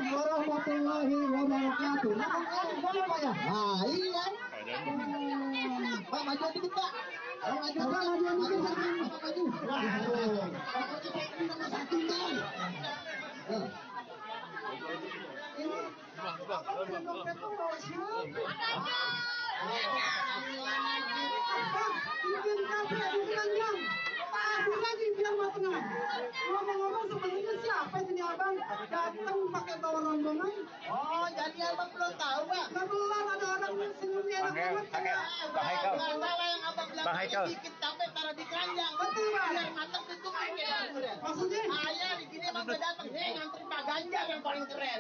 warahmatullahi wabarakatuh. Pak ya? Nah, iya. Pak maju dikit Pak. Maju dikit. Maju. Ngomong-ngomong sebenarnya siapa ini abang datang pakai bawa rombongan? Oh, jadi abang belum tahu Pak? Belum, ada orang senyumnya enak banget. Bang Haikal. Yang abang bilang dikit sampai taruh di keranjang. Betul Bang. Biar matang tutup aja. Maksudnya? Ayah di sini abang udah datang. Ngantri Pak Ganjar yang paling keren.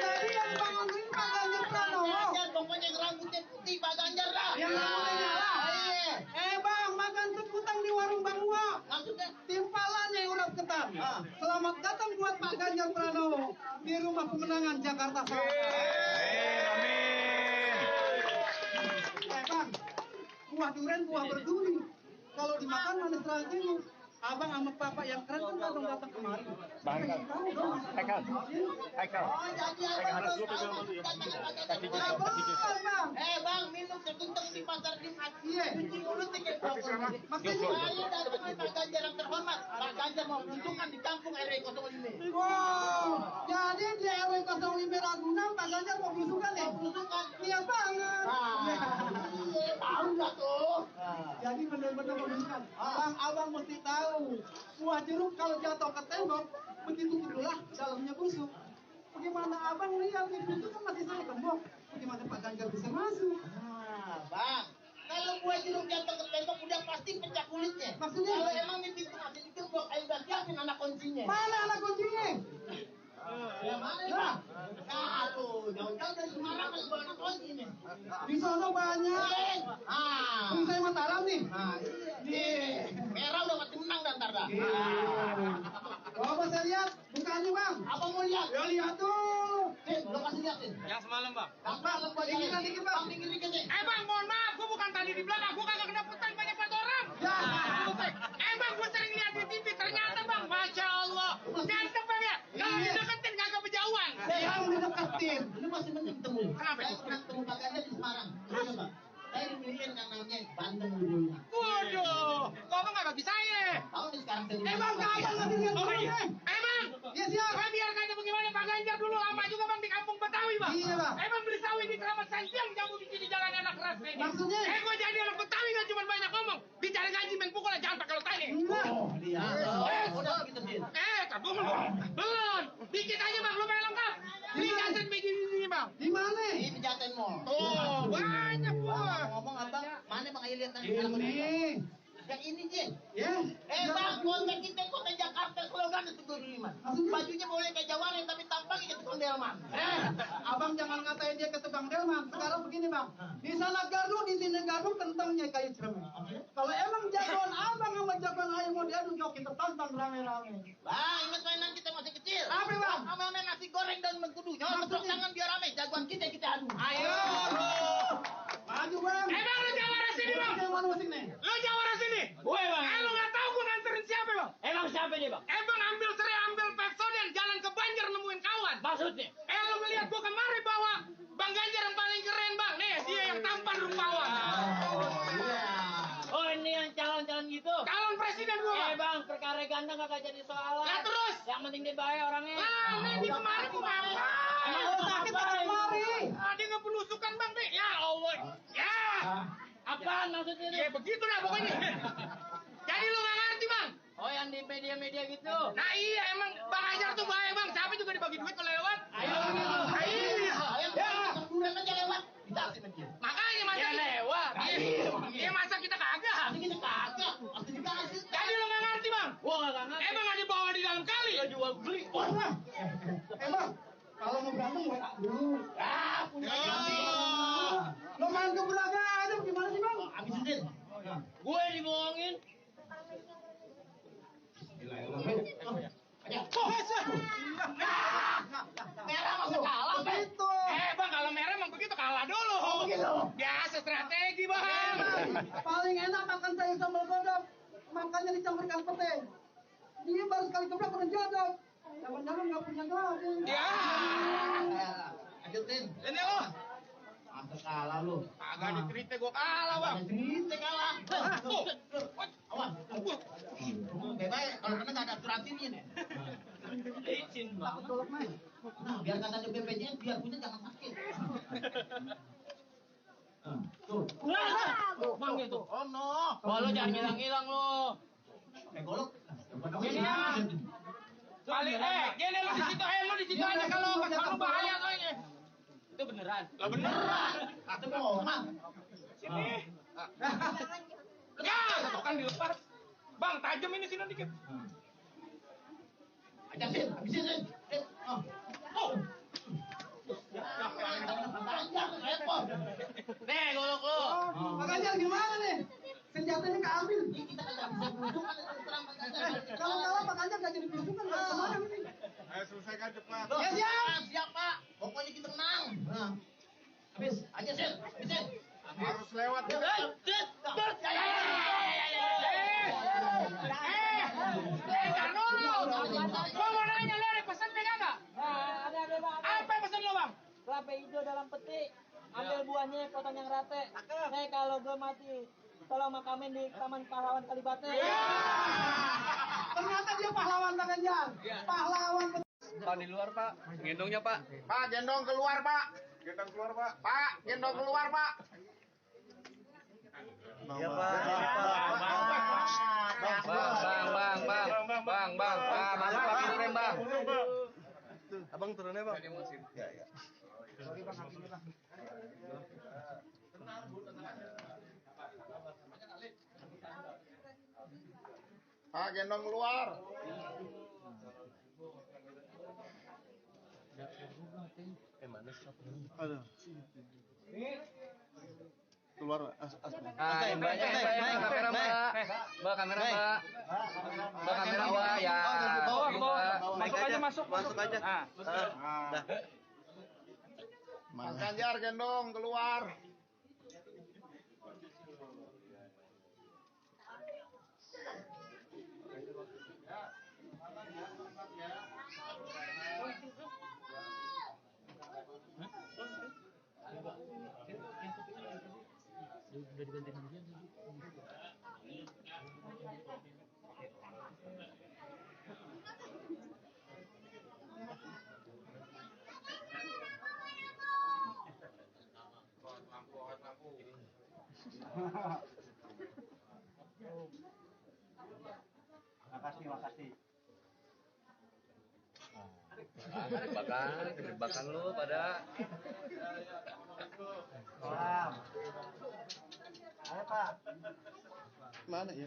Jadi yang Bang ngantri Pak Ganjar Pranowo. Pokoknya rambutnya putih Pak Ganjar lah. Yang rambutnya nyala. Bang, makan sekutang di warung Bang Uwa. Maksudnya? Timpalannya yang udah ketan. Selamat datang buat Pak Ganjar Pranowo di Rumah Pemenangan Jakarta Selatan. Amin. Bang, buah durian buah berduri. Kalau dimakan manis rasanya. Abang sama papa yang keren kan datang kemari. Bang Haikal. Bang, minum sekuntum di pasar Jumat. Iya. Cuci mulut tiket bapak. Maksudnya datang Pak Ganjar yang terhormat. Pak Ganjar mau menunjukkan di kampung RW 05. Wow. Jadi di RW 05 Ragunan Pak Ganjar mau belusukan ya? Belusukan. Iya banget. Iya, tahu nggak tuh? Jadi benar-benar belusukan. Bang, abang mesti tahu. Buah jeruk kalau jatuh ke tembok begitu dibelah dalamnya busuk. Bagaimana abang lihat itu kan masih saya gembok. Bagaimana Pak Ganjar bisa masuk? Bang, kalau buah jeruk jatuh ke tembok udah pasti pecah kulitnya. Maksudnya? Kalau emang di pintu masih digembok, ayo udah siapin anak kuncinya. Mana anak kuncinya? Ya mana Bang? Aduh, jauh-jauh dari Semarang masih bawa anak kuncinya. Di sana banyak. Ini saya Mataram nih. Iya. Merah udah pasti menang dan ntar dah. Coba saya lihat bukannya Bang. Apa mau lihat? Ya lihat tuh. Lo kasih lihat Sin. Yang semalam Bang. Yang semalam Bang. Dikit Bang. Dikit. Bang, mohon maaf, gua bukan tadi di belakang, gua kagak kedapetan banyak orang. Ya. Bang, gua sering lihat di TV, ternyata Bang, Masya Allah. Ganteng Bang ya. Kalau dideketin kagak berjauhan. Yang dideketin. Lu masih mending ketemu. Kenapa? Saya pernah ketemu Pak Ganjar di Semarang. Terus Bang. Saya dibeliin yang namanya bandeng dulunya. Waduh, kok Bang kagak bisa ya? Tahu nih sekarang saya. Bang, kapan lagi lihat dulunya? Bang. Iya siap. Biar kata bagaimana Pak Ganjar dulu lama juga Bang di kampung Betawi Bang. Iya Bang. Bang beli sawi di Keramat Santiang, jamu di sini jalan anak keras ini. Maksudnya? Gua jadi anak Betawi gak cuma banyak ngomong. Bicara gaji main pukul aja jangan pakai letak nih. Oh, iya. Udah gitu Din. Kabur belum. Dikit aja Bang, lumayan lengkap. Di Ganjar Media ini Bang. Di mana? Di Pejaten Mall. Oh, banyak gua. Ngomong abang, mana Bang Ayo lihat Ini. Yang ini Jin. Ya. Bang, kota kita kota Jakarta slogan itu Duriman. Bajunya boleh kayak Jawarin tapi tampaknya kayak tukang delman. Abang jangan ngatain dia ke tukang delman. Sekarang begini Bang, di sana gaduh, di sini gaduh, kentangnya kayak cermin. Kalau emang jagoan abang sama jagoan ayam mau diadu, yuk kita tonton rame-rame. Bang, ingat mainan kita masih kecil. Apa Bang? Sama main nasi goreng dan mengkudu. Jangan tepuk tangan biar rame. Jagoan kita adu. Ayo. Maju Bang. Bang, lu jawara sini Bang. Mana musik nih? Lu jawara sini. Gue Bang. Lu nggak tahu gua nganterin siapa Bang? Emang siapa nih Bang? Bang ambil serai, ambil Pepsodent, jalan ke Banjar nemuin kawan. Maksudnya? Lu ngeliat gua kemari bawa Bang Ganjar yang paling keren Bang. Nih, dia yang tampan rupawan. Oh ini yang calon-calon gitu? Calon presiden gua. Bang, perkara ganteng kagak jadi soalan. Lah terus? Yang penting dia baik orangnya. Nih di kemari gua ngapa? Sakit kemari. Dia nggak penusukan Bang deh. Ya Allah. Ya. Apaan maksudnya itu? Ya begitulah pokoknya. Jadi lu nggak ngerti Bang? Oh yang di media-media gitu? Nah iya emang Bang Ganjar tuh baik Bang. Siapa juga dibagi duit kalau lewat. Ayo. Kemudian aja lewat. Dikasih aja. Makanya masa Ya lewat. Iya masa kita kagak. Kita kagak. Pasti dikasih. Jadi lu nggak ngerti Bang? Gua nggak ngerti. Emang nggak dibawa di dalam kali? Jual beli. Bang, kalau mau berantem WA dulu. Punya lo main ke Braga aja gimana sih Bang? Habisin. Gue dibohongin. Merah masuk kalah begitu. Bang kalau merah emang begitu kalah dulu. Biasa strategi Bang. Paling enak makan sayur sambal godok. Makannya dicampurkan pete. Dia baru sekali geprek udah jadok. Jangan-jangan nggak punya gawe. Ya. Lanjutin. Ini lo. Masa kalah lu. Agak diterite gua kalah, Bang. Cerita kalah. Tuh. Awas. Bebas kalau kena nggak ada asuransinya nih. Licin banget. Tolong main. Nah, biar kata BPJS biar punya jangan sakit. Tuh. Bang itu. Oh no. Oh, lo jangan hilang-hilang lo. Golok. Gini ya. Balik, gini lu di situ, lu di situ aja kalau ke sana bahaya soalnya. Itu beneran. Lah beneran. Itu bohongan. Sini. Ya, satu kan dilepas. Bang, tajam ini sini dikit. Aja sih, habisin sih. Oh. Nih, golok lo. Makanya gimana nih? Senjatanya keambil. Kita nggak bisa bujukan terang kalau kalah makanya nggak jadi bujukan kemana ini? Ayo selesaikan cepat. Ya siap, siap Pak. Pokoknya kita menang. Habis, aja sih, habisin. Harus lewat. Entar dulu. Gua mau nanya lo ada pesan pegang nggak? Ada Bang. Apa pesan lo, Bang? Kelapa hijau dalam peti. Ambil buahnya, potong yang rata. Nih kalau gue mati, tolong makamin di Taman Pahlawan Kalibata. Ternyata dia pahlawan Pak Ganjar. Pahlawan. Pak di luar, Pak. Gendongnya, Pak. Pak, gendong keluar, Pak. Gendong keluar, Pak. Pak, gendong keluar, Pak. Iya Pak. Bang. Masuk lagi frame, Bang. Abang turunnya bang. Ya. Pak, gendong keluar. Mana sih? Aduh. Keluar Mbaknya, kamera, Mbak. Mbak, kamera, Mbak. Mbak, kamera, Mbak. Ya. Masuk aja, masuk aja. Dah. Mas Ganjar gendong keluar. Makasih. Kejebakan lu pada. Wow. Ayo Pak. Mana ya?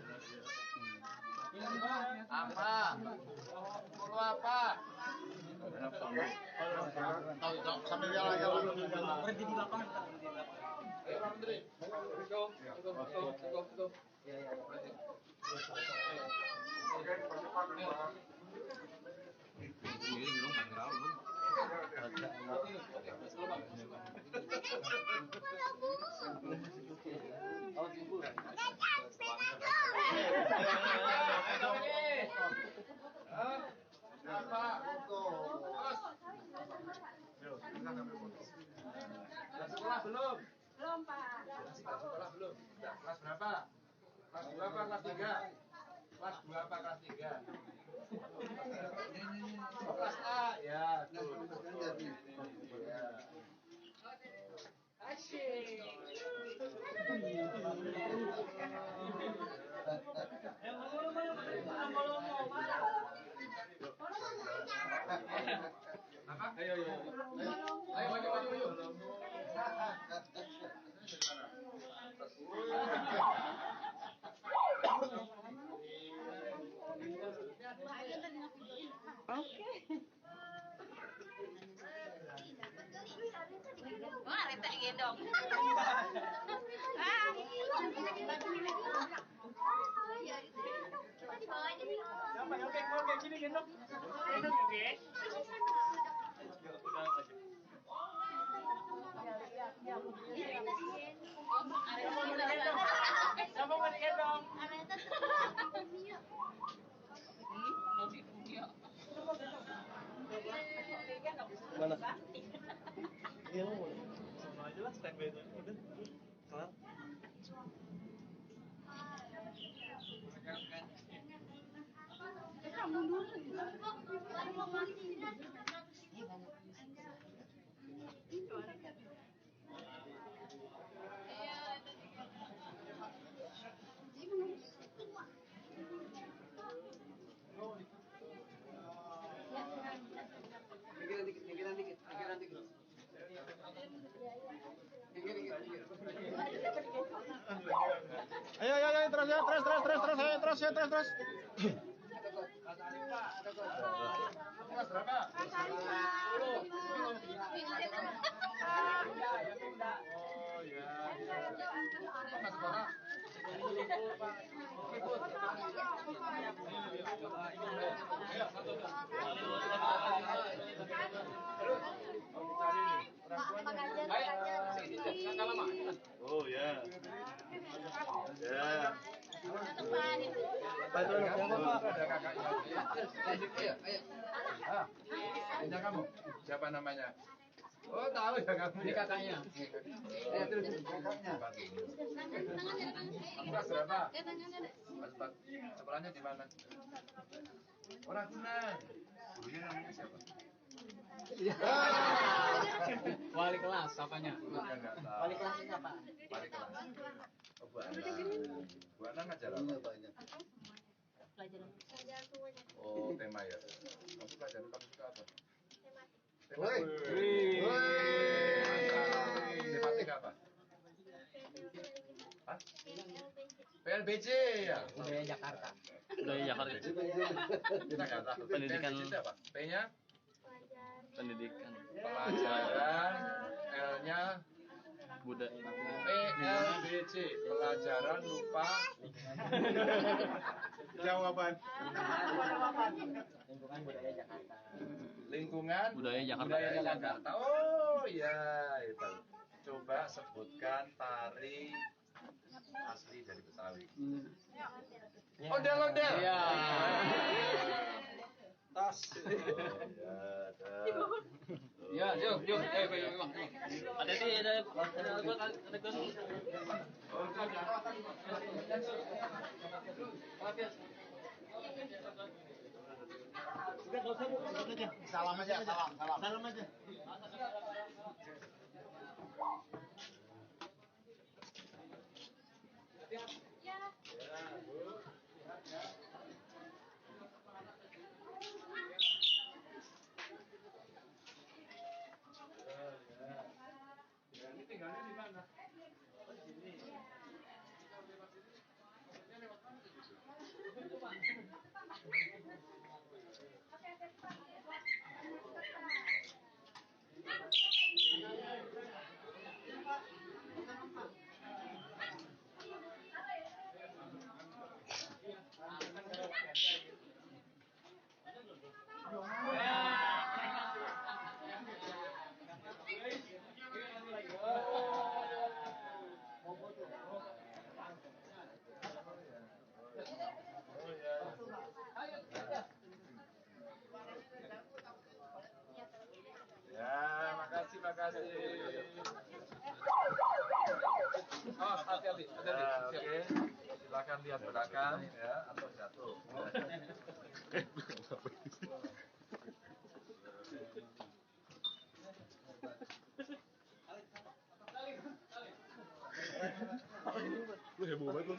Apa? Perlu apa? Sambil jalan-jalan. Berhenti di lapangan. Ayo, Andri. Go. Sekolah belum? Belum, Pak. Sekolah belum? Kelas berapa? Kelas 2 apa kelas 3? Kelas 2 apa kelas 3? Oh, kelas A. Ya, tuh. Ya. Asyik. Apa? Ayo. Ayo maju. Wah, retak gendong. Oke, gini gendong. Gendong, oke. Siapa mau digendong? Areta tuh. Mana? Iya, sama aja lah standby itu. Udah. Kelar. Ayo, terus ya, terus. Oh ya. Ya. Pak, Ini kamu, siapa namanya? Oh tahu ya kamu. Ini kakaknya. Terus kakaknya. Kelas berapa? Sekolahnya di mana? Orang Ragunan. Gurunya namanya siapa? Wali kelas apanya? Wali kelas siapa? Wali kelas. Oh, Bu Ana. Bu Ana ngajar apa? Pelajaran semuanya. Oh, tema ya. Kamu pelajaran kamu suka apa? Woi. Tematik apa? Hah? PLBJ ya? Budaya Jakarta. Budaya Jakarta. Jakarta. Pendidikan. PLBJ itu apa? P-nya? Pendidikan. Pelajaran. L-nya? Budaya. PLBJ. Pelajaran lupa. Jawaban. Lingkungan budaya Jakarta. Lingkungan Budaya Jakarta. Budaya Jakarta. Oh iya itu. Coba sebutkan tari asli dari Betawi. Ondel-ondel. Iya. Tas. Ya, yuk. Hati-hati ada gua. Salam aja, salam aja. Ini tinggalnya di mana? Ya, makasih. Oh, hati-hati. Oke. Silakan lihat belakang ya atau jatuh. Lu heboh banget lu.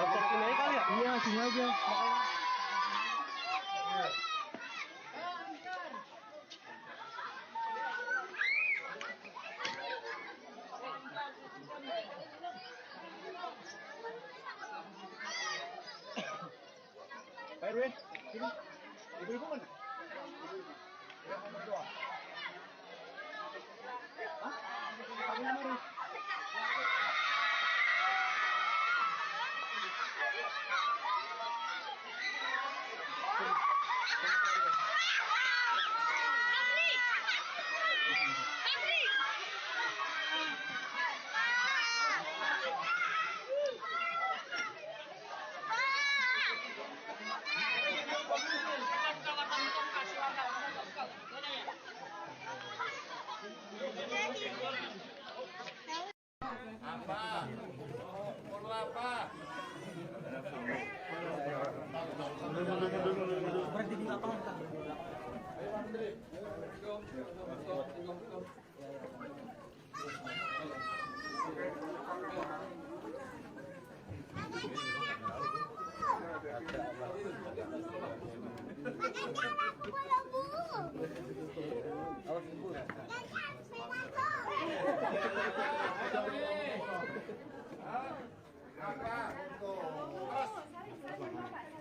Laptop sini aja kali ya? Iya, sini aja. Pak Erwin, sini. Ibu-ibu mana? Yang nomor 2. Hah? Kamu nomor?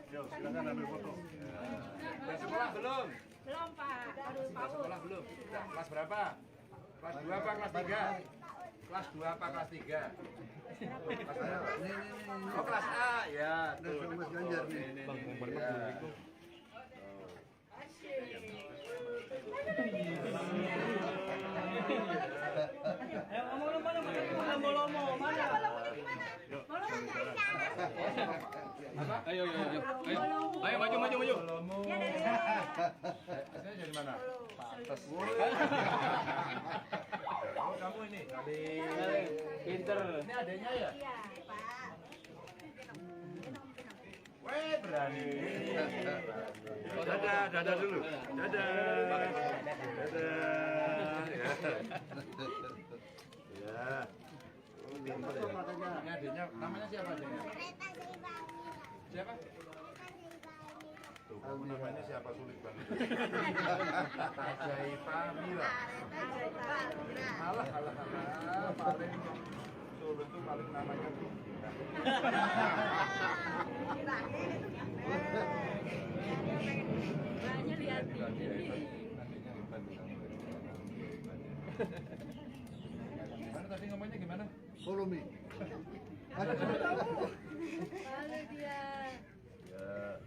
Yo, silakan ambil foto. Udah sekolah belum? Belum, Pak. Baru Sudah sekolah belum? Sudah. Kelas berapa? Kelas 2 apa kelas 3? Kelas 2 apa kelas 3? Kelas berapa? Oh, kelas A. Ya, tuh. Mas Ganjar nih. Ayo, maju. Aslinya dari mana? Pantes. Oh, kamu ini dari Pinter. ini adanya ya? Iya, Pak. Weh, berani. Dadah dulu. Dadah. Ya. Oh, pinter ya. Ini adanya, namanya siapa adanya? Siapa? Tuh, kamu namanya siapa sulit banget. Ajaibah Mila. Alah. Paling sulit tuh paling namanya tuh. Banyak lihat. Gimana tadi ngomongnya gimana? Follow me. Malu dia. Ya.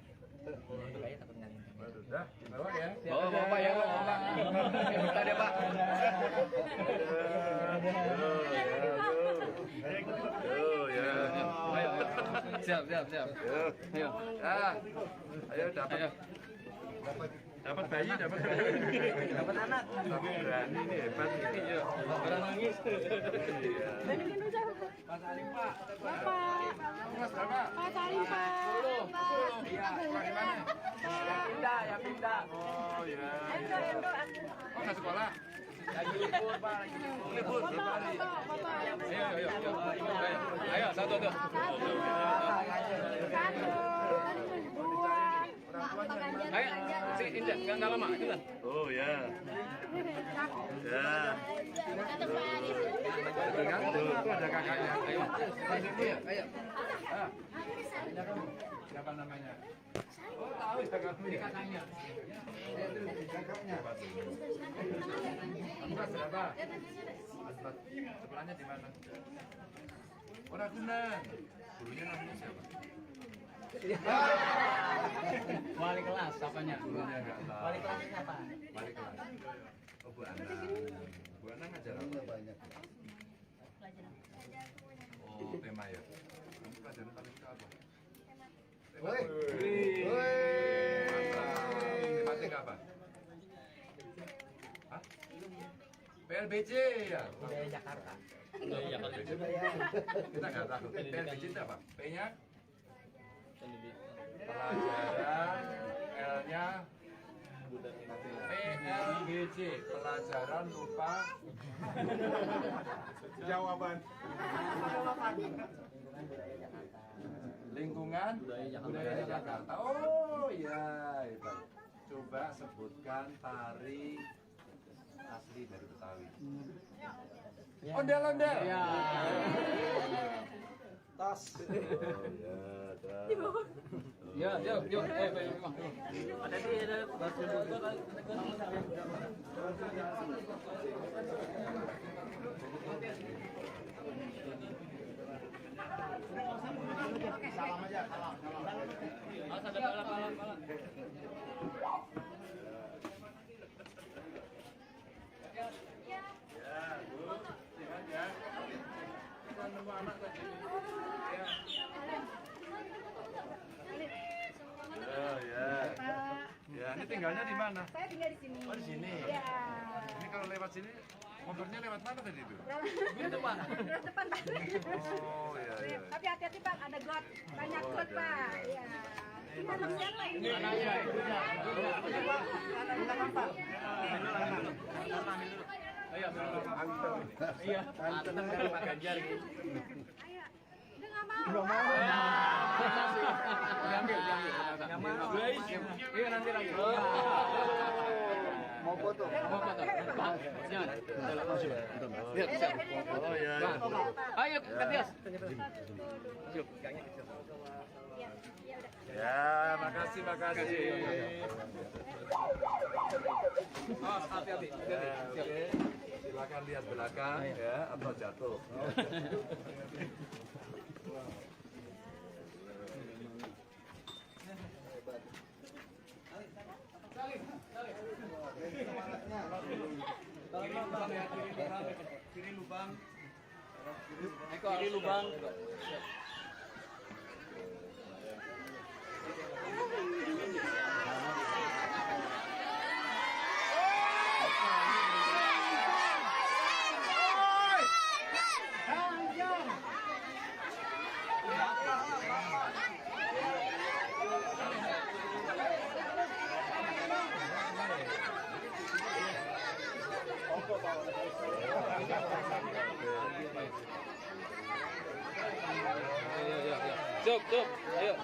Waduh, dah, bawa ya. Bawa Bapak ya, Bapak. Minta deh, Pak. Ya. Ayo. Siap. Ayo. Ayo dapat. Dapat bayi. Dapat anak. Tapi berani nih, hebat nih. Iya. Orang nangis. Iya. Pak Salim, Pak. Kelas berapa? Pak Salim, Pak. Iya, sekolah di mana? Pindah. Oh, ya. Endo. Oh, nggak sekolah? Lagi libur, Pak. Libur berapa hari? Ayo, satu tuh. Ayo, si Indah, nggak lama, kita. Oh, ya. Ya. Tuh, ada kakaknya. Ayo. Ayo. Siapa namanya? Oh, tahu ya kamu ya. Kakaknya. Kamu kelas berapa? Kelas 4. Sekolahnya di mana? Oh, Ragunan. Gurunya namanya siapa? Wali kelas, apanya? Gurunya nggak tahu. Wali kelasnya siapa? Wali kelas. Oh, Bu Anang. Bu Anang ngajar apa? Banyak. Oh, tema ya. Kamu pelajaran paling suka apa? Woi. Tematik apa? Hah? PLBC ya? Budaya Jakarta. Kita nggak tahu. PLBC itu apa? P-nya? Pelajaran, L-nya PLBC, pelajaran lupa jawaban. Lingkungan budaya Jakarta. Oh ya, itu. Coba sebutkan tari asli dari Betawi. Ondel-ondel. Ya. Tas. Ya, yuk. Ada batu Salam aja, salam. Oh ya. Ya, ini tinggalnya di mana? Saya tinggal di sini. Oh, di sini. Iya. Ini kalau lewat sini, motornya lewat mana tadi itu? Itu, Pak. Terus depan, Pak. Oh, ya, ya. Tapi hati-hati, Pak. Ada got. Banyak got, Pak. Iya. Ini anak siapa ini? Anaknya, ibunya. Ayo, iya. Tenang dari Pak Ganjar ini. Ayo. Dia nggak mau. Diambil. Iya, nanti lagi. Mau foto. Oh ya. Ayo, Katias. Ya, makasih. Hati-hati. Oke. Silakan lihat belakang ya atau jatuh. Kiri lubang. Cuk, ayo.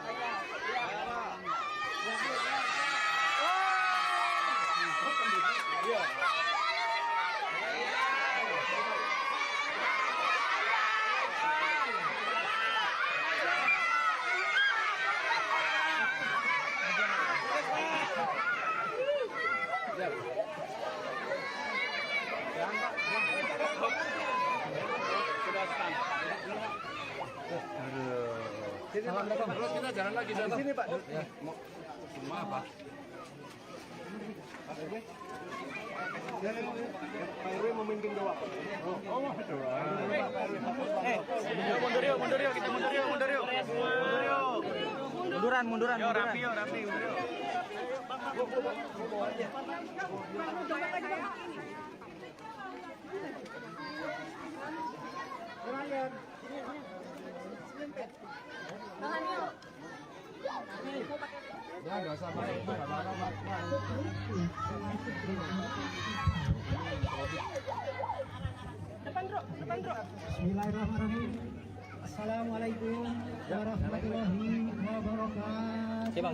Terus kita jalan lagi sana. Sini Pak. Ya, mau semua apa? Pak RW memimpin doa. Mundur yuk, kita mundur yuk. Munduran. Yo, rapi. Bismillahirrahmanirrahim. Assalamualaikum warahmatullahi wabarakatuh. Siapa?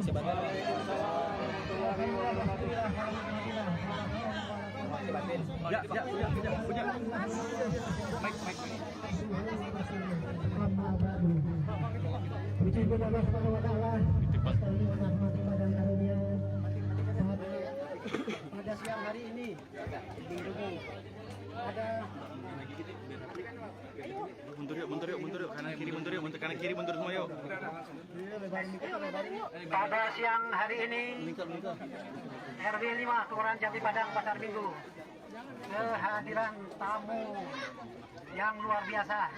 Ya. Punya. Puji kepada Allah Subhanahu wa taala atas rahmat dan karunia. Pada siang hari ini ada mundur yuk. Kanan kiri mundur semua yuk. pada siang hari ini RW 5 Kelurahan Jati Padang Pasar Minggu kehadiran tamu yang luar biasa.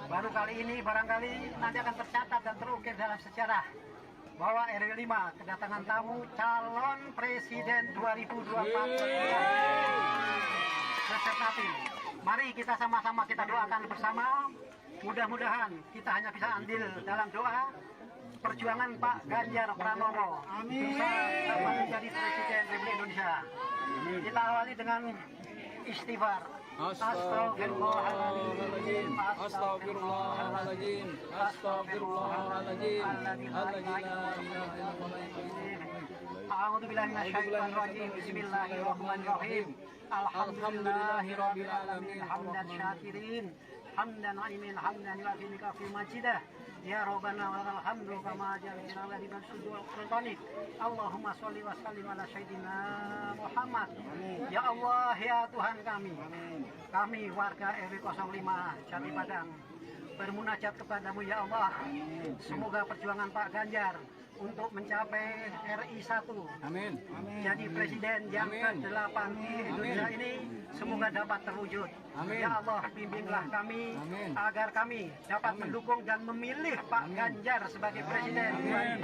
Baru kali ini barangkali nanti akan tercatat dan terukir dalam sejarah bahwa RW 5 kedatangan tamu calon presiden 2024 beserta tim. Mari kita sama-sama kita doakan bersama. Mudah-mudahan kita hanya bisa andil dalam doa perjuangan Pak Ganjar Pranowo bisa dapat menjadi presiden Republik Indonesia. Kita awali dengan istighfar. Astagfirullahaladzim. A'udzubillahi minasyaitonir rajim. Bismillahirrahmanirrahim. Alhamdulillahirabbil alamin hamdan syakirin hamdan na'imin hamdan yu'afi fi majidah. Ya Rabbana walakal hamdu kama jalna di basudul qur'anik. Allahumma sholli wa sallim ala sayyidina Muhammad. Ya Allah, ya Tuhan kami. Kami warga RW 05 Jati Padang bermunajat kepadamu ya Allah. Semoga perjuangan Pak Ganjar untuk mencapai RI 1 Amin. jadi presiden yang ke-8 di Indonesia ini semoga dapat terwujud. Amin. Ya Allah, bimbinglah kami Amin. agar kami dapat mendukung dan memilih Pak Ganjar sebagai presiden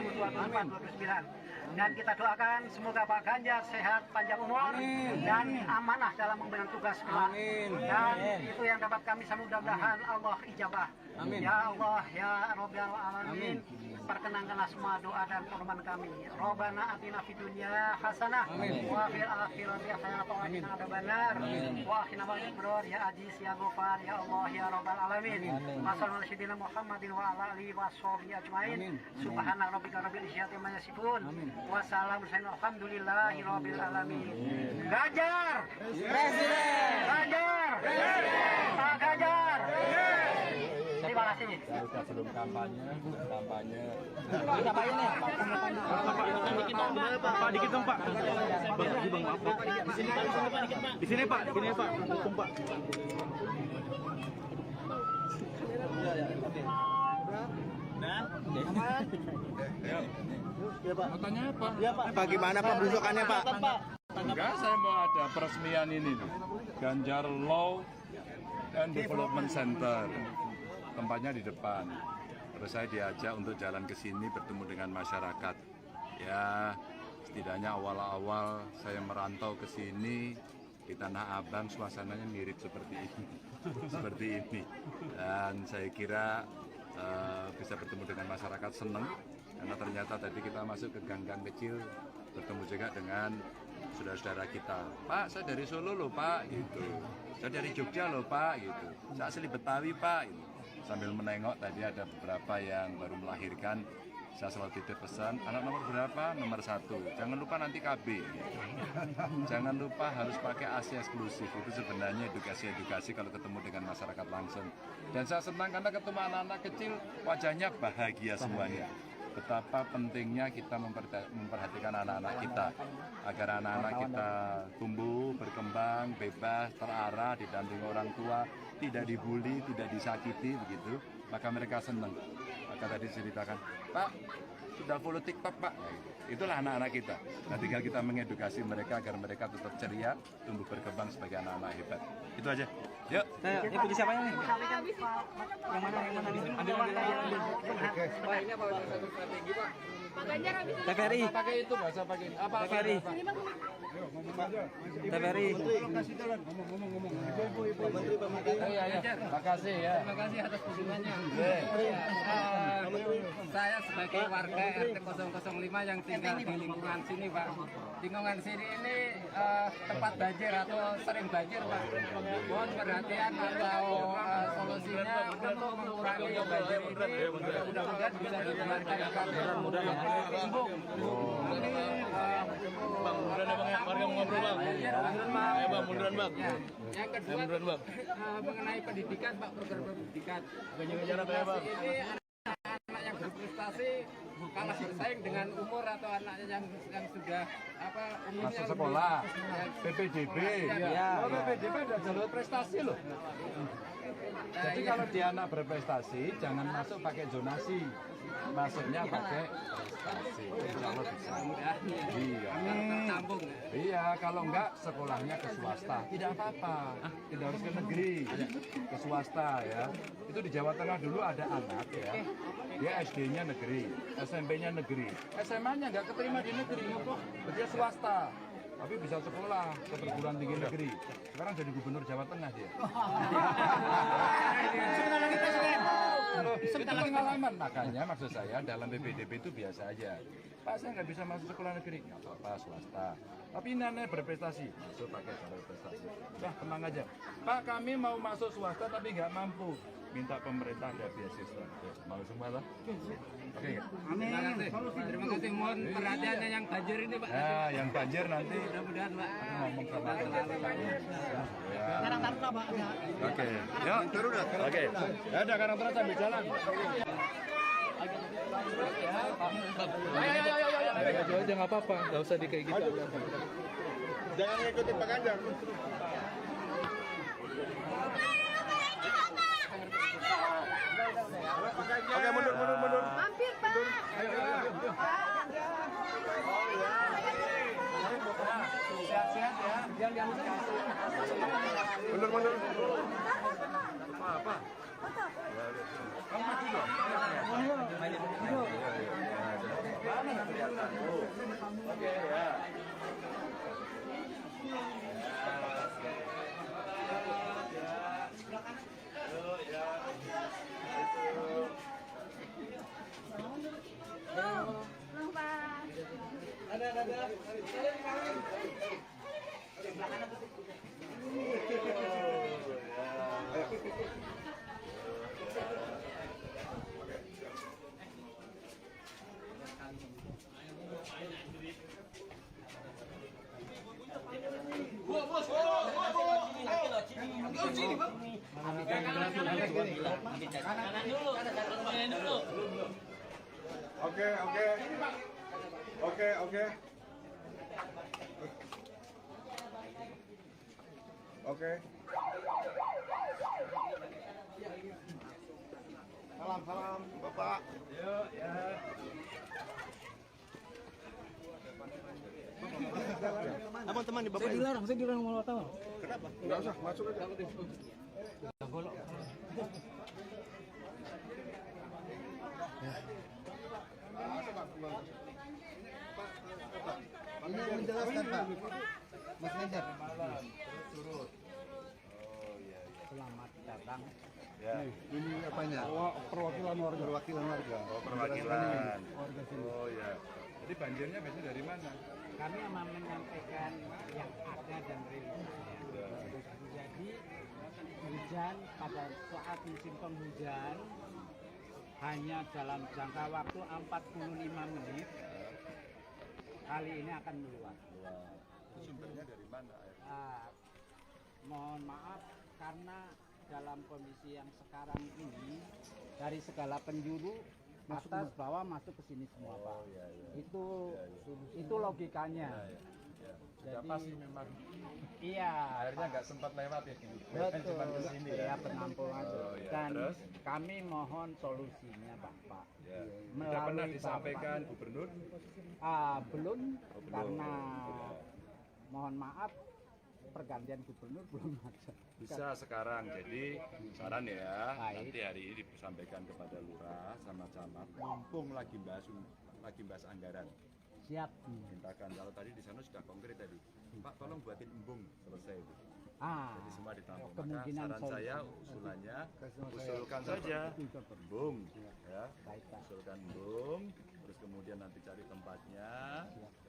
2024-2029. Dan kita doakan semoga Pak Ganjar sehat, panjang umur, dan amanah dalam membangun tugas kelak. Dan itu yang dapat kami mudah-mudahan Allah ijabah. Amin. Ya Allah, ya Rabbal alamin. Perkenankanlah semua doa dan korban kami. Rabbana atina fid dunya hasanah wa fil akhirati hasanah wa qina adzabannar wa akhina wal ya Aziz ya Ghaffar ya Allah ya Rabbal alamin. Wassallallahu ala sayyidina Muhammadin wa ala alihi washabihi ajmain. Subhana rabbika rabbil izzati amma yasifun. Wassalamu alhamdulillahi rabbil alamin. Ganjar presiden. Ganjar presiden. Pak Ganjar. Terima kasih. Sebelum kampanye. Kita Pak ini. Pak, dikit dong, Pak. Di sini, Pak. Dukung, Pak. Mau tanya apa? Pak, gimana Pak berusukannya Pak? Enggak, saya mau ada peresmian ini nih. Ganjar Law and Development Center. Tempatnya di depan. Terus saya diajak untuk jalan ke sini bertemu dengan masyarakat. Ya, setidaknya awal-awal saya merantau ke sini di Tanah Abang suasananya mirip seperti ini. Seperti ini. Dan saya kira bisa bertemu dengan masyarakat senang karena ternyata tadi kita masuk ke gang-gang kecil bertemu juga dengan saudara-saudara kita. Pak, saya dari Solo loh Pak, gitu. Saya dari Jogja loh Pak, gitu. Saya asli Betawi Pak, gitu. Sambil menengok tadi ada beberapa yang baru melahirkan. Saya selalu titip pesan, anak nomor berapa? Nomor 1. Jangan lupa nanti KB. Gitu. Jangan lupa harus pakai AC eksklusif. Itu sebenarnya edukasi kalau ketemu dengan masyarakat langsung. Dan saya senang karena ketemu anak-anak kecil, wajahnya bahagia semuanya. Betapa pentingnya kita memperhatikan anak-anak kita agar anak-anak kita tumbuh, berkembang, bebas, terarah, didampingi orang tua, tidak dibully, tidak disakiti begitu, maka mereka senang. Maka tadi ceritakan, Pak, sudah follow TikTok Pak. Itulah anak-anak kita. Nah, tinggal kita mengedukasi mereka agar mereka tetap ceria, tumbuh berkembang sebagai anak-anak hebat. Itu aja. Yuk. Ini puji siapa ini? Yang mana? Ambil. Pak, ini apa strategi Pak? Pak Ganjar habis itu. TVRI. Pakai itu, nggak usah pakai apa? TVRI. TVRI. Iya. Makasih ya. Terima kasih atas kunjungannya. Saya sebagai warga RT 005 yang tinggal di lingkungan sini, Pak. Lingkungan sini ini tempat banjir atau sering banjir, Pak. Mohon perhatian atau solusinya untuk mengurangi banjir ini. Mudah-mudahan bisa dijalankan mudah-mudahan. Bang, munduran ya Bang ya. Warga mau ngobrol Bang. Bang, munduran Bang. Yang kedua mengenai pendidikan, Pak, program pendidikan. Ganjar apa ya Bang? Ini anak yang berprestasi kalah bersaing dengan umur atau anaknya yang sudah umurnya Masuk sekolah, PPDB. Ya. Oh, PPDB ada jalur prestasi loh. Jadi kalau dia anak berprestasi, jangan masuk pakai zonasi. Masuknya pakai prestasi. Insya Allah bisa. Iya. Tersambung. Iya, kalau enggak sekolahnya ke swasta. Tidak apa-apa. Tidak harus ke negeri. Ke swasta ya. Itu di Jawa Tengah dulu ada anak ya. Dia SD-nya negeri, SMP-nya negeri. SMA-nya enggak keterima di negeri. Dia swasta. Tapi bisa sekolah ke perguruan tinggi negeri. Sekarang jadi gubernur Jawa Tengah dia. Itu pengalaman, makanya maksud saya dalam PPDB itu biasa aja. Pak, saya nggak bisa masuk sekolah negeri, nggak apa-apa swasta. Tapi ini berprestasi, masuk pakai jalur prestasi. Wah, tenang aja. Pak, kami mau masuk swasta tapi nggak mampu. Minta pemerintah ada beasiswa. Mau semua lah. Oke nggak? Terima kasih. Mohon perhatiannya yang banjir ini, Pak. Nah, yang banjir nanti Mudah-mudahan, Pak. aku ngomong sama teman-teman. Oke, yuk turun. Oke, ya udah Karang Taruna sambil jalan. Ayo aja nggak apa-apa, nggak usah di kayak gitu. Jangan ngikutin Pak Ganjar. Oke, mundur. Mampir, Pak. Siap-siap ya. Mundur. Apa? Kamu mati dong. Oke ya. Ada. Oke. Salam, Bapak. Yuk, ya. Teman-teman di Bapak. Saya dilarang mau tahu. Kenapa? Enggak usah, masuk aja. Ini yang menjelaskan Pak, Mas Ganjar. Selamat datang. Ya. Ini apanya? Perwakilan warga. Oh, perwakilan. Oh ya. Jadi banjirnya biasanya dari mana? Kami menyampaikan yang ada dan realnya. Jadi hujan pada saat musim penghujan hanya dalam jangka waktu 45 menit kali ini akan meluap. Sumbernya dari mana air? Mohon maaf karena dalam kondisi yang sekarang ini dari segala penjuru atas bawah masuk ke sini semua Pak. Itu logikanya. Sudah pasti memang Iya. airnya nggak sempat lewat ya. Betul. Cuma ke sini Ya ya. penampungan. Dan Terus? kami mohon solusinya Bapak. Ya. Sudah pernah disampaikan gubernur? Belum karena mohon maaf pergantian gubernur belum ada. Bisa sekarang, jadi saran ya, Baik. nanti hari ini disampaikan kepada lurah sama camat, mumpung lagi bahas anggaran. Siap. Mintakan, kalau tadi di sana sudah konkret tadi, Pak tolong buatin embung, selesai itu. Jadi semua ditampung. Maka Kemungkinan saran saya usulannya, usulkan saja embung, ya, Baik, Pak. usulkan embung, terus kemudian nanti cari tempatnya,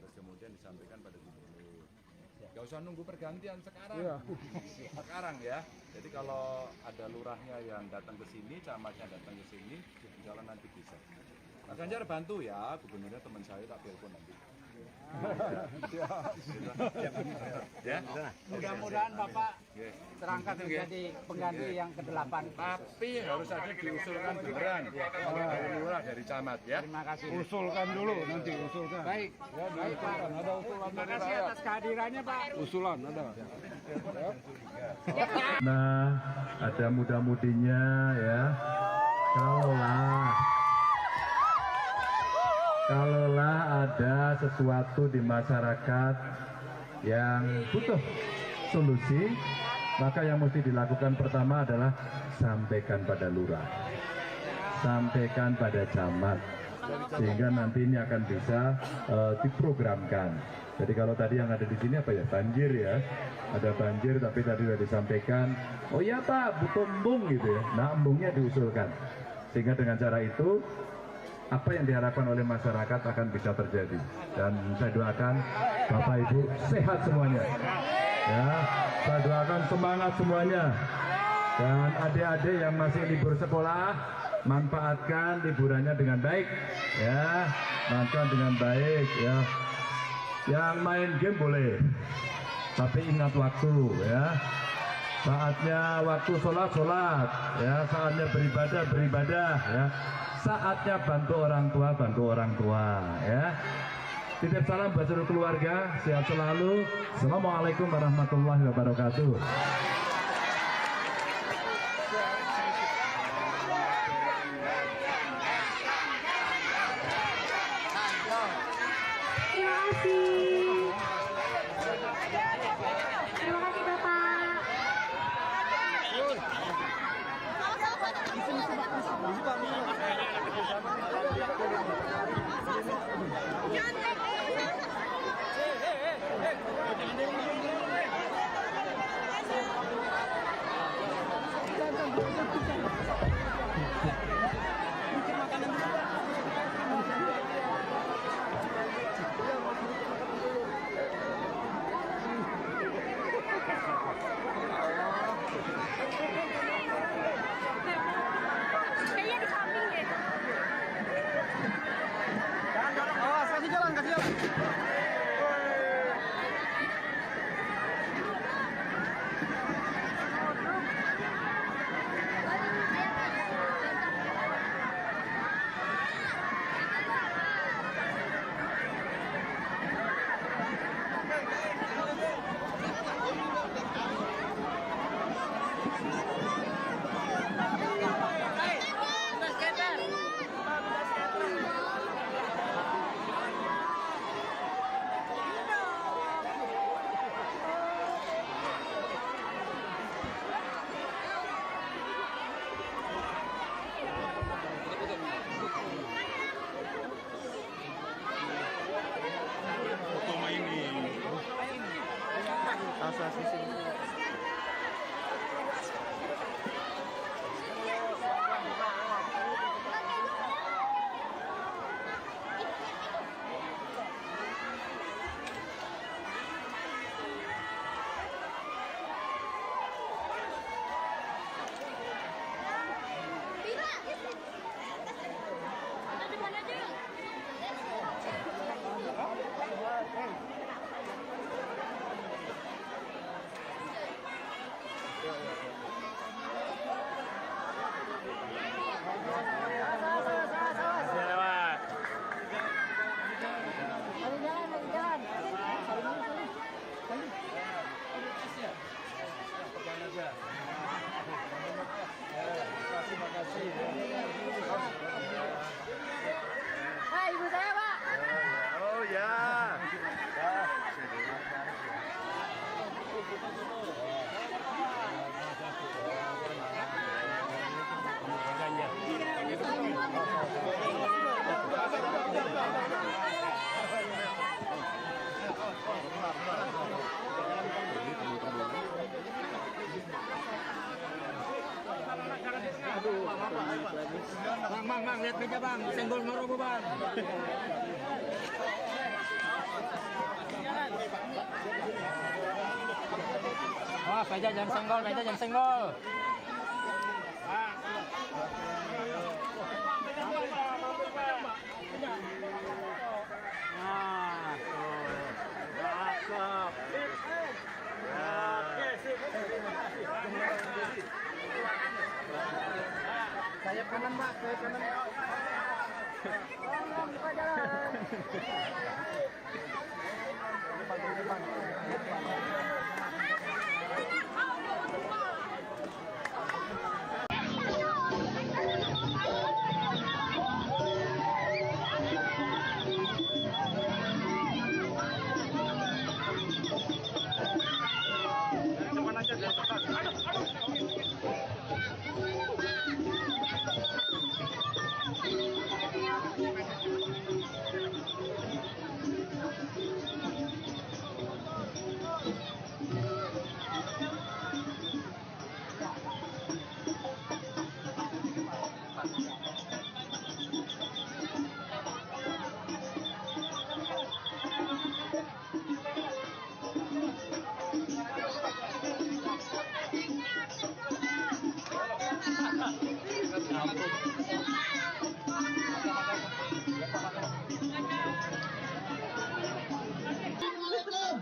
terus kemudian disampaikan pada gubernur. Gak usah nunggu pergantian sekarang. Sekarang ya. Jadi kalau ada lurahnya yang datang ke sini, camatnya datang ke sini, insya Allah nanti bisa. Mas Ganjar bantu ya, gubernurnya teman saya tak telepon nanti. Ya. Mudah-mudahan Bapak terangkat menjadi pengganti yang ke-8. Tapi harus ada diusulkan beneran dari lurah, dari camat ya. Terima kasih. Usulkan dulu, nanti usulkan. Baik. Baik Pak. Ada usulan Terima kasih atas kehadirannya Pak. Usulan ada. Nah, ada muda-mudinya ya. Kalaulah ada sesuatu di masyarakat yang butuh solusi, maka yang mesti dilakukan pertama adalah sampaikan pada lurah, sampaikan pada camat, sehingga nanti ini akan bisa diprogramkan. Jadi kalau tadi yang ada di sini apa ya, banjir ya, ada banjir tapi tadi sudah disampaikan, oh iya Pak butuh embung gitu ya, nah embungnya diusulkan, sehingga dengan cara itu apa yang diharapkan oleh masyarakat akan bisa terjadi. Dan saya doakan Bapak Ibu sehat semuanya ya, saya doakan semangat semuanya, dan adik-adik yang masih libur sekolah manfaatkan liburannya dengan baik ya, manfaatkan dengan baik ya. Yang main game boleh, tapi ingat waktu ya. Saatnya waktu sholat ya, saatnya beribadah ya, saatnya bantu orang tua ya. Titip salam buat seluruh keluarga, sehat selalu. Assalamualaikum warahmatullahi wabarakatuh. Bang, lihat meja bang, senggol ngorok bang. Wah, meja jangan senggol. Nah, cakep. Sayap kanan, Pak. Sayap kanan. Buka jalan.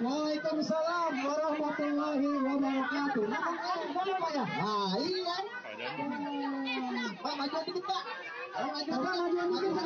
Waalaikumsalam warahmatullahi wabarakatuh. Pak ya? Ah iya. Pak maju dikit Pak. Maju dikit.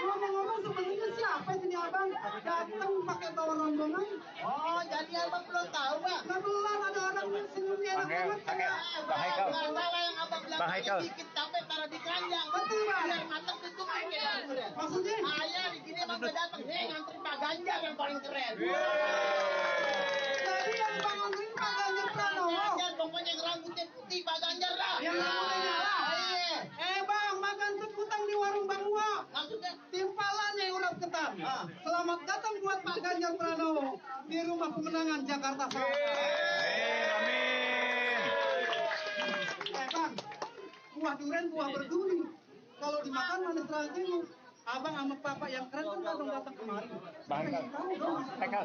Ngomong-ngomong sebenarnya siapa ini abang datang pakai bawa rombongan? Oh, jadi abang belum tahu, Pak? Belum ada orang senyumnya enak banget. Bang Haikal. Masalah yang abang bilang dikit sampai taruh di keranjang. Betul, Pak. Biar matang itu maksudnya? Ayah di sini abang udah datang. Ngantri Pak Ganjar yang paling keren. Jadi yang bangunin Pak Ganjar Pranowo. Pokoknya yang rambutnya putih Pak Ganjar lah. Yang rambutnya nyala. Bang, makan sekutang di warung Bang Uwa. Maksudnya? Timpalannya yang urap ketan. Selamat datang buat Pak Ganjar Pranowo di Rumah Pemenangan Jakarta Selatan. Amin. Bang, buah durian buah berduri. Kalau dimakan manis rasanya. Abang sama Bapak yang keren kan belum datang kemari. Bang, Haikal.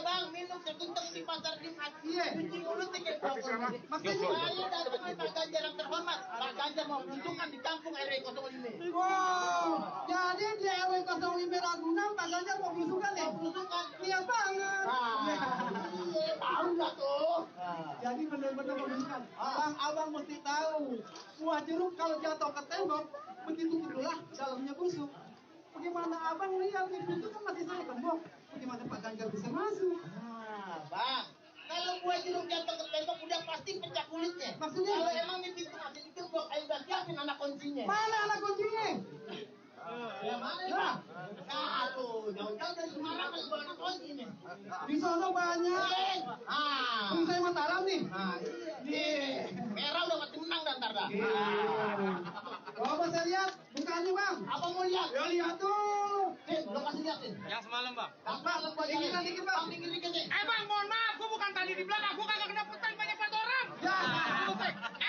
Bang, minum sekuntuk di pasar di Asia. Maksudnya Pak Ganjar yang terhormat. Pak Ganjar mau menunjukkan di kampung RW 05. Wow, jadi di RW 05 Ragunan Pak Ganjar mau belusukan ya? Belusukan. Iya banget. Tahu nggak tuh? Jadi benar-benar belusukan. Bang, abang mesti tahu. Buah jeruk kalau jatuh ke tembok begitu dibelah dalamnya busuk. Bagaimana abang lihat nih itu kan masih saya gembok. Bagaimana Pak Ganjar bisa masuk? Bang, kalau buah jeruk jatuh ke tembok udah pasti pecah kulitnya. Maksudnya? Kalau emang nih pintu masih digembok, ayo udah siapin anak kuncinya. Mana anak kuncinya? Ya mana ya? Aduh, jauh-jauh dari Semarang masih bawa anak kunci nih. Di sana banyak. Saya Mataram nih. Iya. Merah udah pasti menang dan ntar dah. Coba saya lihat bukaannya bang. Apa mau lihat? Ya lihat tuh. Lo kasih lihatin. Yang semalam bang. Semalam buat dikit dikit bang. Dikit dikit. Bang, mohon maaf, gua bukan tadi di belakang, gua kagak kena petan banyak orang. Ya.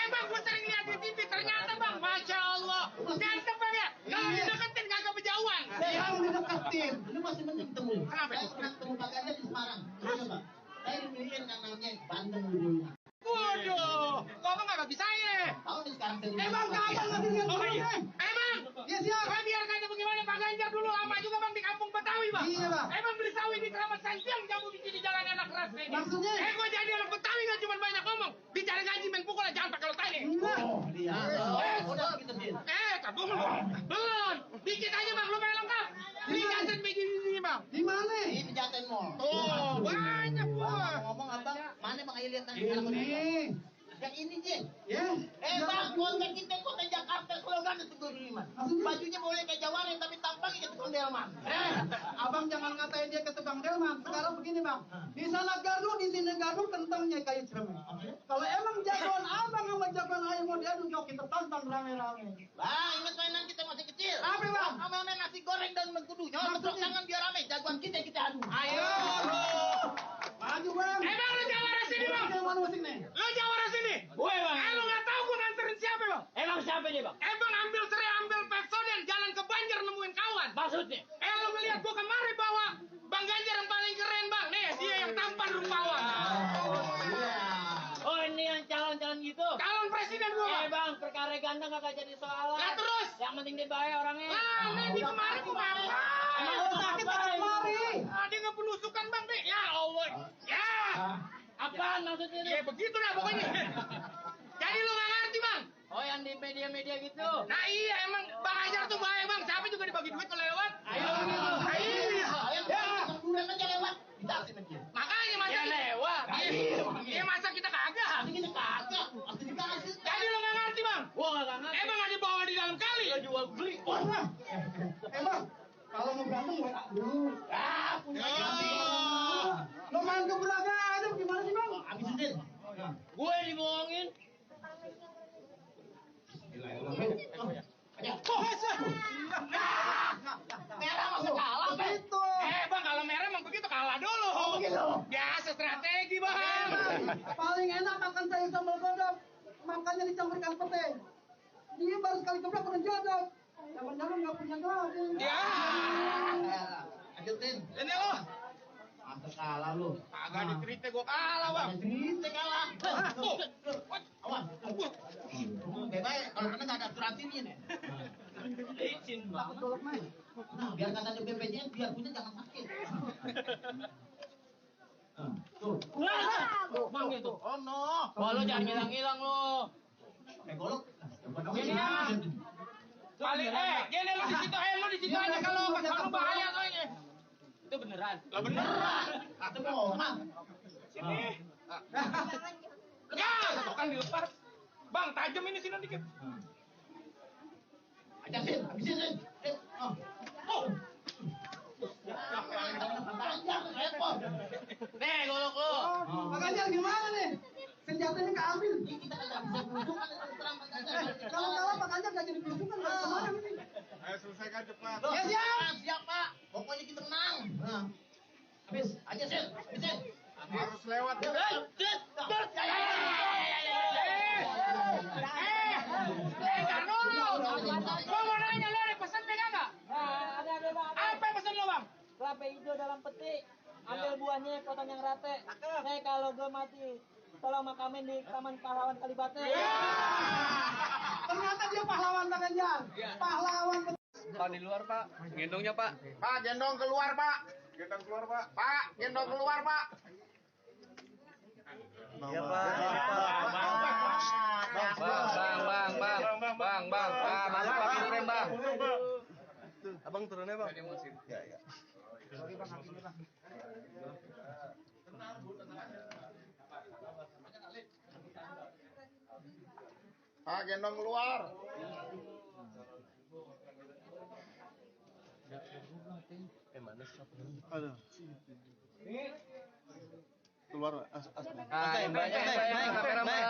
Bang, gua sering lihat di TV, ternyata bang, masya Allah, ganteng bang ya. Kalau dideketin kagak berjauhan. Yang dideketin. Lu masih mending temu. Kenapa? Saya pernah ketemu Pak Ganjar di Semarang. Terus bang. Saya dimilikin yang namanya Bandeng dulu. Waduh, kok abang nggak bisa ya? Tahu nih sekarang saya. Bang, kapan lagi lihat bang? Bang, ya siap. Biar kata bagaimana Pak Ganjar dulu lama juga bang di kampung Betawi bang. Iya bang. Bang beli sawi di Keramat Santiang, jamu di sini jalan anak keras ini. Maksudnya? Gua jadi anak Betawi nggak cuma banyak ngomong, bicara gaji main pukul aja jangan pakai lo tanya. Oh, dia. Udah gitu sih. Belum. Dikit aja bang, lo main lengkap. Di Jaten begini nih bang. Di mana? Di Jaten Mall. Oh, banyak gua. Ngomong abang, mana bang ayo lihat tadi. Ini. Yang ini sih. Ya. Bang, kota kita kota Jakarta slogan itu Liman. Bajunya boleh kayak Jawara tapi tampaknya kayak tukang delman. Abang jangan ngatain dia ke tukang delman. Sekarang begini bang, di sana gaduh, di sini gaduh, kentangnya kayu cermin. Kalau emang jagoan abang sama jagoan ayah mau diadu, yuk kita tonton rame-rame. Bang, ingat mainan kita masih kecil. Apa bang? Sama nasi goreng dan mengkudu. Jangan masuk tangan biar rame. Jagoan kita adu. Ayo. Maju bang. Bang, lu Jawara sini bang. Mana musik nih? Lu Jawara sini. Gue bang. Lu nggak tahu gue nganterin siapa bang? Emang siapa dia bang? Bang ambil serai, ambil Pepsodent, jalan ke Banjar nemuin kawan. Maksudnya? Lu ngeliat gue kemari bawa Bang Ganjar yang paling keren bang. Nih dia yang tampan rupawan. Oh ini yang calon-calon gitu? Calon presiden gue bang. Bang, perkara ganteng gak jadi soalan. Lah terus? Yang penting dia baik orangnya. Nih di kemari gue ngapa? Emang lu sakit apa kemari? Dia nggak penusukan bang nih. Ya Allah. Ya. Apaan maksudnya itu? Ya begitu dah pokoknya. Jadi lu nggak ngerti bang? Oh yang di media-media gitu? Nah iya emang Bang Ganjar tuh baik bang. Siapa juga dibagi duit kalau lewat. Ayo gitu. Iya. Durian aja lewat. Dikasih sama dia. Makanya masa Ya lewat. Iya masa kita kagak. Nanti kita kagak. Pasti dikasih. Jadi lu nggak ngerti bang? Gua gak ngerti. Emang ada bawa di dalam kali. Jual beli. Emang kalau mau berantem WA dulu. Punya Lo main ke Braga ada gimana sih bang? Habisin deh. Gue dibohongin. Merah masuk kalah, Bang. Itu. Bang kalau merah emang begitu kalah dulu. Begitu. Biasa strategi bang. Paling enak makan sayur sambal godok. Makannya dicampur ikan pete. Dia baru sekali keblak udah jadok. Jangan-jangan nggak punya gading. Ya. Lanjutin. Ini lo. Masa kalah lu. Agak diterita gue kalah bang. Cerita kalah. Awas. Bebas kalau kena nggak ada surat ini nih. Licin bang. Nah, biar kata ada BPJS biar punya jangan sakit. Tuh. Bang gitu. Oh no. Wah lu jangan hilang-hilang lu. Golok. Gini ya. Paling gini lu di situ aja kalau pas kamu bahaya soalnya. Itu beneran. Lah beneran. Itu bohongan. Sini. Ya, kan dilepas. Bang, tajam ini sini dikit. Aja sih, habisin sih. Nih golok lu. Pak Ganjar gimana nih? Senjatanya keambil. Kita nggak bisa berusukan terang Pak Ganjar. Kalau kalah Pak Ganjar nggak jadi berusukan kemana ini? Ayo selesaikan cepat. Ya siap. Siap Pak. Pokoknya kita menang. Habis aja sih, habisin. Harus lewat. Gua mau nanya lo ada pesan beda nggak? Ada bang. Apa pesan lo bang? Kelapa hijau dalam peti. Ambil buahnya, potong yang rata. Kalau gue mati, tolong makamin di Taman Pahlawan Kalibata. Ternyata dia pahlawan Pak Ganjar. Pahlawan. Pak di luar Pak, gendongnya Pak. Pak, gendong keluar Pak. Gendong keluar Pak. Pak, gendong keluar Pak. Iya Pak. Bang, masuk Pak pintunya Bang. Abang turunnya Bang. Ya, ya. Pak, gendong keluar. Aduh. Keluar Mbaknya kamera Mbak.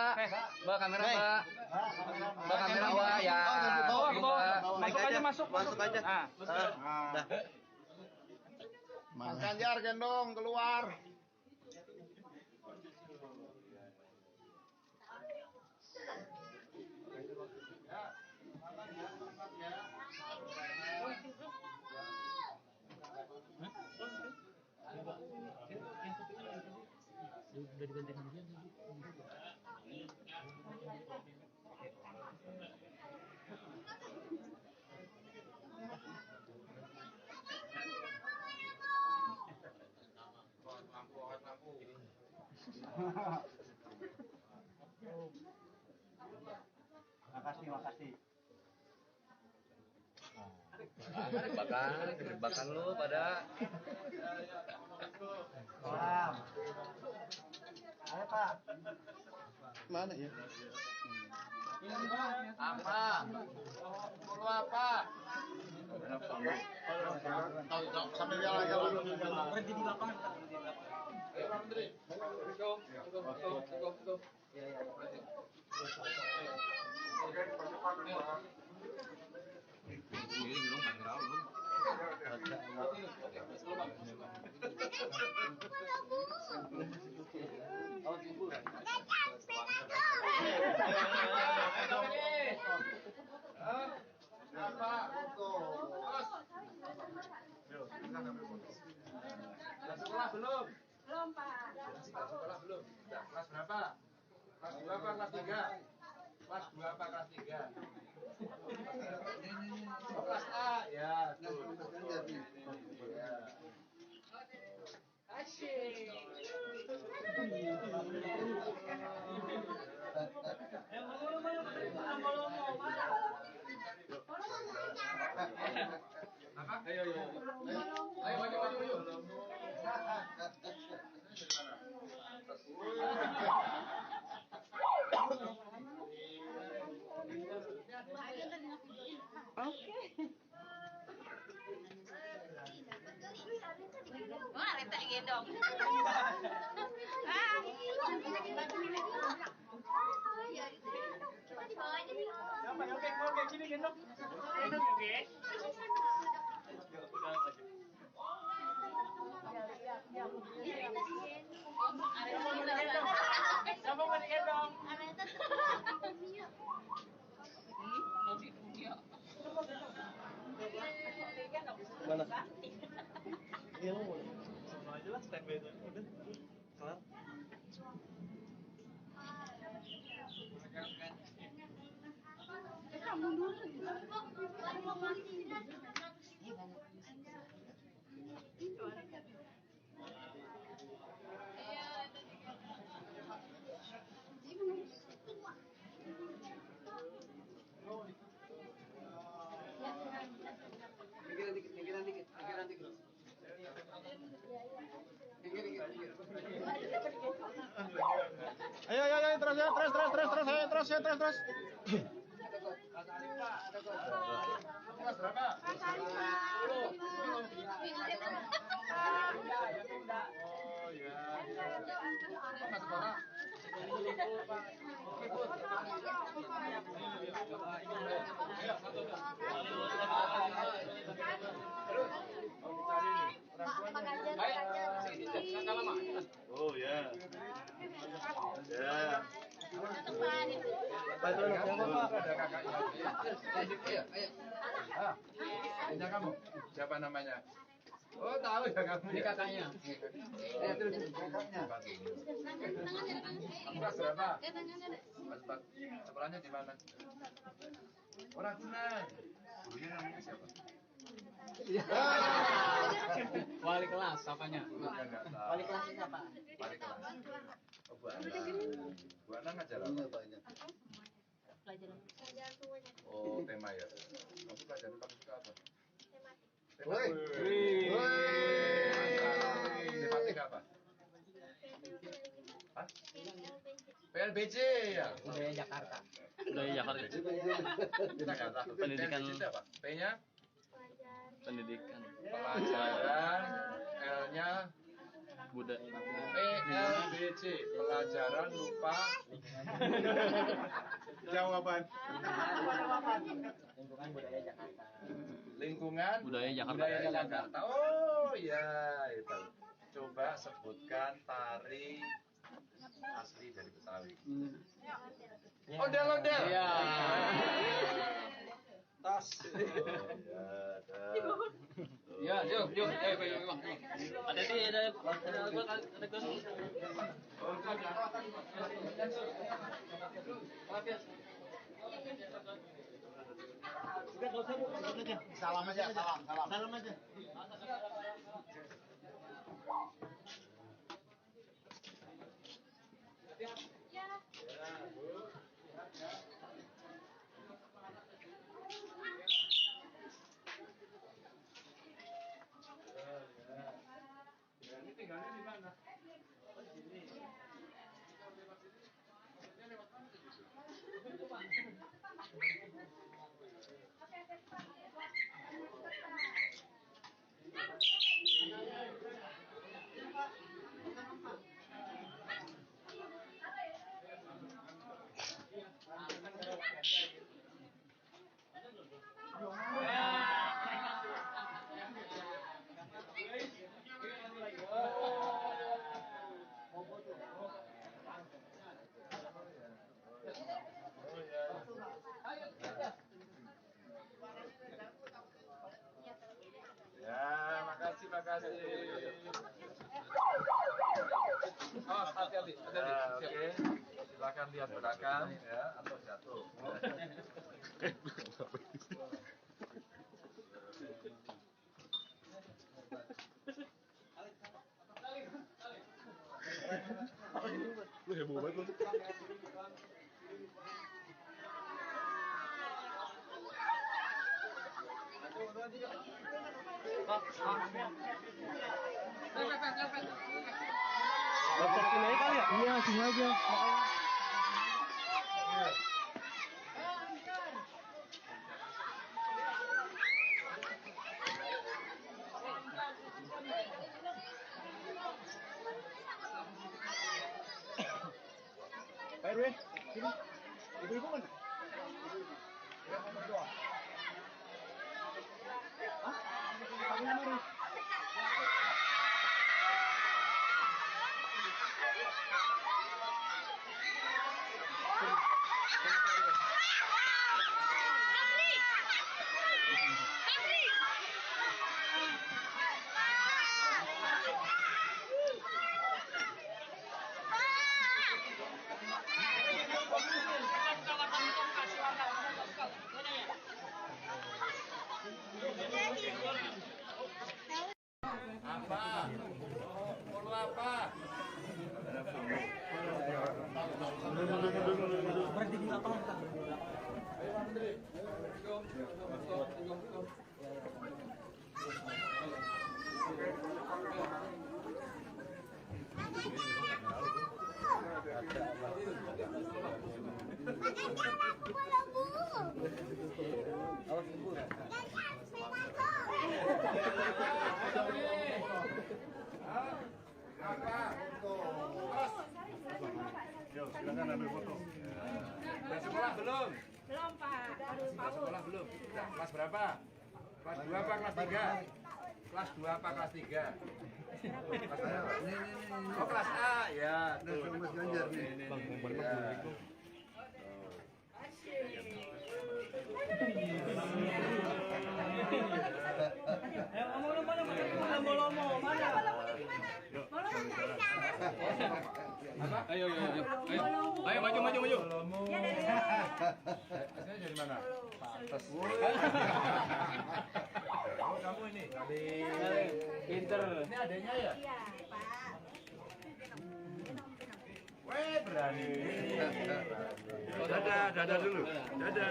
Mbak kamera Mbak. Mbak kamera Mbak ya. Masuk aja masuk aja. Nah. Mas Ganjar gendong keluar. Makasih. Jebakan lu pada. Ayo Pak. mana ya? Apa? Perlu apa? Sambil jalan-jalan. Berhenti di lapangan. Ayo Pak Menteri. Go. Sekolah belum? Belum, Pak. Sekolah belum? Sudah. Kelas berapa? Kelas 2 apa kelas 3? Kelas 2 apa kelas 3? Oh, kelas A. Ya, tuh. Ya. Asyik. Apa? Ayo. Ayo maju. Wah, letak gendong. Oke, gini gendong. Siapa mau digendong? Mana? Iya lo mau aja lah standby itu udah kelar. Pinggiran dikit. Ayo, terus ya, terus. Kelas berapa? Oh ya. Mas sekolah. Oh ya. Ya. Bantu siapa Pak? Ada kakaknya. Ini kamu. Siapa namanya? Oh tahu ya kamu. Ini kakaknya. Terus kakaknya. Kamu kelas berapa? Kelas 4. Sekolahnya di mana? Orang Ragunan. Gurunya namanya siapa? Wali kelas apanya? Wali kelas siapa? Wali kelas. Oh, Bu Ana. Bu Ana ngajar apa? Pelajaran. Oh, tema ya. Kamu pelajaran kamu suka apa? Woi. Tematika apa? Hah? PLBJ ya. Budaya Jakarta. Kita nggak tahu. Pendidikan. PLBJ itu apa? P-nya? Pendidikan. Pelajaran. L-nya? PLBJ. Pelajaran lupa. Jawaban. Lingkungan budaya Jakarta. Lingkungan budaya Jakarta. Oh ya itu. Coba sebutkan tari asli dari Betawi. Ondel-ondel. Iya. Tas. Ya, yuk. Ada gue. Salam aja. Ini tinggalnya di mana? Di sini. Oke. Silakan lihat belakang ya atau jatuh. Lu heboh banget lu. Lepasin aja kali ya? Iya, sini aja. Pak RW, sini. Ibu-ibu mana? Apa? Perlu apa? Berhenti di lapangan. Silakan ambil foto. Udah sekolah belum? Belum, Pak. Baru Udah sekolah belum? Udah. Kelas berapa? Kelas 2 apa kelas 3? Kelas 2 apa kelas 3? Kelas A. Oh, kelas A. Ya, tuh. Mas Ganjar nih. Ya. Ayo maju. Aslinya dari mana? Pantes. Oh, kamu ini kali Pinter. ini adanya ya? Iya, Pak. Weh, berani. Dadah dulu. Dadah.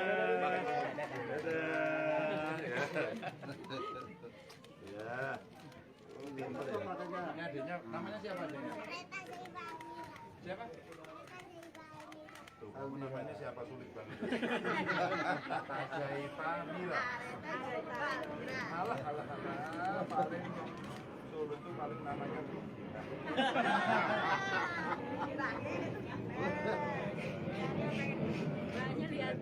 Ya. Oh, pinter ya. Ini adanya, namanya siapa adanya? Siapa? Tuh, kamu namanya siapa sulit banget. Tajaipa Mila. Alah, paling Solo itu paling namanya tuh. Banyak lihat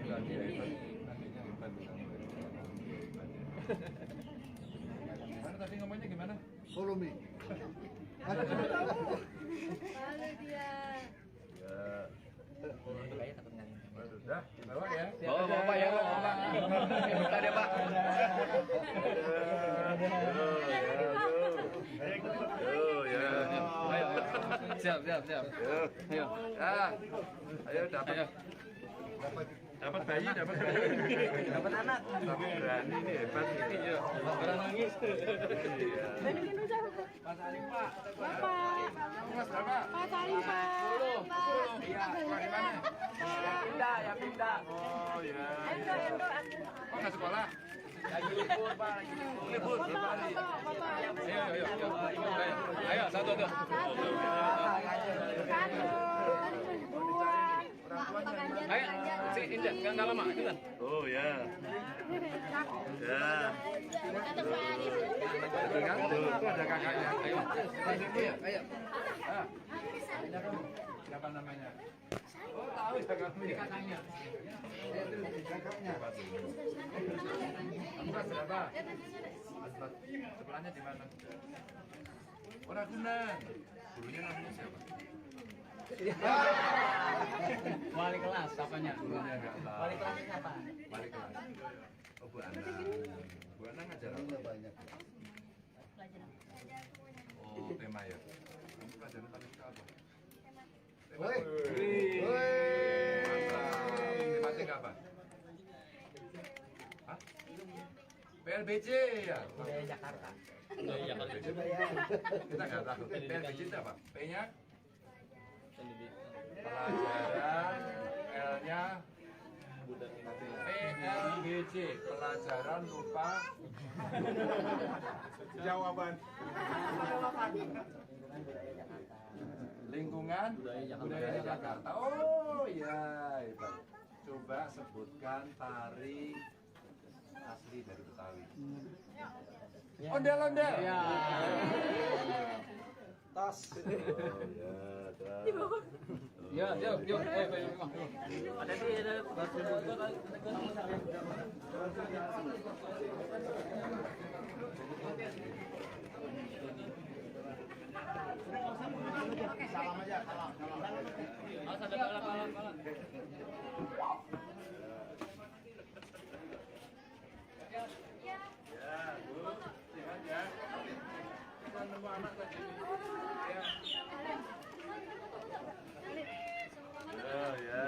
Gimana tadi ngomongnya gimana? Follow me. Lalu dia. Ya. Sudah, bawa ya. Bawa Bapak ya, Bapak. Buka deh, Pak. Ya. Siap. Ayo. Ayo dapat. Dapat bayi. Dapat anak. Tapi berani nih, hebat. Iya. Orang nangis. Iya. Mas Alim, Pak. Bapak. Kelas berapa? Pak Salim, Pak. 10. Iya, sekolah di mana? Pindah. Oh, ya. Endo. Oh, nggak sekolah? Lagi libur, Pak. Libur berapa hari? Ayo, satu. Ayo, si Indah, nggak lama, itu kan? Oh, ya. Ya. Tuh ada kakaknya. Ayo. Ayo. Siapa namanya? Oh, tahu ya kamu ini kakaknya. Kamu kelas berapa? Sekolahnya di mana? Oh, Ragunan. Gurunya namanya siapa? Wali kelas, apanya? Gurunya enggak tahu. Wali kelas siapa? Wali kelas. Oh, Bu Anang. Bu Anang ngajar apa? Banyak. Oh, tema ya. Kamu pelajaran paling suka apa? Tempatnya apa? Hah? PLBC ya? Budaya Jakarta. PLBC. Kita nggak tahu. PLBC itu apa? P-nya? Pelajaran, L-nya PLBC, pelajaran lupa jawaban. Lingkungan budaya Jakarta. Oh ya, hebat. Coba sebutkan tari asli dari Betawi. Ondel-ondel. Ya. Tas. Ya, yuk. Ada di Salam aja, salam. Ya, Bu. Sehat ya. Kita nemu anak tadi. Oh ya.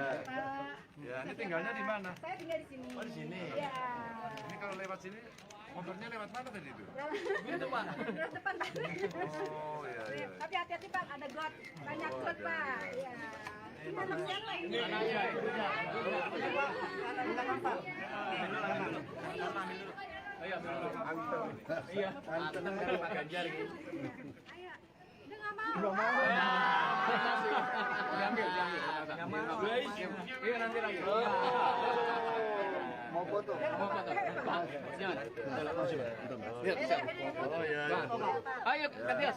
Ya, ini tinggalnya di mana? Saya tinggal di sini. Oh, di sini. Ya. Ini kalau lewat sini motornya lewat mana tadi itu? Lewat depan. Lewat depan, Pak. Oh, iya. Tapi hati-hati, Pak, ada got. Banyak got, Pak. Ya. Ini anak siapa ini? Anaknya. Ayo, iya, tenang dari Pak Ganjar gitu. Ayo. Udah nggak mau. Belum mau. Diambil. Nggak mau. Iya, nanti lagi. Mau foto. Jangan. Oh ya. Ayo, Katias.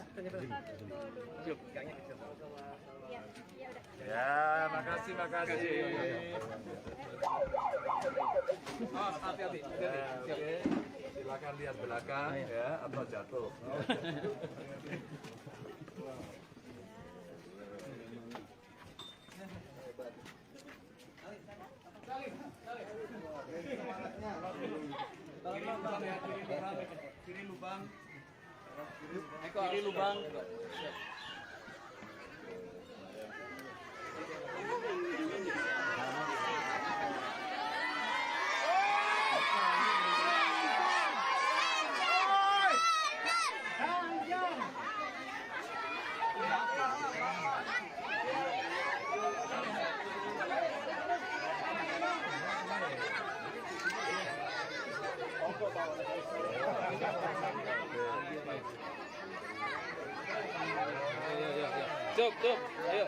Ya, makasih. Oh, hati-hati. Silakan lihat belakang ya, atau jatuh. Kiri lubang. Kiri lubang. Cuk, ayo.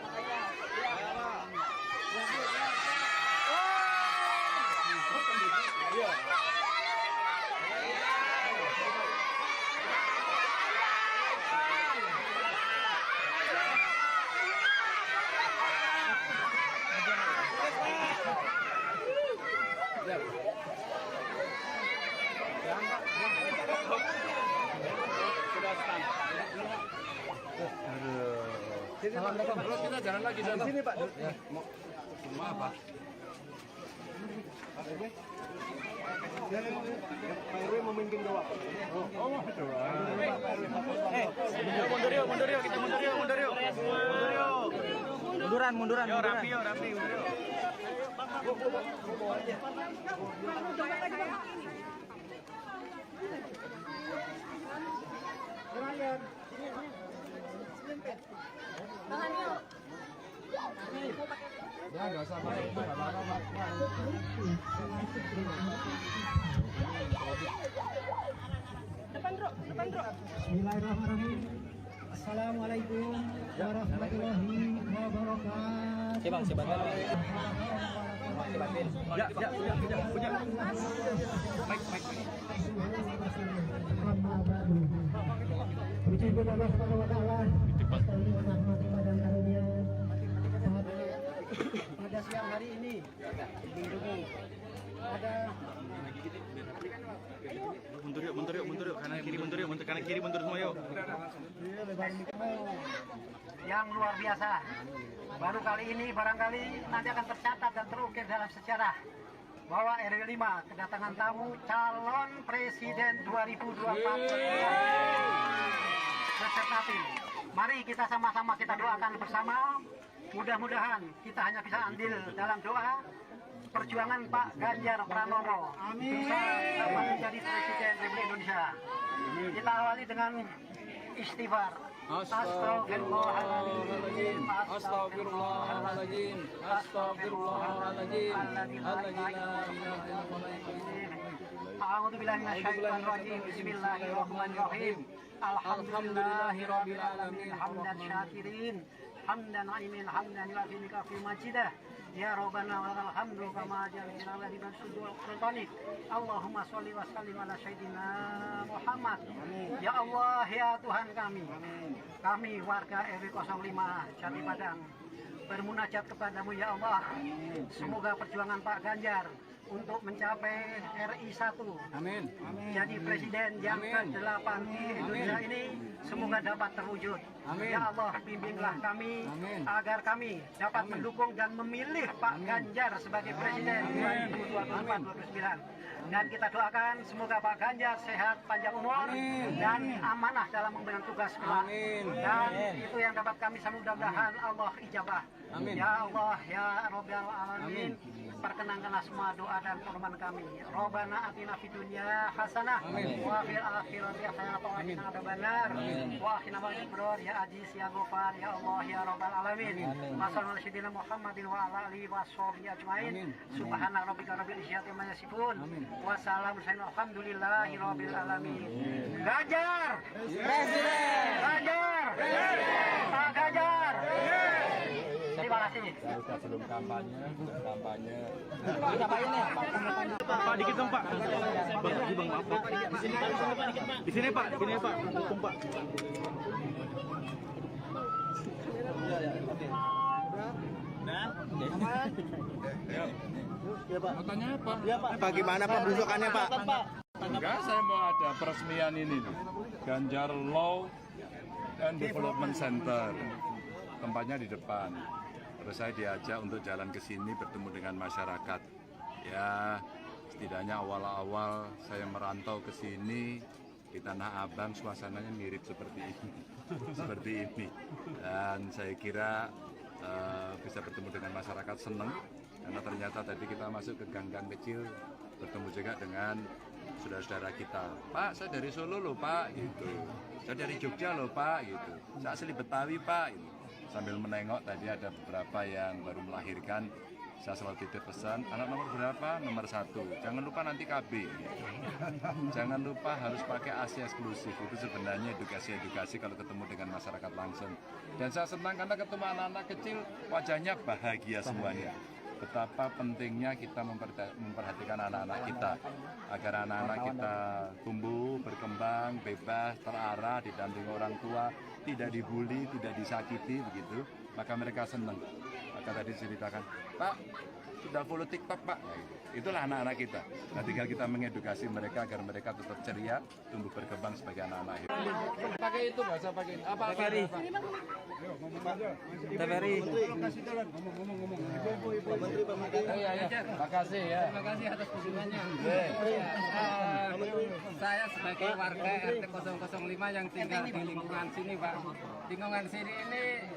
Terus kita jalan lagi sana. Sini Pak. Ya, mau apa? Pak RW mau memimpin doa. Oh, mau doa. Mundur yuk, kita mundur yuk. Munduran. Yo, rapi, mundur yuk. Ya, nggak usah pakai itu, nggak apa-apa. Depan, Bro. Bismillahirrahmanirrahim. Assalamualaikum warahmatullahi wabarakatuh. Si Bang. Ya. Punya. Baik. Puji kepada Allah Subhanahu wa taala. Rahmati dan karunia. Pada siang hari ini ada mundur yuk, kanan kiri mundur semua yuk. Yang luar biasa. Baru kali ini barangkali nanti akan tercatat dan terukir dalam sejarah bahwa RW 5 kedatangan tamu calon presiden 2024 beserta tim. Mari kita sama-sama kita doakan bersama Mudah-mudahan kita hanya bisa andil dalam doa perjuangan Pak Ganjar Pranowo bisa dapat menjadi Presiden Republik Indonesia. Kita awali dengan istighfar. Astagfirullahaladzim. Astagfirullahaladzim. Astagfirullahaladzim. A'udzubillahi minasyaitonir rajim. Bismillahirrahmanirrahim. Alhamdulillahirabbil alamin hamdan syakirin hamdan na'imin hamdan yu'afi fi majidah. Ya Rabbana walakal hamdu kama jalina wa liban sudul sultanik. Allahumma sholli wa sallim ala sayyidina Muhammad. Ya Allah, ya Tuhan kami warga RW 05 Jati Padang bermunajat kepadamu ya Allah. Semoga perjuangan Pak Ganjar untuk mencapai RI 1 Amin. jadi presiden yang ke-8 di Indonesia ini semoga dapat terwujud. Amin. Ya Allah, bimbinglah kami agar kami dapat mendukung dan memilih Pak Ganjar sebagai presiden 2024-2029. Dan kita doakan semoga Pak Ganjar sehat, panjang umur, dan amanah dalam mengemban tugas kelak. Dan itu yang dapat kami mudah-mudahan Allah ijabah. Ya Allah, ya Rabbal Alamin, perkenankanlah semua doa dan permohonan kami. Rabbana atina fid dunya hasanah wa fil akhirati hasanah wa qina adzabannar wa akhina ma'al ya aziz ya ghafar ya Allah ya Rabbal Alamin. Sallallahu alaihi Muhammadin wa ala alihi washabihi ajmain. Subhana rabbika rabbil izzati amma yasifun. Wassalamu alhamdulillahi rabbil alamin. Ganjar presiden. Ganjar presiden. Pak Ganjar. Terima kasih. Sebelum kampanye. Pak, dikit dong, Pak. Bang, Pak. Di sini, Pak. Dukung, Pak. Mau tanya apa? Pak, gimana Pak belusukannya, Pak? Enggak, saya mau ada peresmian ini nih. Ganjar Law and Development Center. Tempatnya di depan. Terus saya diajak untuk jalan ke sini bertemu dengan masyarakat. Ya, setidaknya awal-awal saya merantau ke sini di Tanah Abang suasananya mirip seperti ini. Seperti ini. Dan saya kira bisa bertemu dengan masyarakat senang karena ternyata tadi kita masuk ke gang-gang kecil bertemu juga dengan saudara-saudara kita. Pak, saya dari Solo loh Pak, gitu. Saya dari Jogja loh Pak, gitu. Saya asli Betawi Pak, gitu. Sambil menengok tadi ada beberapa yang baru melahirkan, saya selalu titip pesan, anak nomor berapa? Nomor 1. Jangan lupa nanti KB. Gitu. Jangan lupa harus pakai AC eksklusif. Itu sebenarnya edukasi-edukasi kalau ketemu dengan masyarakat langsung. Dan saya senang karena ketemu anak-anak kecil, wajahnya bahagia semuanya. Betapa pentingnya kita memperhatikan anak-anak kita agar anak-anak kita tumbuh, berkembang, bebas, terarah, didampingi orang tua, tidak dibully, tidak disakiti begitu, maka mereka senang. Maka tadi ceritakan, Pak, sudah follow TikTok Pak. Nah, gitu. Itulah anak-anak kita. Nah, tinggal kita mengedukasi mereka agar mereka tetap ceria, tumbuh berkembang sebagai anak-anak. Pakai itu nggak usah pakai apa? TVRI. TVRI. Ngomong. Makasih ya. Terima kasih atas kunjungannya. Saya sebagai warga RT 005 yang tinggal di lingkungan sini, Pak. Lingkungan sini ini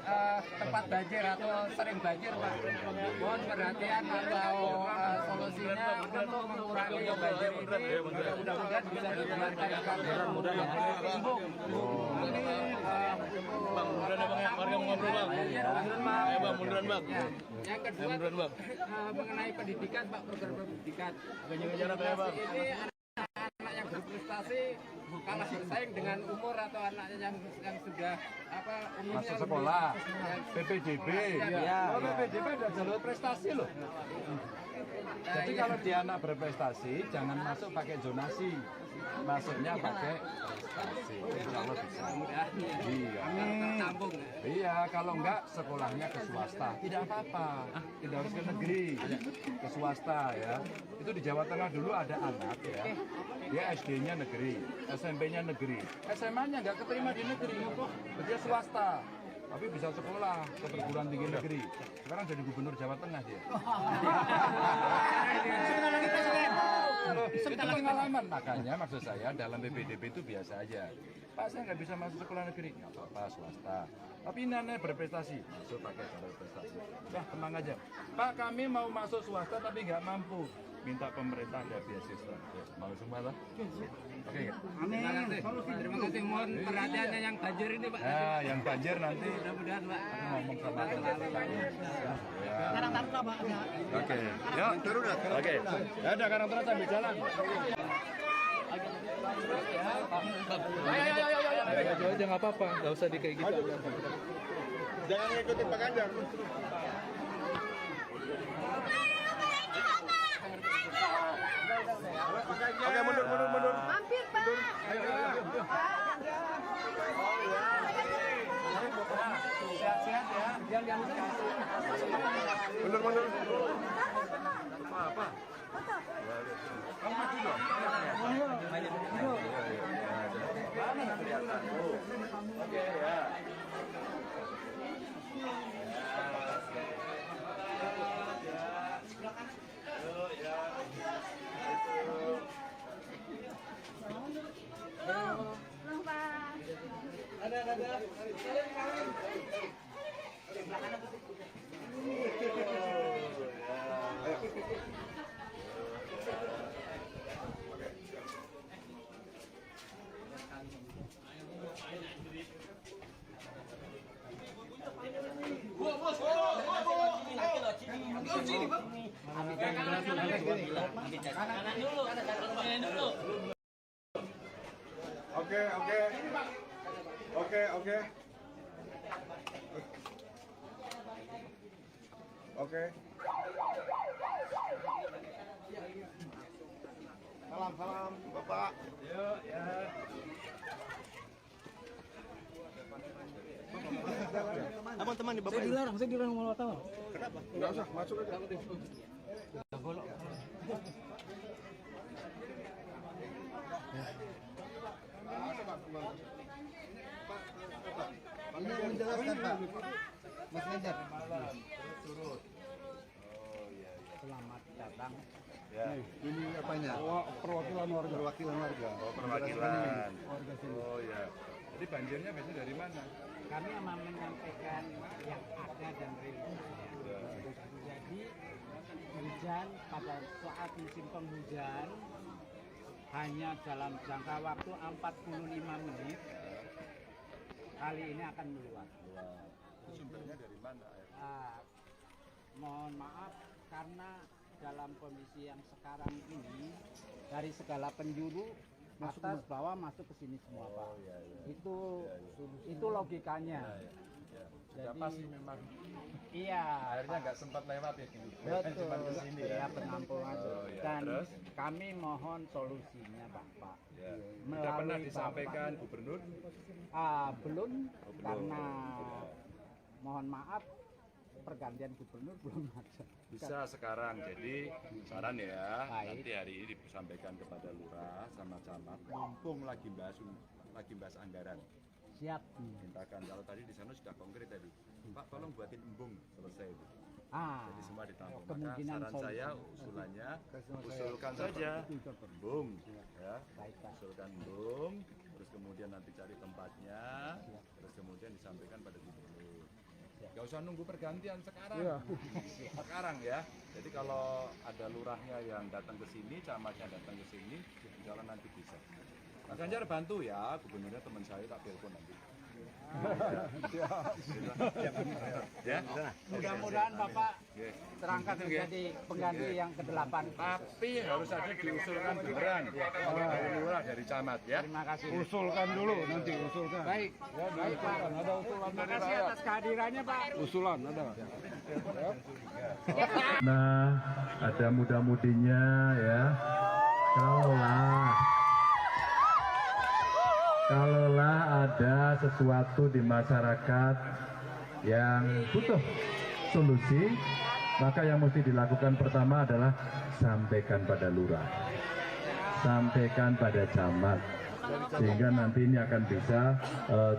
tempat banjir atau sering banjir, Pak. Mohon perhatian atau solusinya untuk mengurangi banjir ini. Mudah-mudahan bisa dijalankan dengan mudah. Bang, munduran Bang ya, warga mau ngobrol Bang. Ayo Bang, munduran Bang. Yang kedua mengenai pendidikan, Pak, program pendidikan. Ngejar apa ya Bang? Ini anak yang berprestasi kalah bersaing dengan umur atau anaknya yang sudah umurnya masuk sekolah, PPDB. Ya. PPDB ada jalur prestasi loh. Jadi kalau dia anak berprestasi, jangan masuk pakai zonasi, masuknya pakai prestasi. Insya Allah bisa. Iya. Iya, kalau enggak sekolahnya ke swasta, tidak apa-apa. Tidak harus ke negeri, ke swasta ya. Itu di Jawa Tengah dulu ada anak ya, dia SD-nya negeri, SMP-nya negeri, SMA-nya nggak keterima di negeri, dia swasta. Tapi bisa sekolah ke perguruan tinggi negeri. Sekarang jadi gubernur Jawa Tengah dia. Itu pengalaman, makanya maksud saya dalam PPDB itu biasa aja. Pak saya nggak bisa masuk sekolah negeri, nggak apa-apa swasta. Tapi ini berprestasi, masuk pakai jalur prestasi. Dah tenang aja. Pak kami mau masuk swasta tapi nggak mampu, minta pemerintah ada beasiswa. Ya, mau semua lah. Oke ya. Amin. Terima kasih. Mohon perhatiannya yang banjir ini Pak. Nah, yang banjir nanti Mudah-mudahan Pak. aku ngomong sama pemerintah. Karang Taruna Pak. Oke, yuk turun. Oke, ya udah Karang Taruna sambil jalan. Ayo, jangan apa-apa, nggak usah di kayak gitu. Jangan ngikutin Pak Ganjar. Oke, mundur. Mampir Pak. Sehat-sehat ya. Jangan Mundur. apa-apa. Kamu maju dong. Oke ya. Belum Pak. Oke. Salam Bapak. Yuk ya. Teman-teman di Bapak. Saya dilarang mau tahu. Kenapa? Enggak usah, masuk aja. Ini yang menjelaskan Pak. Mas Ganjar. Turun. Selamat datang. Ya. Ini apanya? Perwakilan warga. Oh, perwakilan. Oh ya. Jadi banjirnya biasanya dari mana? Kami memang menyampaikan yang ada dan real. Jadi hujan pada saat musim penghujan hanya dalam jangka waktu 45 menit kali ini akan meluap. Sumbernya dari mana air? Mohon maaf karena dalam kondisi yang sekarang ini dari segala penjuru atas bawah masuk ke sini semua Pak. Itu logikanya. Sudah pasti memang Iya. airnya nggak sempat lewat ya gitu. Betul. Cuma ke sini ya. Ya penampungan. Dan Terus? kami mohon solusinya Bapak. Ya. Sudah pernah disampaikan gubernur? Belum karena mohon maaf pergantian gubernur belum ada. Bisa sekarang, jadi saran ya, Baik. nanti hari ini disampaikan kepada lurah sama camat, mumpung lagi bahas anggaran. Siap. Mintakan, kalau tadi di sana sudah konkret tadi, Pak tolong buatin embung selesai itu. Jadi semua ditampung. Maka kemungkinan saran solusi. saya usulannya, usulkan saja embung, ya, Baik, Pak. usulkan embung, terus kemudian nanti cari tempatnya, terus kemudian disampaikan pada gubernur. Gak usah nunggu pergantian sekarang. Sekarang ya. Jadi kalau ada lurahnya yang datang ke sini, camatnya datang ke sini, insya Allah nanti bisa. Mas Ganjar bantu ya, gubernurnya teman saya tak telepon nanti. Ya. Mudah-mudahan Bapak terangkat menjadi pengganti yang ke-8. Tapi harus ada diusulkan beneran dari lurah, dari camat ya. Terima kasih. Usulkan dulu, nanti usulkan. Baik. Baik Pak. Ada usulan Terima dari kasih rakyat. atas kehadirannya Pak. Usulan ada. Nah, ada muda-mudinya ya. Kalaulah ada sesuatu di masyarakat yang butuh solusi, maka yang mesti dilakukan pertama adalah sampaikan pada lurah, sampaikan pada camat, sehingga nanti ini akan bisa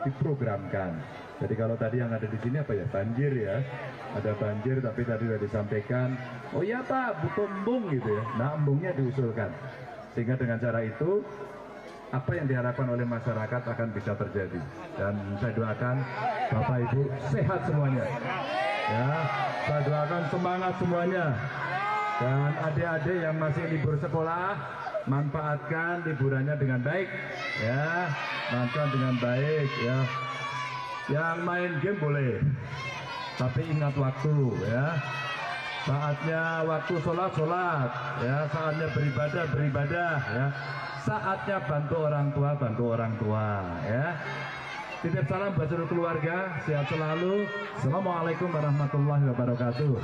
diprogramkan. Jadi kalau tadi yang ada di sini apa ya, banjir ya, ada banjir tapi tadi sudah disampaikan, oh iya Pak butuh embung gitu ya, nah embungnya diusulkan, sehingga dengan cara itu apa yang diharapkan oleh masyarakat akan bisa terjadi. Dan saya doakan Bapak Ibu sehat semuanya. Ya, saya doakan semangat semuanya. Dan adik-adik yang masih libur sekolah, manfaatkan liburannya dengan baik. Ya, manfaatkan dengan baik. Ya, yang main game boleh, tapi ingat waktu. Ya, saatnya waktu sholat, ya, saatnya beribadah, ya, saatnya bantu orang tua, ya. Titip salam buat seluruh keluarga, sehat selalu. Assalamualaikum warahmatullahi wabarakatuh.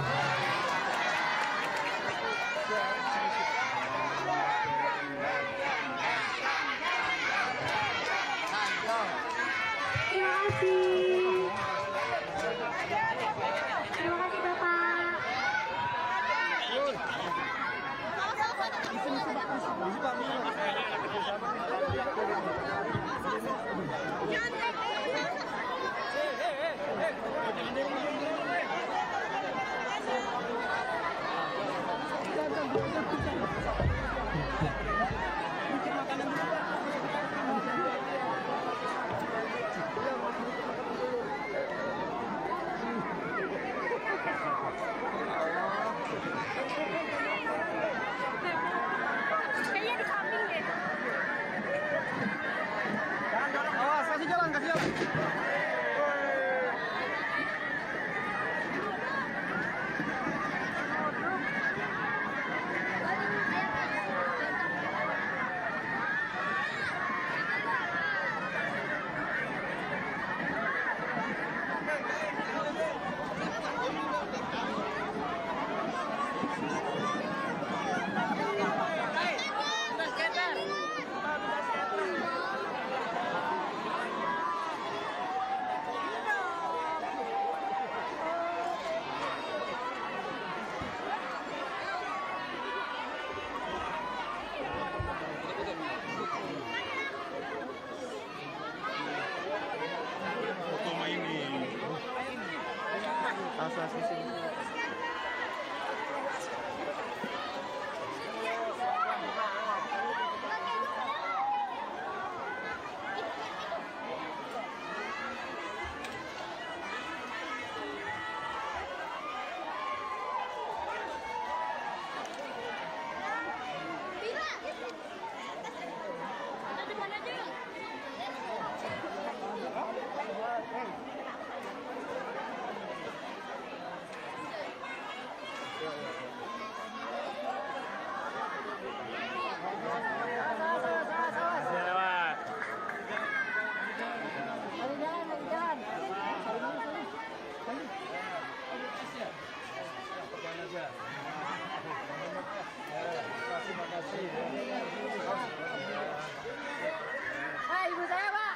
Hai, ibu saya, Pak.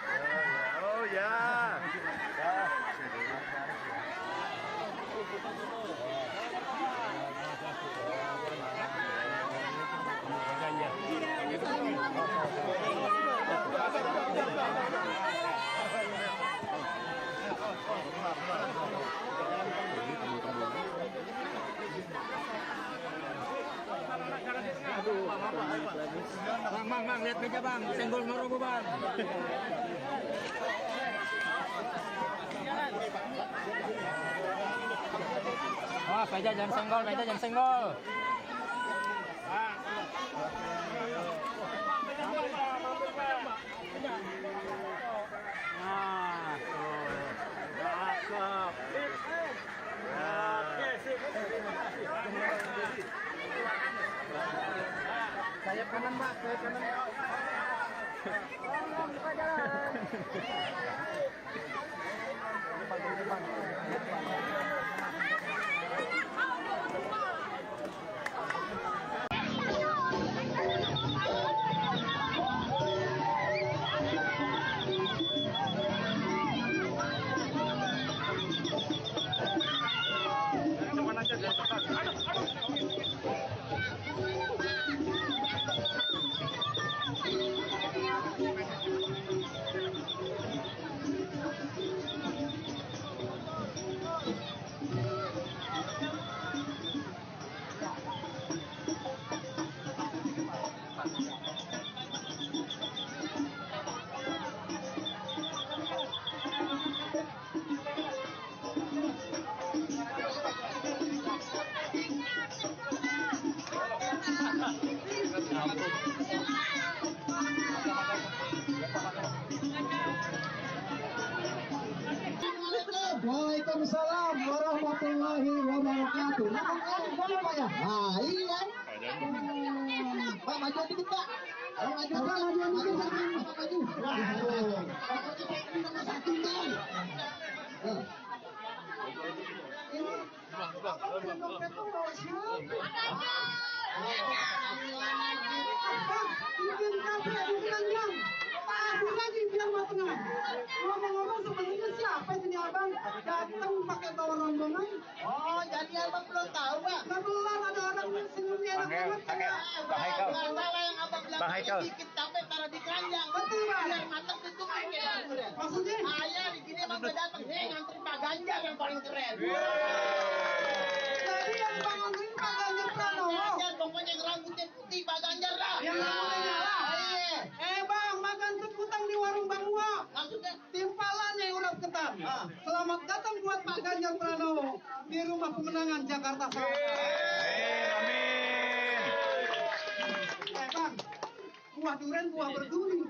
Oh ya. Bang, lihat meja bang, senggol ngerobo bang. Wah, meja jangan senggol. Nah, cakep. Oke, sip. Sayap kanan mbak, sayap kanan. Buka jalan. warahmatullahi wabarakatuh. Boleh Pak ya? Nah, iya. Pak maju dikit Pak. Maju dikit. Maju. Nomor 1 Bang. Ngomong-ngomong sebenarnya siapa ini abang datang pakai bawa rombongan? Oh, jadi abang belum tahu Pak? Kebetulan ada orang senyumnya enak banget. Bang Haikal. Masalah yang abang bilang dikit sampai taruh di keranjang. Betul Bang. Biar matang tentu kayak Maksudnya? Ayah di sini abang udah datang. Ngantri Pak Ganjar yang paling keren. Jadi yang bangunin Pak Ganjar Pranowo. Ganjar pokoknya yang rambutnya putih Pak Ganjar lah. Yang rambutnya nyala. Bang, makan sekutang di warung Bang Uwa. Maksudnya? Timpalannya yang udah ketat. Selamat datang buat Pak Ganjar Pranowo di Rumah Pemenangan Jakarta Selatan. Amin. Bang, buah durian, buah berduri.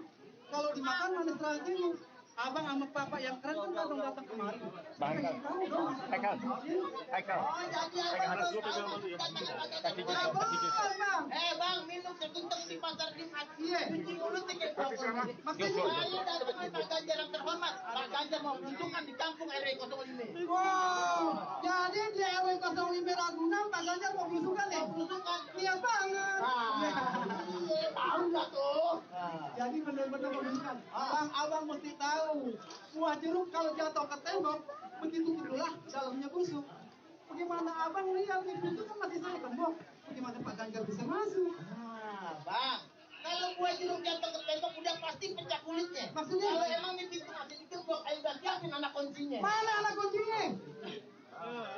Kalau dimakan manis ranjing. Abang sama papa yang keren kan abang datang kemari. Bang Haikal. Oh, jadi abang harus Bang, minum sekuntum di pasar di Iya. Cuci mulut tiga maksudnya saya datang Pak Ganjar yang terhormat. Pak Ganjar mau menunjukkan di kampung RW 05. Wow, jadi di RW 05 Ragunan Pak Ganjar mau belusukan ya? Belusukan. Iya banget. Iya, tahu nggak tuh? Jadi benar-benar mau belusukan. Abang mesti tahu. Buah jeruk kalau jatuh ke tembok, begitu dibelah, dalamnya busuk. Bagaimana abang lihat itu kan masih saya gembok. Bagaimana Pak Ganjar bisa masuk? Bang, kalau buah jeruk jatuh ke tembok udah pasti pecah kulitnya. Maksudnya? Kalau emang di pintu masih digembok, ayo udah siapin anak kuncinya. Mana anak kuncinya?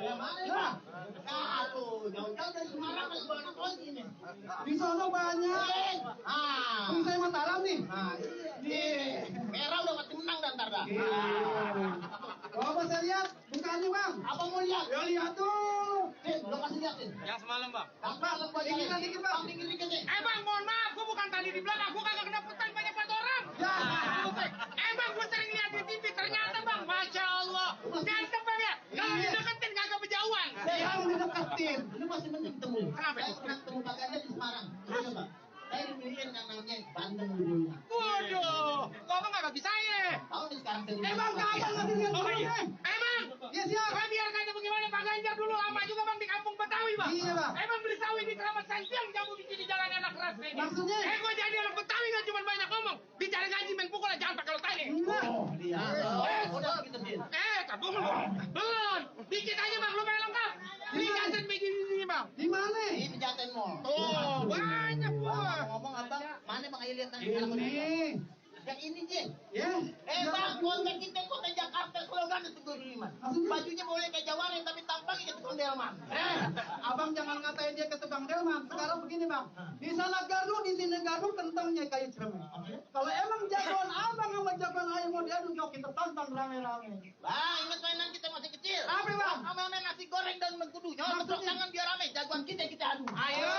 Ya mana ya? Aduh, jauh-jauh dari Semarang masih bawa anak kuncinya. Di sana banyak. Ini saya Mataram nih. Iya. Merah udah pasti menang dan ntar dah. Coba saya lihat, bukannya Bang. Apa mau lihat? Ya lihat tuh. Lo kasih lihatin. Yang semalam, Bang. Bang, Dikit Bang. Dikit nih. Bang, mohon maaf, gua bukan tadi di belakang, gua kagak kedapetan banyak orang. Ya. Bang, gua sering lihat di TV, ternyata Bang, Masya Allah, ganteng Bang ya. Kalau dideketin kagak berjauhan. Yang dideketin. Ini masih mending ketemu. Kenapa? Saya pernah ketemu Pak Ganjar di Semarang. Coba. Saya dibeliin yang namanya bandeng dulunya. Waduh, kok Bang kagak bisa ya? Tahu nih sekarang saya Bang, abang lagi lihat dulu nih. Bang, Iya siap. Bang biar kata bagaimana Pak Ganjar dulu lama juga Bang di kampung Betawi Bang. Iya Bang. Bang beli sawi di Keramat Santiang jamu di sini jalan anak keras ini. Maksudnya? Gua jadi anak Betawi nggak cuma banyak ngomong, bicara gaji main pukul jangan pakai lo tanya. Udah gitu Din. Tak belum. Dikit aja Bang, lumayan lengkap. Beli kaset begini Bang. Di mana? Di Pejaten Mall. Oh, banyak gua. Ngomong abang, mana Bang ayo lihat tadi. Ini. Yang ini Jin. Ya. Bang, kota kita kota Jakarta slogan itu Delman. Bajunya boleh kayak Jawarin tapi tampaknya kayak tukang Delman. Abang jangan ngatain dia ke tukang delman. Sekarang begini Bang. Di sana gaduh, di sini gaduh, kentangnya kayak cermin. Kalau emang jagoan abang sama jagoan ayah mau diadu, jauh kita tonton rame-rame. Bang, ingat mainan kita masih kecil. Apa Bang? Sama nasi goreng dan mengkudu. Jangan tepuk tangan biar rame. Jagoan kita adu. Ayo.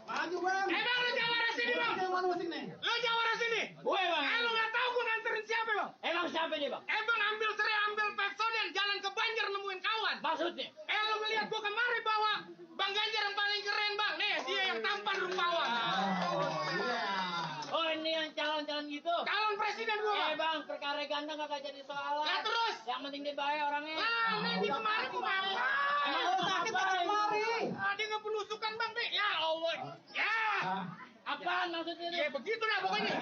Maju Bang. Bang, lu jawara sini Bang. Yang mana sini? Lu jawara sini. Gue, Bang. Lu nggak tahu gua nganterin siapa Bang? Emang siapa dia, Bang? Bang ambil serai, ambil Pepsodent, jalan ke Banjar nemuin kawan. Maksudnya? Lu ngeliat gua kemari bawa Bang Ganjar yang paling keren Bang. Nih, dia yang tampan rupawan. Oh, ini yang calon-calon gitu? Calon presiden gua Bang. Bang, perkara ganteng kagak jadi soalan. Lah terus? Yang penting dia baik orangnya. Nih di kemarin gua apa? Sakit kemari. Dia nggak penusukan Bang deh. Ya Allah. Ya. Apaan maksudnya itu? Ya begitu dah pokoknya.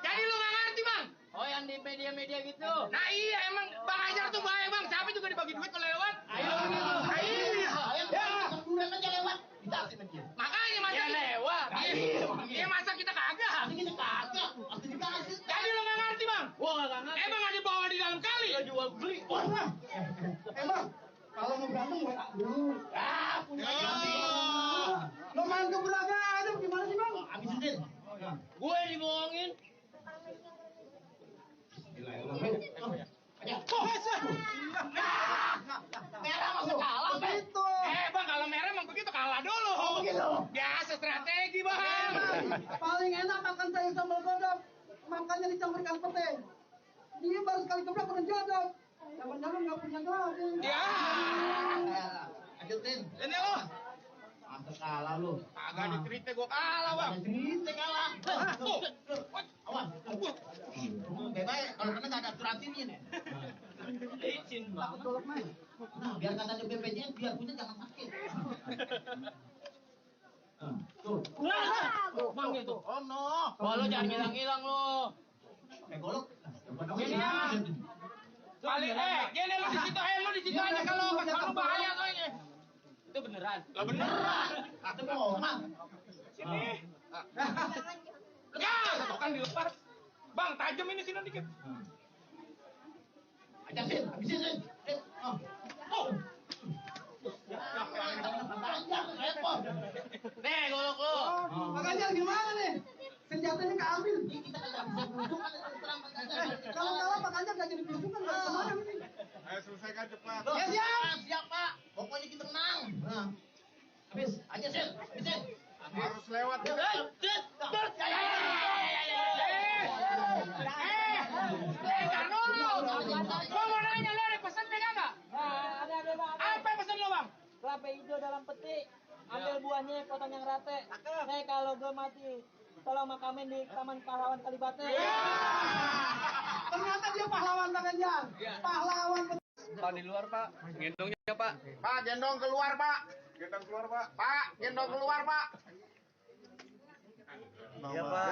Jadi lu nggak ngerti Bang? Oh, yang di media-media gitu? Nah iya emang Bang Ganjar tuh baik Bang. Siapa juga dibagi duit kalau lewat. Ayo. Durian aja lewat. Dikasih sama dia. Makanya masa Ya lewat. Iya masa kita kagak. Kita kagak. Pasti dikasih. Jadi lu nggak ngerti Bang? Gua kagak ngerti. Emang ada bawa di dalam kali. Lo jual beli. Bang, kalau mau berantem WA dulu. Punya Lo main keberagaman gimana sih Bang? Habisin Din. Gue dibohongin. Merah masuk kalah, Begitu. Bang kalau merah emang begitu kalah dulu. Oh, begitu. Biasa strategi Bang. Paling enak makan sayur sambal godok. Makannya dicampur ikan pete. Dia baru sekali keblak udah jodok. Jangan-jangan nggak punya gading. Ya. Lanjutin. Ini lo. Masa kalah lu. Agak dikritik gua kalah, Bang. Cerita kalah. Tuh. Awas. Bebas kalau kena nggak ada asuransinya nih. Licin banget. Nah, biar kata di BPJS biar punya jangan sakit. Tuh. Bang itu. Oh no. Oh, lo jangan hilang-hilang lo. Golok. Gini ya. Paling gini lu di situ, lu di situ aja kalau bahaya soalnya. Itu beneran. Lah beneran. Kata bohongan. Sini. Ya, satu kan dilepas. Bang, tajam ini sini dikit. Aja sih, habisin sih. Nih, golok lu. Pak Ganjar gimana nih? Senjatanya keambil. Kalau Pak Ganjar nggak jadi belusukan, nggak kemana ini? Ayo selesaikan cepat. Ya siap, siap Pak. Pokoknya kita menang. Habis, aja sih, habisin. Harus lewat. Gua mau nanya lo ada pesan pegang nggak? Ada. Apa pesan lo, Bang? Kelapa hijau dalam peti. Ambil buahnya, potong yang rata. Kalau gue mati, tolong makamin di Taman Pahlawan Kalibata. Ternyata dia pahlawan Pak Ganjar. Pahlawan. Pak di luar Pak, gendongnya Pak. Pak, gendong keluar, Pak. Gendong keluar, Pak. Pak, gendong keluar, Pak. Iya Pak.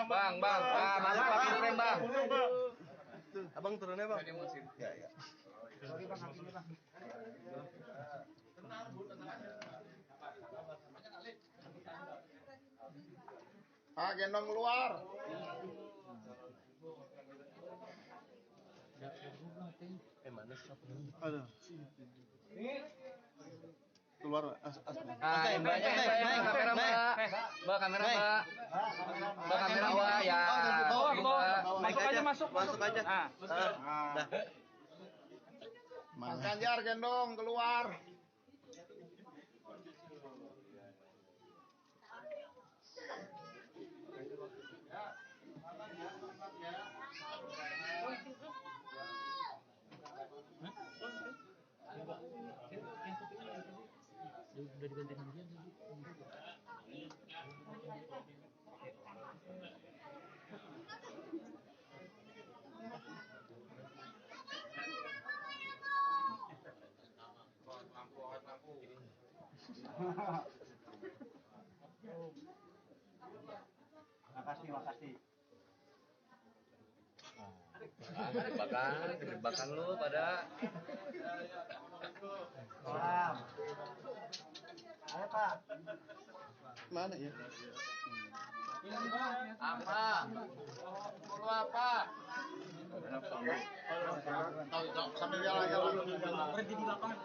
Bang, masuk Pak pintu rem Bang. Abang turunnya Bang. Ya. Pak, gendong keluar. Keluar. Mbaknya kamera Mbak. Mbak kamera Mbak. Mbak kamera Mbak ya. Masuk aja, masuk aja. Mas Ganjar gendong keluar. Makasih. Jebakan lu pada. Wow. Ayo Pak. Mana ya? Apa? Perlu apa? Sambil jalan-jalan. Berhenti di lapangan.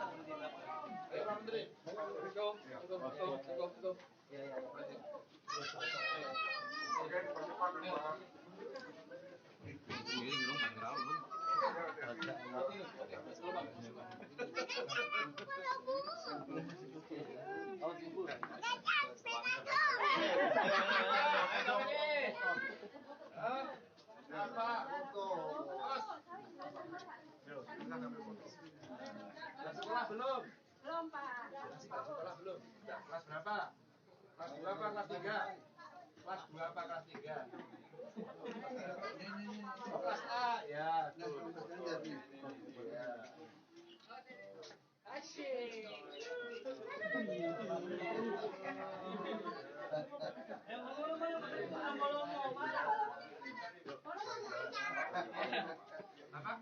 Sekolah belum? Belum, Pak. Sekolah belum? Kelas berapa? Kelas 2 apa kelas 3? Kelas 2 apa kelas 3? Kelas A, ya. Asyik.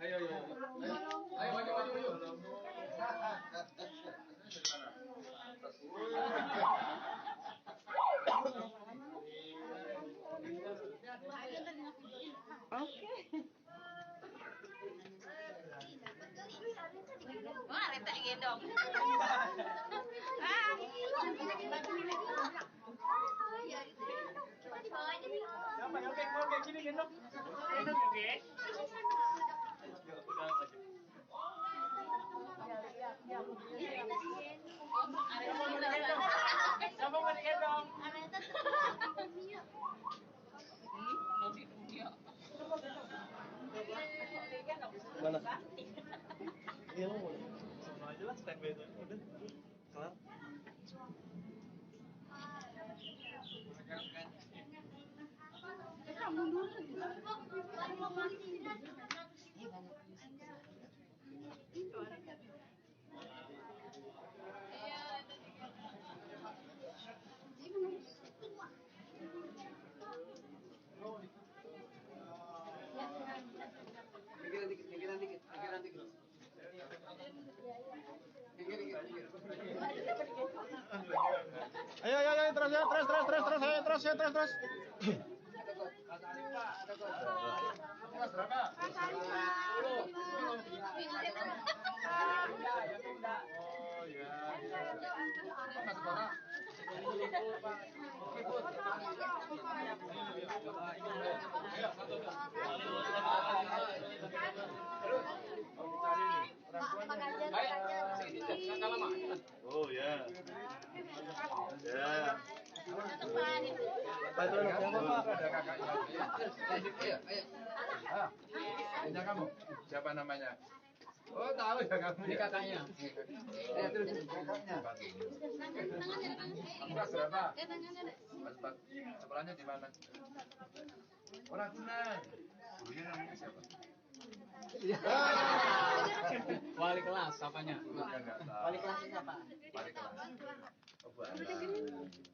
Ayo. Ayo maju. Wah, retak gendong. Oke, gini gendong. Siapa mau digendong? mana? Iya, sama aja lah standby itu. Udah, kelar. Ayo, terus ya, terus. Oh ya. Ya. Bantuan siapa Pak? Ada kakaknya. Ini kamu. Siapa namanya? Oh tahu ya kamu. Ini kakaknya. Terus kakaknya. Kamu kelas berapa? Sekolahnya di mana? Oh Ragunan. Gurunya namanya siapa? Wali kelas apanya? Wali kelas siapa? Wali kelas. Oh Bu Ana.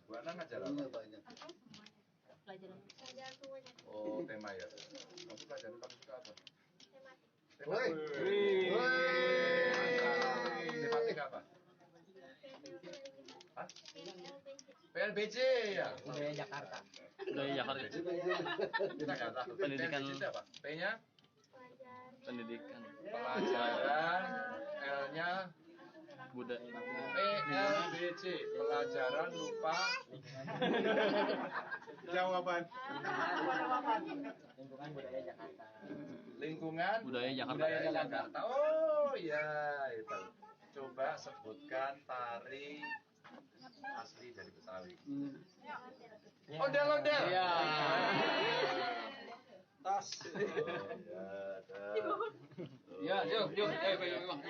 Bu Ana ngajar apa? Pelajaran. Oh tema ya. Kamu pelajaran kamu suka apa? Woi. Tematik apa? Hah? PLBJ ya. Budaya Jakarta. Budaya Jakarta. Jakarta. Pendidikan. PLBJ apa? P-nya? Pendidikan. Pelajaran. L-nya? Budaya. PLBJ. Pelajaran lupa. Jawaban. Lingkungan budaya Jakarta. Lingkungan Budaya Jakarta. Budaya Jakarta. Oh iya itu. Coba sebutkan tari asli dari Betawi. Ondel-ondel. Iya. Tas. Ya, yuk, Bang.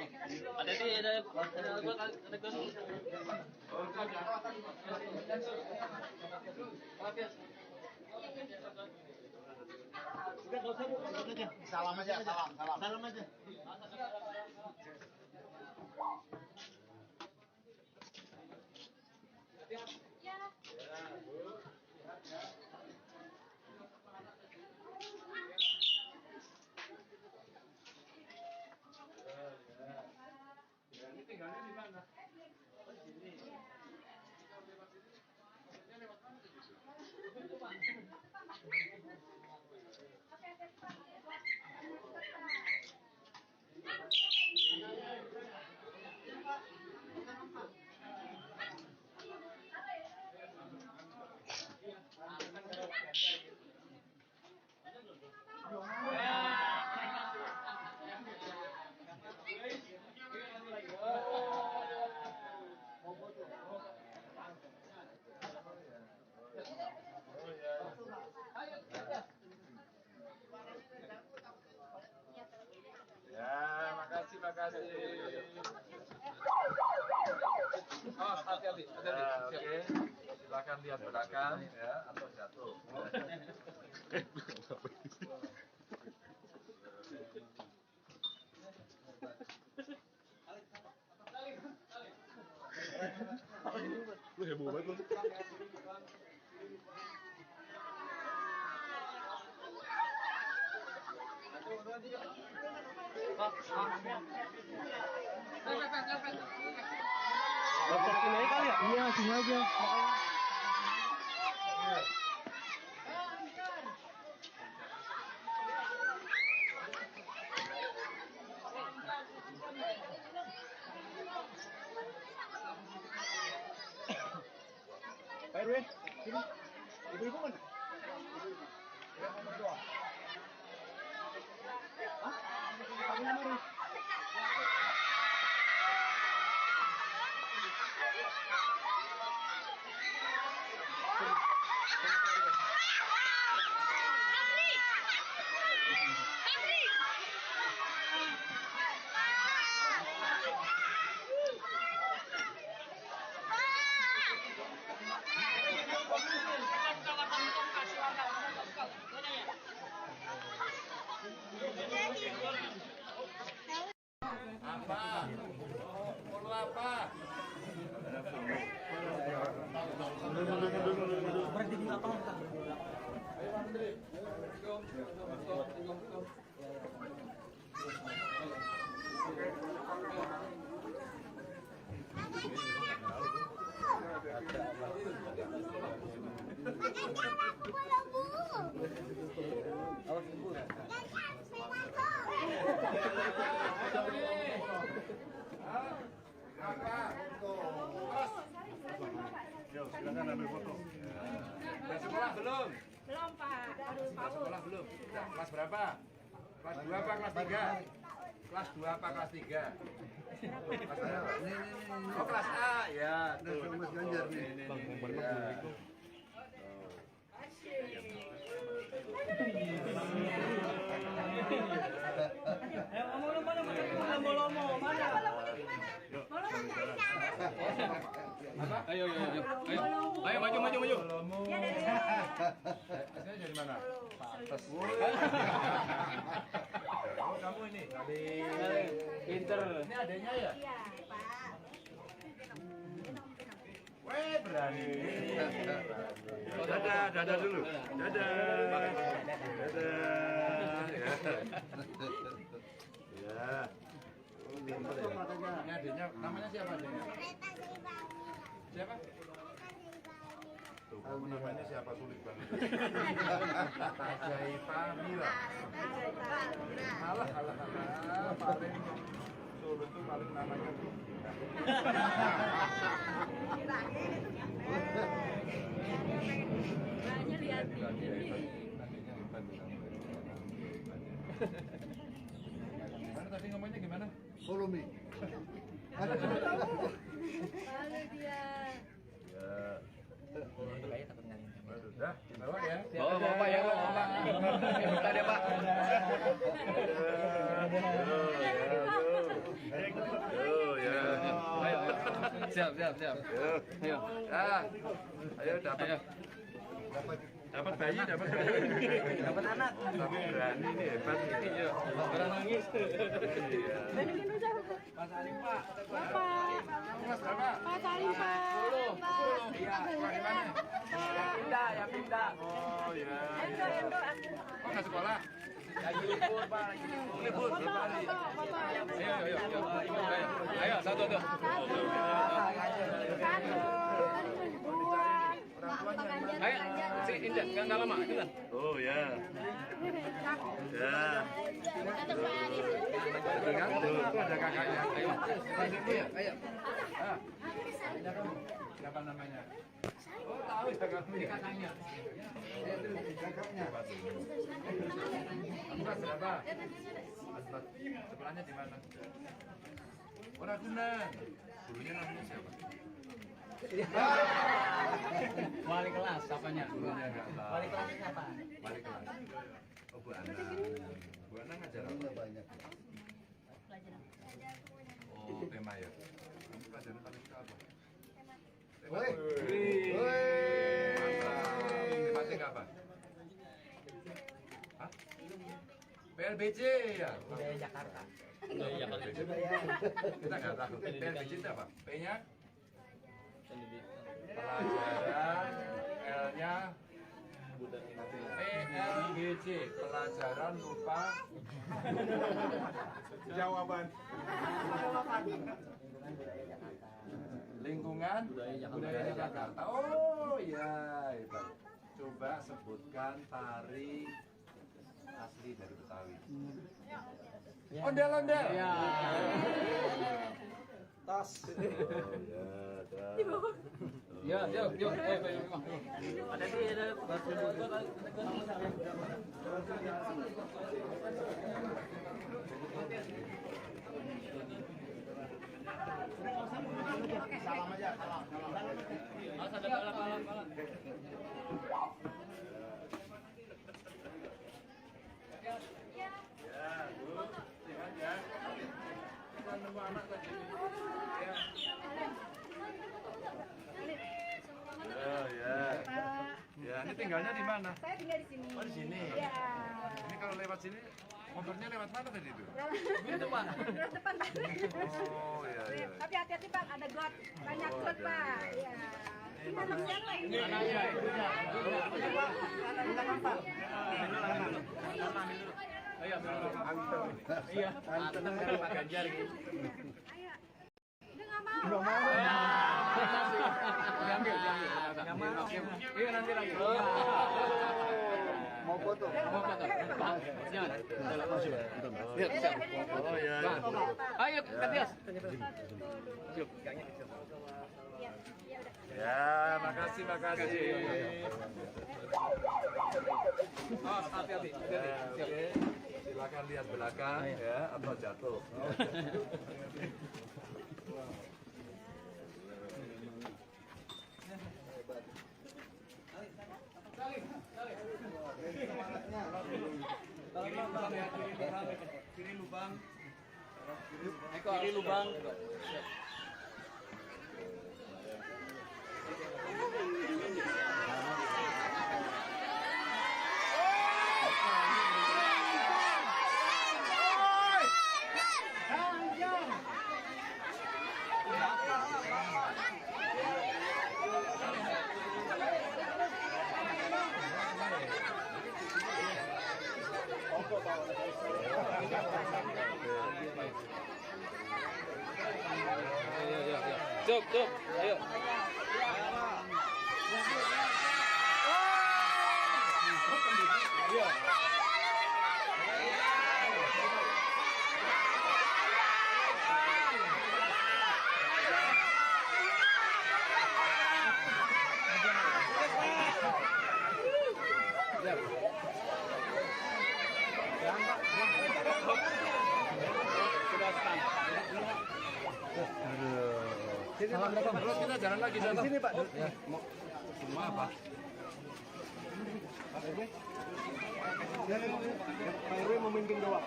Ada gua Salam aja, salam aja. Ini tinggalnya di mana? Ya, makasih. Oh, hati-hati. Oke, silakan lihat belakang ya atau jatuh. Lu heboh banget lu. Laporin aja kali ya? Iya, sini aja. Pak RW, sini. Ibu-ibu mana? Yo, silakan ambil foto. Udah sekolah belum? Belum, Pak. Baru Udah sekolah belum? Udah, kelas berapa? Kelas 2 apa kelas 3? Kelas 2 apa kelas 3? Kelas A. Oh, kelas A. Ya, tuh. Mas Ganjar nih. Ya. Ayo maju. Aslinya dari mana? Pantes. Oh, kamu ini. Pinter. Ini adanya ya? Iya, Pak. Weh, berani. Dadah dulu. Dadah. Ya. Ini adanya, namanya siapa adanya? Siapa? Tuh, kamu namanya siapa sulit banget. Tajaifa Mila. Alah, paling Solo itu paling namanya tuh. Gimana tadi ngomongnya gimana? Follow me. dia. Ya. Udah, bawa ya. Bawa Pak ya. Minta deh Pak. Ya. Siap. Ayo. Ayo dapat. Dapat bayi. Dapat anak. Tapi berani nih, hebat. Iya. Orang nangis. Mas Alim Pak. Bapak. Kelas berapa? Pak Salim, Pak. 10. Iya, sekolah di mana? Ya pindah. Oh ya. Oh, nggak sekolah? Lagi libur Pak, libur. Berapa hari? Ayo, satu. Ayo, si Indah, nggak lama, Indah. Oh ya. Ya. Tuh, ada kakaknya. Ayo. Ayo. Siapa namanya? Oh, tahu ya kamu ini kakaknya. Kamu kelas berapa? Sekolahnya di mana? Oh, Ragunan. Gurunya namanya siapa? Wali kelas, apanya? Gurunya enggak tahu. Wali kelas siapa? Wali kelas. Oh, Bu Anang. Bu Anang ngajar apa? Banyak. Oh, tema ya. Kamu pelajaran paling suka apa? Woi. Tematik apa? Hah? PLBC ya? Budaya Jakarta. Kita nggak tahu. PLBC itu apa? P-nya? Pelajaran. L-nya? PLBC. Pelajaran lupa. Jawaban. Lingkungan budaya Jakarta. Oh ya, hebat. Coba sebutkan tari asli dari Betawi. Ondel-ondel. Ya. Tas. Ya, Yuk. Ada Salam aja, salam. Ya, ini tinggalnya di mana? Saya tinggal di sini. Oh, di sini. Iya. Ini kalau lewat sini, motornya lewat mana tadi itu? Lewat depan, Pak. Oh, iya. Tapi hati-hati, Pak, ada got. Banyak got, Pak. Iya. Ini anak siapa ini? Anaknya. Ayo, iya. Anteng dari Pak Ganjar gitu. Ayo. Udah nggak mau. Belum mau. Diambil. Iya nanti lagi. Mau foto. Oh ya. Ayo, Katias. Ya, makasih. Oh, hati-hati. Oke. Silakan lihat belakang ya atau jatuh. Kiri lubang. Cuk, ayo. Terus kita jalan lagi sana. Sini Pak. Ya, mau semua apa? Pak RW memimpin doa.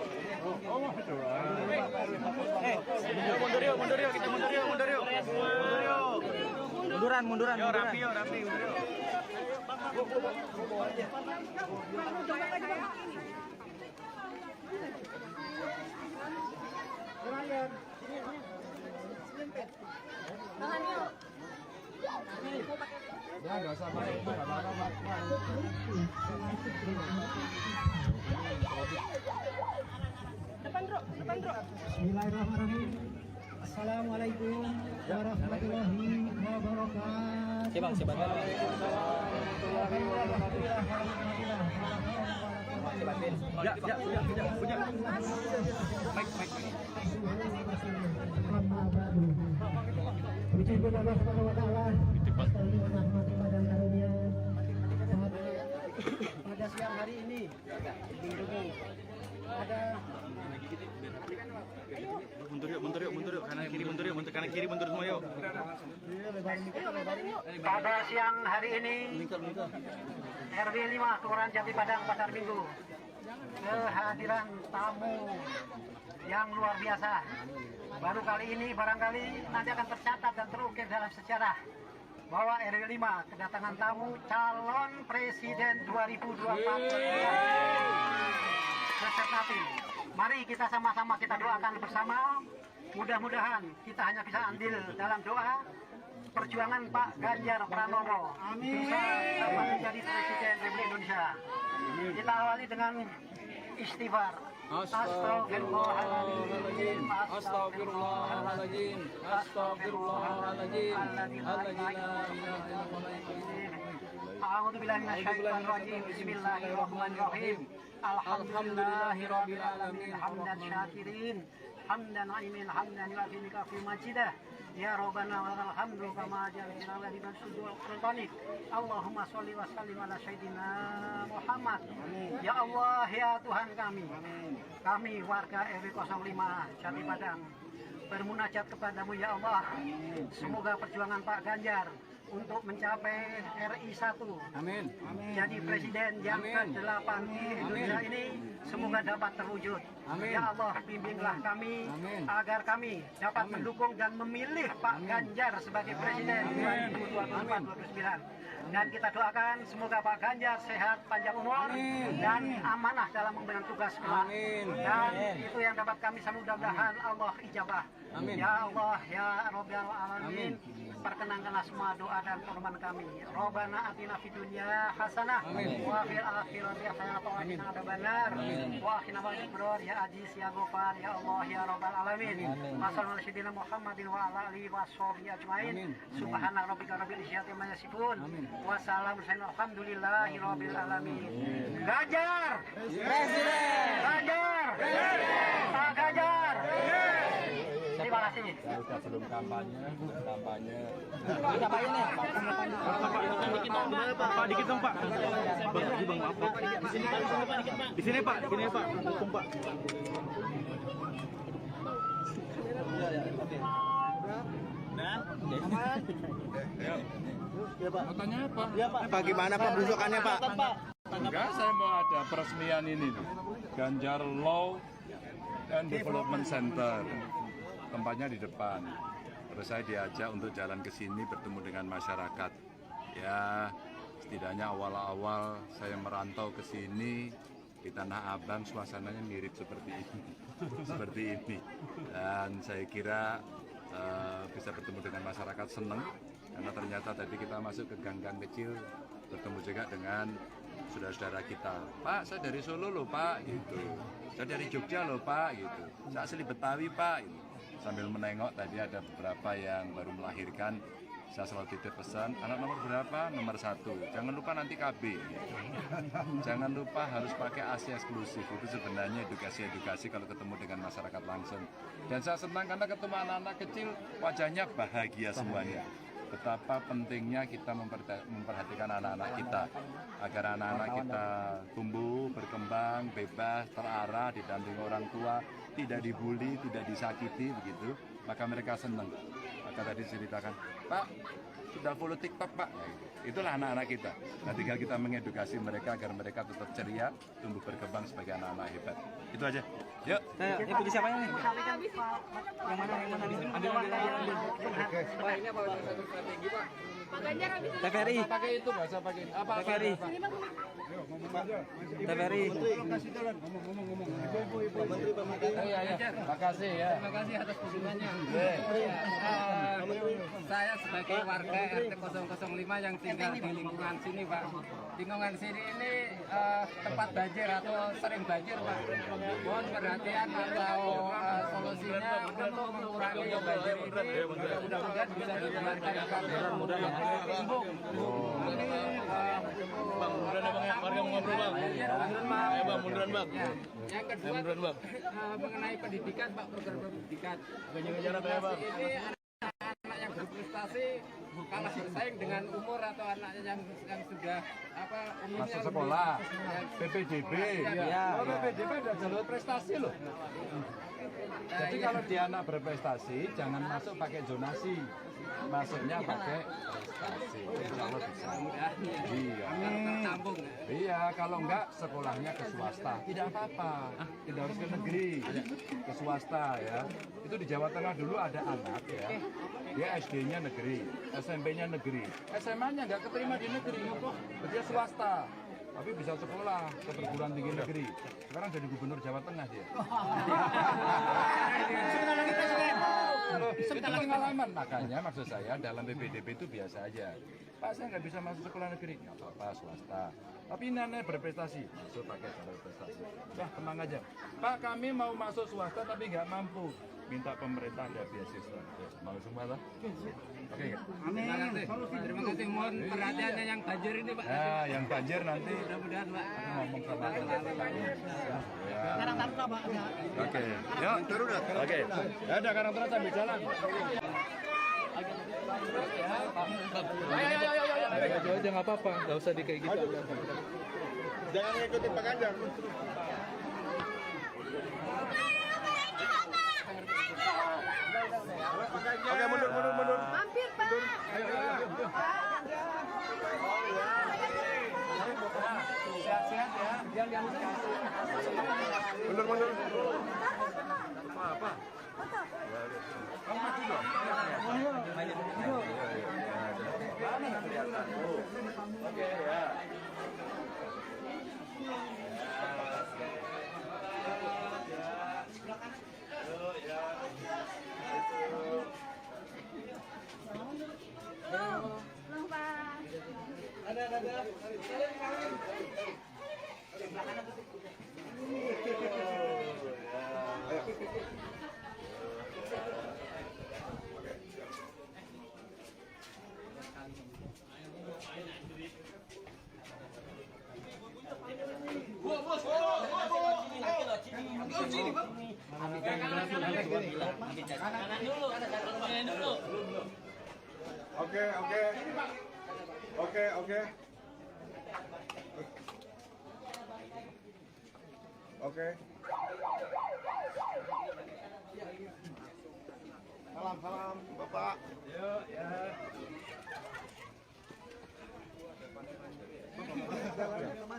Mundur yuk, kita mundur yuk. Munduran. Yo, rapi. Ya, nggak usah pakai itu, nggak apa-apa. Depan, Bro. Bismillahirrahmanirrahim. Assalamualaikum warahmatullahi wabarakatuh. Siapa? Ya, punya. Puji kepada Allah Subhanahu wa taala. Pada siang hari ini ada Mundur yuk. Kanan kiri mundur semua yuk. Pada siang hari ini RW 5 Kelurahan Jati Padang Pasar Minggu kehadiran tamu yang luar biasa. Baru kali ini barangkali nanti akan tercatat dan terukir dalam sejarah bahwa RW 5 kedatangan tamu calon presiden 2024 beserta tim. Mari kita sama-sama kita doakan bersama. Mudah-mudahan kita hanya bisa andil dalam doa perjuangan Pak Ganjar Pranowo bisa dapat menjadi presiden Republik Indonesia. Kita awali dengan istighfar. Astagfirullahaladzim. A'udzubillahi minasyaitonir rajim. Bismillahirrahmanirrahim. Alhamdulillahirabbil alamin hamdan syakirin hamdan na'imin hamdan yu'afika fi majidah. Ya Rabbana wa lakal hamdu kama ja'alna wa liman sudul sultanik. Allahumma sholli wa sallim ala sayyidina Muhammad. Ya Allah, ya Tuhan kami. Kami warga RW 05 Jati Padang bermunajat kepadamu ya Allah. Semoga perjuangan Pak Ganjar untuk mencapai RI 1 Amin. jadi presiden yang ke-8 Indonesia ini semoga dapat terwujud. Amin. Ya Allah, bimbinglah kami Amin. agar kami dapat mendukung dan memilih Pak Ganjar sebagai presiden 2024-2029. Dan kita doakan semoga Pak Ganjar sehat, panjang umur, dan amanah dalam memberikan tugas kelak. Dan itu yang dapat kami mudah-mudahan Allah ijabah. Amin. Ya Allah, ya Rabbal Alamin, perkenankanlah semua doa dan korban kami. Rabbana atina fid dunya hasanah wa fil akhirati hasanah wa qina adzabannar. Wa akhina wal ya aziz ya ghafar ya Allah ya rabbal alamin. Masallu ala sayyidina Muhammadin wa ala alihi washabihi ajmain. Subhana rabbika rabbil izzati amma yasifun. Wa salamun alhamdulillahi rabbil alamin. Ganjar presiden. Ganjar presiden. Pak Ganjar. Terima kasih. Sebelum kampanye. Pak, dikit dong Pak. Bang, maaf Pak. Di sini Pak. Dukung Pak. Katanya apa? Pak, gimana Pak berusukannya Pak? Enggak, saya mau ada peresmian ini nih. Ganjar Law and Development Center. Tempatnya di depan. Terus saya diajak untuk jalan ke sini bertemu dengan masyarakat. Ya, setidaknya awal-awal saya merantau ke sini di Tanah Abang suasananya mirip seperti ini. Seperti ini. Dan saya kira bisa bertemu dengan masyarakat senang karena ternyata tadi kita masuk ke gang-gang kecil bertemu juga dengan saudara-saudara kita. Pak, saya dari Solo loh Pak, gitu. Saya dari Jogja loh Pak, gitu. Saya asli Betawi Pak, gitu. Sambil menengok tadi ada beberapa yang baru melahirkan, saya selalu titip pesan, anak nomor berapa? Nomor 1. Jangan lupa nanti KB. Gitu. Jangan lupa harus pakai AC eksklusif. Itu sebenarnya edukasi-edukasi kalau ketemu dengan masyarakat langsung. Dan saya senang karena ketemu anak-anak kecil, wajahnya bahagia semuanya. Betapa pentingnya kita memperhatikan anak-anak kita agar anak-anak kita tumbuh, berkembang, bebas, terarah, didampingi orang tua, tidak dibully, tidak disakiti begitu, maka mereka senang. Maka tadi ceritakan, Pak, sudah follow TikTok Pak. Nah, itulah anak-anak kita. Nah, tinggal kita mengedukasi mereka agar mereka tetap ceria, tumbuh berkembang sebagai anak-anak hebat. Itu aja. Yuk. Ini puji siapa ini? Yang mana? Ambil. Pak, ini apa satu strategi Pak? Pak Ganjar habis itu. TVRI. Pakai itu nggak usah pakai apa? TVRI. TVRI. Iya. Makasih ya. Terima kasih atas kunjungannya. Saya sebagai warga RT 005 yang tinggal di lingkungan sini Pak. Lingkungan sini ini tempat banjir atau sering banjir Pak. Mohon perhatian atau solusinya untuk mengurangi banjir ini. Mudah-mudahan bisa didengarkan mudah-mudahan. Bang, munduran Bang ya, warga mau ngobrol Bang. Ya Bang, munduran Bang. Yang kedua mengenai pendidikan Pak, program pendidikan. Ngejar apa ya Bang? Ini anak yang berprestasi kalah bersaing dengan umur atau anaknya yang sudah umurnya masuk sekolah, PPDB. Ya. PPDB ada jalur prestasi loh. Jadi kalau dia anak berprestasi, jangan masuk pakai zonasi. Masuknya pakai prestasi. Insya Allah bisa. Iya. Iya, kalau enggak sekolahnya ke swasta. Tidak apa-apa. Tidak harus ke negeri. Ke swasta ya. Itu di Jawa Tengah dulu ada anak ya. Dia SD-nya negeri, SMP-nya negeri. SMA-nya enggak keterima di negeri. Dia swasta. Tapi bisa sekolah ke perguruan tinggi negeri. Sekarang jadi gubernur Jawa Tengah dia. Itu pengalaman, makanya maksud saya dalam PPDB itu biasa aja. Pak, saya nggak bisa masuk sekolah negeri, nggak apa-apa swasta. Tapi ini aneh berprestasi, masuk pakai jalur prestasi. Wah, tenang aja. Pak, kami mau masuk swasta tapi nggak mampu. Minta pemerintah ada beasiswa. Mau semua lah. Oke. Terima kasih. Mohon perhatiannya yang banjir ini Pak. Ya, yang banjir nanti. Mudah-mudahan Pak. Aku ngomong sama Karang Taruna Pak. Oke. Yuk, turun. Oke. Ya udah Karang Taruna sambil jalan. Ayo aja nggak apa-apa, nggak usah di kayak gitu. Jangan ngikutin Pak Ganjar. Oke, mundur. Mampir Pak. Sehat-sehat ya. Jangan Mundur. Apa? Kamu maju dong. Oke ya. Oke. Salam Bapak. Yuk ya.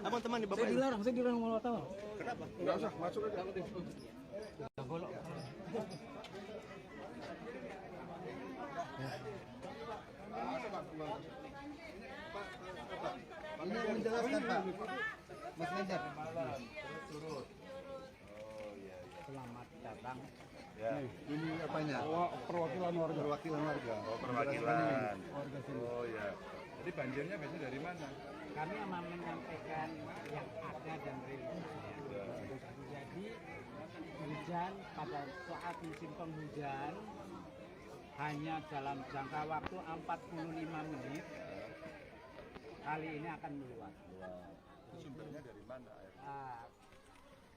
Teman-teman di Bapak. Saya dilarang mau tahu. Kenapa? Enggak usah, masuk aja. Ini yang menjelaskan Pak, Mas Ganjar. Selamat datang. Ya. Ini apanya? Perwakilan warga. Perwakilan warga. Oh, perwakilan. Oh ya. Jadi banjirnya biasanya dari mana? Kami menyampaikan yang ada dan real. Jadi hujan pada saat musim penghujan hanya dalam jangka waktu 45 menit kali ini akan meluas. Sumbernya dari mana air?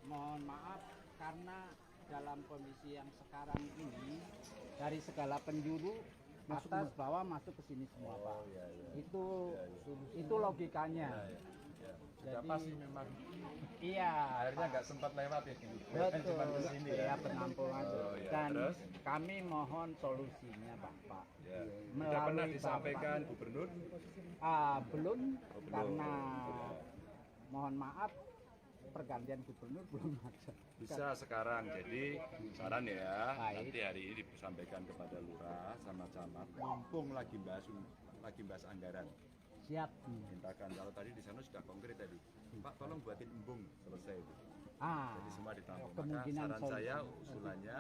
Mohon maaf karena dalam kondisi yang sekarang ini dari segala penjuru atas bawah masuk ke sini semua Pak. Itu logikanya. Sudah pasti memang. Iya. Airnya nggak sempat lewat ya. Betul. Cuma di sini ya penampungan. Dan terus? kami mohon solusinya Bapak. Ya. Sudah pernah disampaikan Gubernur? Belum. Karena mohon maaf pergantian gubernur belum ada. Bisa sekarang, jadi saran ya, Baik. nanti hari ini disampaikan kepada lurah sama camat, mumpung lagi bahas anggaran. Siap. Mintakan, kalau tadi di sana sudah konkret tadi, Pak tolong buatin embung, selesai itu. Jadi semua ditampung. Maka saran saya usulannya,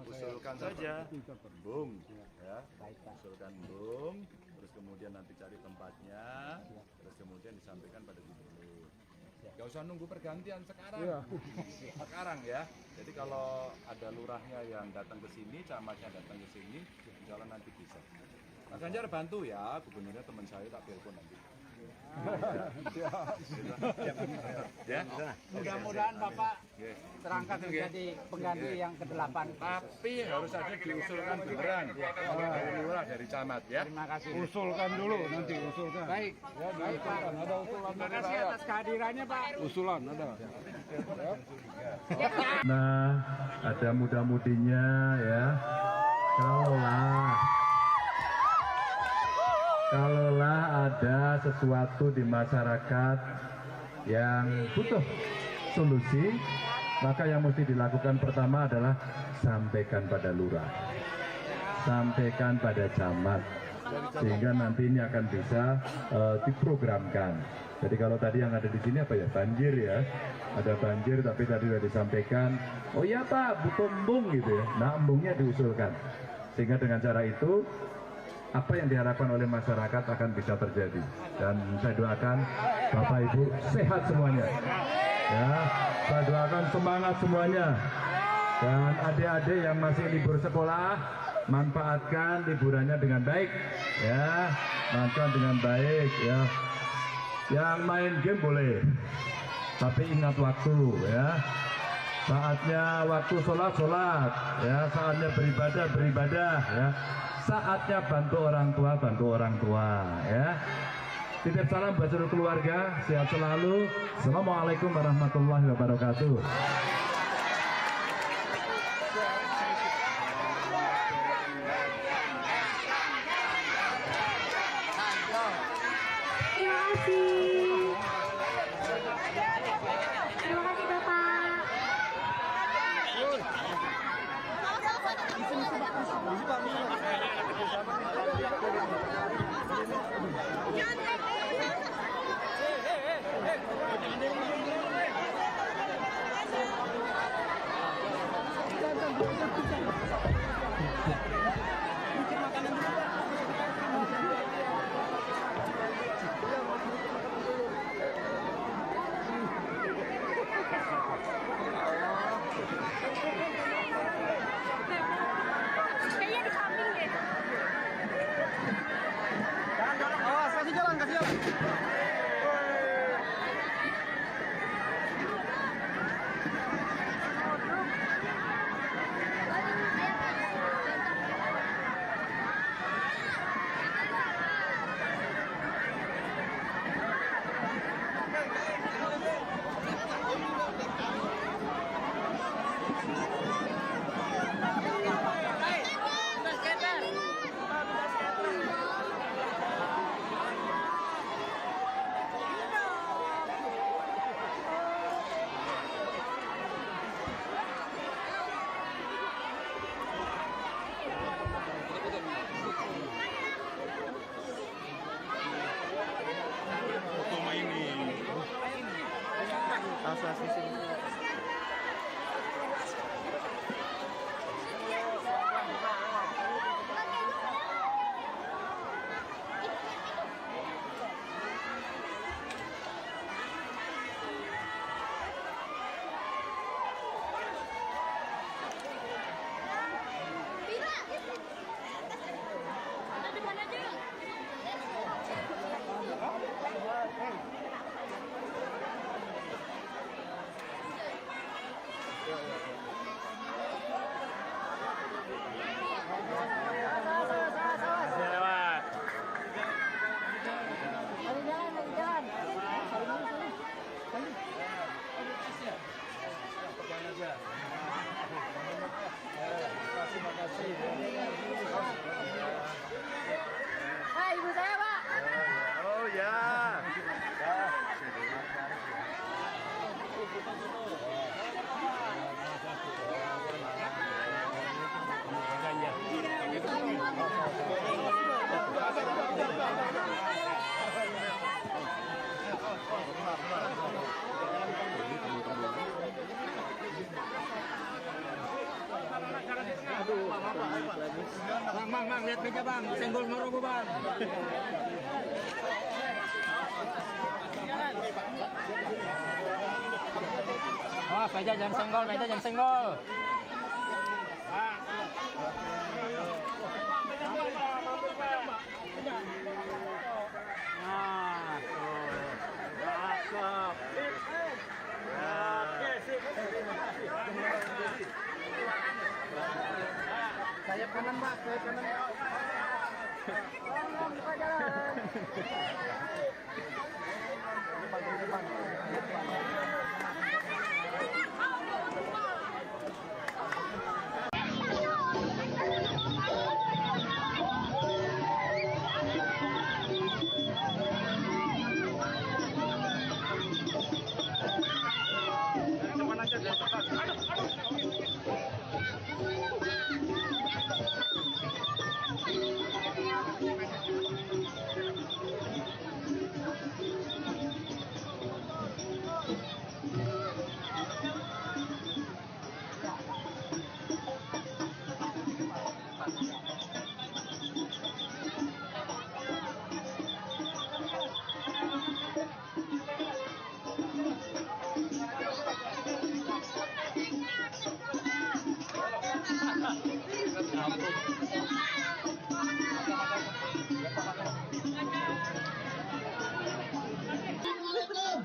usulkan saja embung, ya, usulkan embung, terus kemudian nanti cari tempatnya, terus kemudian disampaikan pada gubernur. Gak usah nunggu pergantian sekarang. Sekarang ya. Jadi kalau ada lurahnya yang datang ke sini, camatnya datang ke sini, insya Allah nanti bisa. Mas Ganjar bantu ya, gubernurnya teman saya tak telepon nanti. Ya. Mudah-mudahan Bapak terangkat menjadi pengganti yang ke-8. Tapi harus ada diusulkan beneran dari lurah, dari camat ya. Terima kasih. Usulkan dulu, nanti usulkan. Baik. Baik Pak. Ada usulan Terima kasih atas kehadirannya Pak. Usulan ada. Nah, ada muda-mudinya ya. Kalaulah ada sesuatu di masyarakat yang butuh solusi, maka yang mesti dilakukan pertama adalah sampaikan pada lurah, sampaikan pada camat, sehingga nanti ini akan bisa diprogramkan. Jadi kalau tadi yang ada di sini apa ya, banjir ya, ada banjir tapi tadi sudah disampaikan, oh iya Pak butuh embung gitu ya, nah embungnya diusulkan, sehingga dengan cara itu apa yang diharapkan oleh masyarakat akan bisa terjadi. Dan saya doakan Bapak Ibu sehat semuanya ya, saya doakan semangat semuanya, dan adik-adik yang masih libur sekolah manfaatkan liburannya dengan baik ya, manfaatkan dengan baik ya. Yang main game boleh, tapi ingat waktu ya, saatnya waktu sholat ya, saatnya beribadah ya, saatnya bantu orang tua ya. Titip salam buat seluruh keluarga, sehat selalu. Assalamualaikum warahmatullahi wabarakatuh. Bang, lihat meja bang, senggol Maroko bang. Oh, meja jangan senggol. Nah, cakep. Saya kanan Mbak, saya kanan. Buka jalan.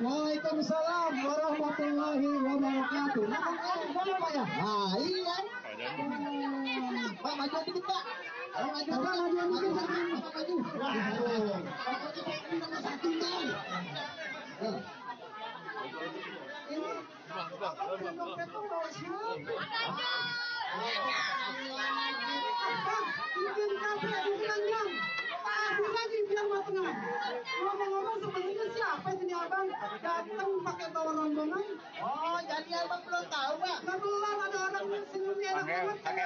Waalaikumsalam warahmatullahi wabarakatuh. Boleh Pak ya? Nah iya. Pak maju dikit Pak. Maju. Ngomong-ngomong sebenarnya siapa sih ini abang datang pakai bawa rombongan? Oh jadi abang belum tahu Pak? Belum, ada orang senyumnya enak banget. Bang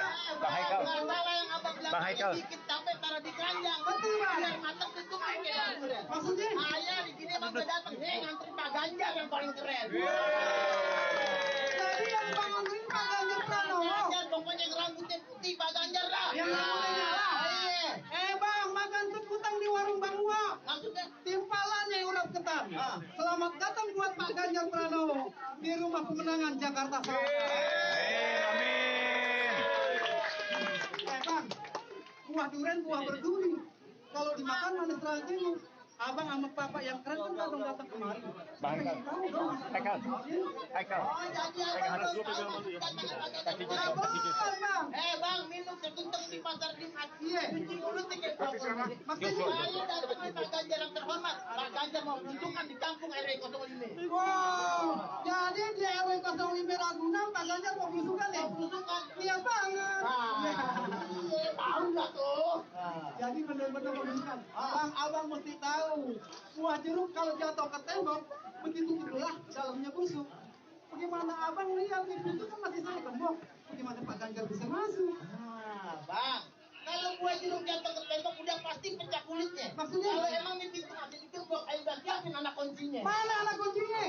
Haikal. Masalah yang abang bilang sedikit capek taruh di keranjang. Betul Pak. Biar matang tutup aja. Maksudnya? Ayah di sini abang udah datang ngantri Pak Ganjar yang paling keren. Jadi yang bang anterin Pak Ganjar Pranowo. Ganjar pokoknya yang rambutnya putih Pak Ganjar lah. Yang rambutnya nyala. Bang makan sekutang di warung Bang Wak. Maksudnya timpalannya yang urap ketan. Selamat datang buat Pak Ganjar Pranowo di Rumah Pemenangan Jakarta Selatan. Amin. Bang, buah durian buah berduri. Kalau dimakan manis ranjing. Abang sama papa yang keren kan kadang datang kemari. Bang Haikal. oh jadi abang bang minum setuntuk di pasar di Aceh. Cuci mulut tiket bapak. Maksudnya saya datang Pak Ganjar yang terhormat. Pak Ganjar mau menunjukkan di kampung RW 05. Wow, jadi di RW 05 Ragunan Pak Ganjar mau belusukan ya? Belusukan. Lihat banget. Iya, tahu nggak tuh? Jadi benar-benar belusukan. Abang mesti tahu. Buah jeruk kalau jatuh ke tembok begitu dibelah dalamnya busuk. Bagaimana abang lihat di pintu kan masih saya gembok. Bagaimana Pak Ganjar bisa masuk? Bang, kalau buah jeruk jatuh ke tembok udah pasti pecah kulitnya. Maksudnya? Kalau emang di pintu masih digembok, ayo udah siapin anak kuncinya. Mana anak kuncinya?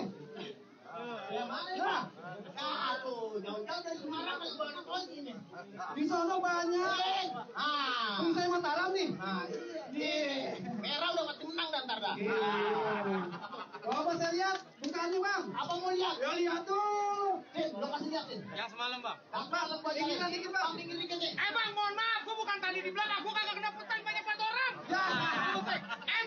Ya mana Bang? Aduh, jauh-jauh dari Semarang masih bawa anak kuncinya. Di sana banyak. Ini saya Mataram nih. Iya. Merah udah pasti menang dan ntar dah. Coba saya lihat bukaannya Bang. Apa mau lihat? Ya lihat tuh. Lo kasih lihatin. Yang semalam bang. Bang, dikit Bang. Dikit nih. Bang, mohon maaf, gua bukan tadi di belakang, gua kagak kena petan banyak orang. Ya.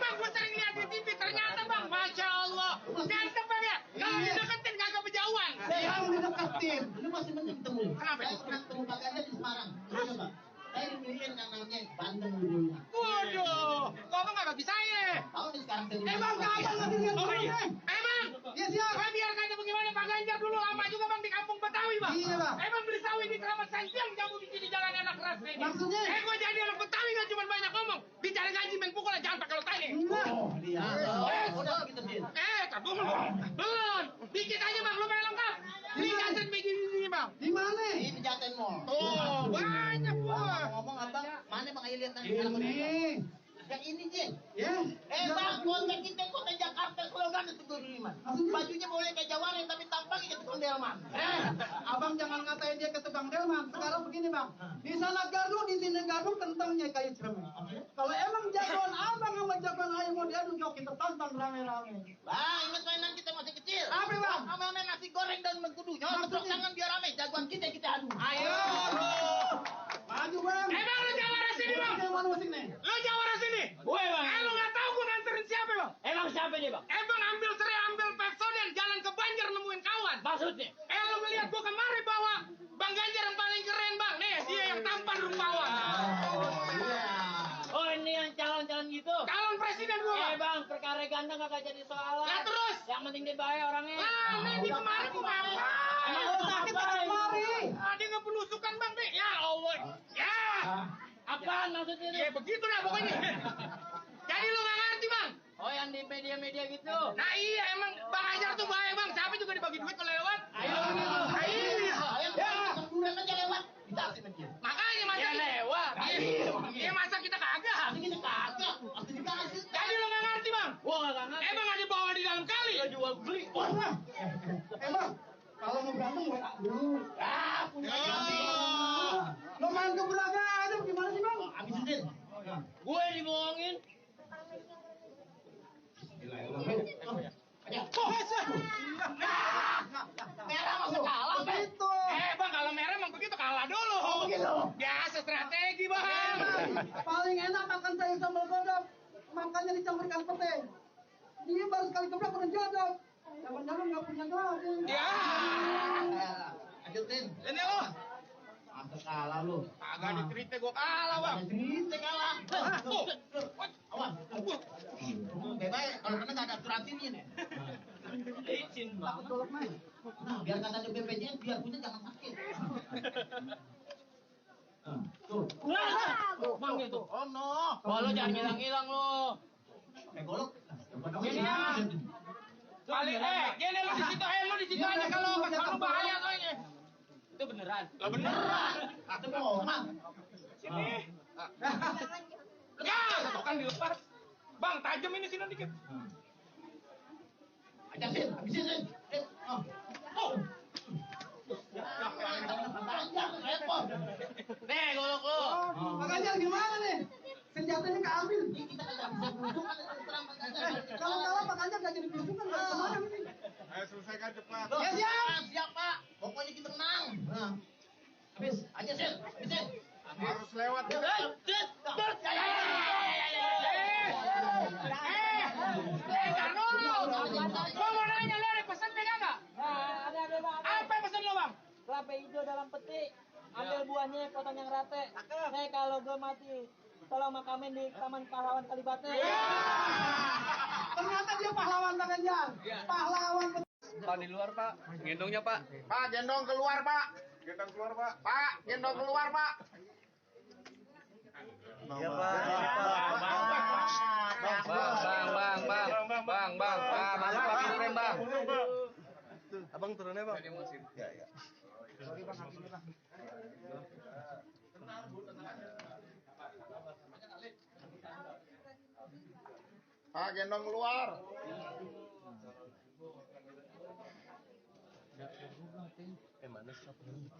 Bang, gua sering lihat di TV, ternyata bang, masya Allah, ganteng bang ya. Kalau dideketin kagak berjauhan. Yang dideketin. Lu masih mending ketemu. Kenapa? Saya pernah ketemu Pak Ganjar di Semarang. Coba. Saya dimilikin yang namanya Bandeng dulunya. Waduh, kok abang kagak bisa ya? Tahu nih sekarang saya. Bang, kapan lagi lihat Oh iya. Bang? Bang, Ya siap. biar kata bagaimana Pak Ganjar dulu lama juga bang di kampung Betawi bang. Iya Bang. Bang beli sawit di Keramat Santiang, jamu di sini jalan anak keras ini. Maksudnya? Gua jadi anak Betawi nggak cuma banyak ngomong, bicara gaji main pukul jangan pakai lo tanya. Udah gitu Din. Tak dulu. Belum. Dikit aja bang, lu pengen lengkap. Di kaset begini bang. Di mana? Di Pejaten Mall. Oh, banyak gua. Ngomong abang, mana bang ayo lihat anak kuncinya. Ini. Yang ini Jin. Ya. Bang, kota kita kota Jakarta slogan itu Duriman. Bajunya boleh kayak Jawarin tapi tampangnya kayak tukang delman. Abang jangan ngatain dia ke tukang delman. Sekarang begini Bang. Di sana gardu diaduk kentangnya kayak cermin. Kalau emang jagoan abang sama jagoan ayah mau diaduk, yuk kita tonton rame-rame. Bang, ingat mainan kita masih kecil. Apa bang? Sama main nasi goreng dan mengkudu. Jangan tepuk tangan biar rame. Jagoan kita adu. Ayo. Maju bang. Bang, lu jawara sini bang. Lu jawara sini. Gue bang. Lu nggak tahu gue nganterin siapa bang? Emang siapa nih bang? Bang ambil serai, ambil Pepsodent, jalan ke Banjar nemuin kawan. Maksudnya? Lu ngeliat gue kemari bawa Bang Ganjar yang paling keren bang. Nih dia yang tampan rupawan. Oh ini yang calon-calon gitu? Calon presiden gue bang. Bang, perkara ganteng kagak jadi soalan. Lah terus? Yang penting dia baik orangnya. Nih di kemarin gue ngapain? Emang lu sakit apa kemari? Dia nggak penusukan bang deh. Ya Allah. Ya. Apaan maksudnya itu? Ya begitu dah pokoknya. Jadi lu nggak ngerti bang? Oh yang di media-media gitu? Nah iya emang Bang Ajar tuh baik bang. Siapa juga dibagi duit kalau lewat. Ayo. Kemudian aja lewat. Makanya masa Ya lewat. Iya masa kita kagak. Ini kagak. Jadi lu nggak ngerti bang? Gua nggak ngerti. Emang ada bawa di dalam kali? Jual beli. Emang kalau mau berantem WA dulu. Punya Lo main ke belakang aja gimana sih bang? Habisin. Gue dibohongin. Merah masuk kalah, Begitu. Bang kalau merah emang begitu kalah dulu. Biasa strategi bang. Paling enak makan sayur sambal godok. Makannya dicampur ikan pete. Dia baru sekali keblak udah jodok. Jangan-jangan nggak punya daging. Ya. Lanjutin. Ini lo. Masa kalah lu. Kagak diterita gua kalah bang. Cerita kalah. Awas. Bebas kalau kena nggak ada surat ini nih. Licin banget. Nah, biar kata ada BPJS biar punya jangan sakit. Tuh. Mang itu. Oh no. Oh lo jangan hilang-hilang lo. Golok. Gini ya. Kali gini lu di situ aja kalau bahaya soalnya. Itu beneran. Lah beneran. Atau bohongan. Sini. Ya, kan dilepas. Bang, tajam ini sini dikit. Aja sih, habisin sih. Nih golok lo. Makanya gimana nih? Senjatanya keambil. Kalau kalah Pak Ganjar nggak jadi belusukan nggak kemana ini? Ayo selesaikan cepat. Ya siap Pak. Pokoknya kita menang. Habis, aja sih, habisin. Harus lewat. Gua mau nanya lo ada pesan pegang nggak? Ada bang. Apa pesan lo bang? Kelapa hijau dalam peti. Ambil buahnya, potong yang rata. Kalau gue mati, tolong makamin di Taman Pahlawan Kalibata. Ternyata dia pahlawan Pak Ganjar. Pahlawan. Pak di luar Pak, gendongnya Pak. Pak, gendong keluar Pak. Gendong keluar Pak. Pak, gendong keluar Pak. Iya Pak. Bang, masuk Pak frame Bang. Abang turunnya Bang. Ya. Pak, gendong keluar.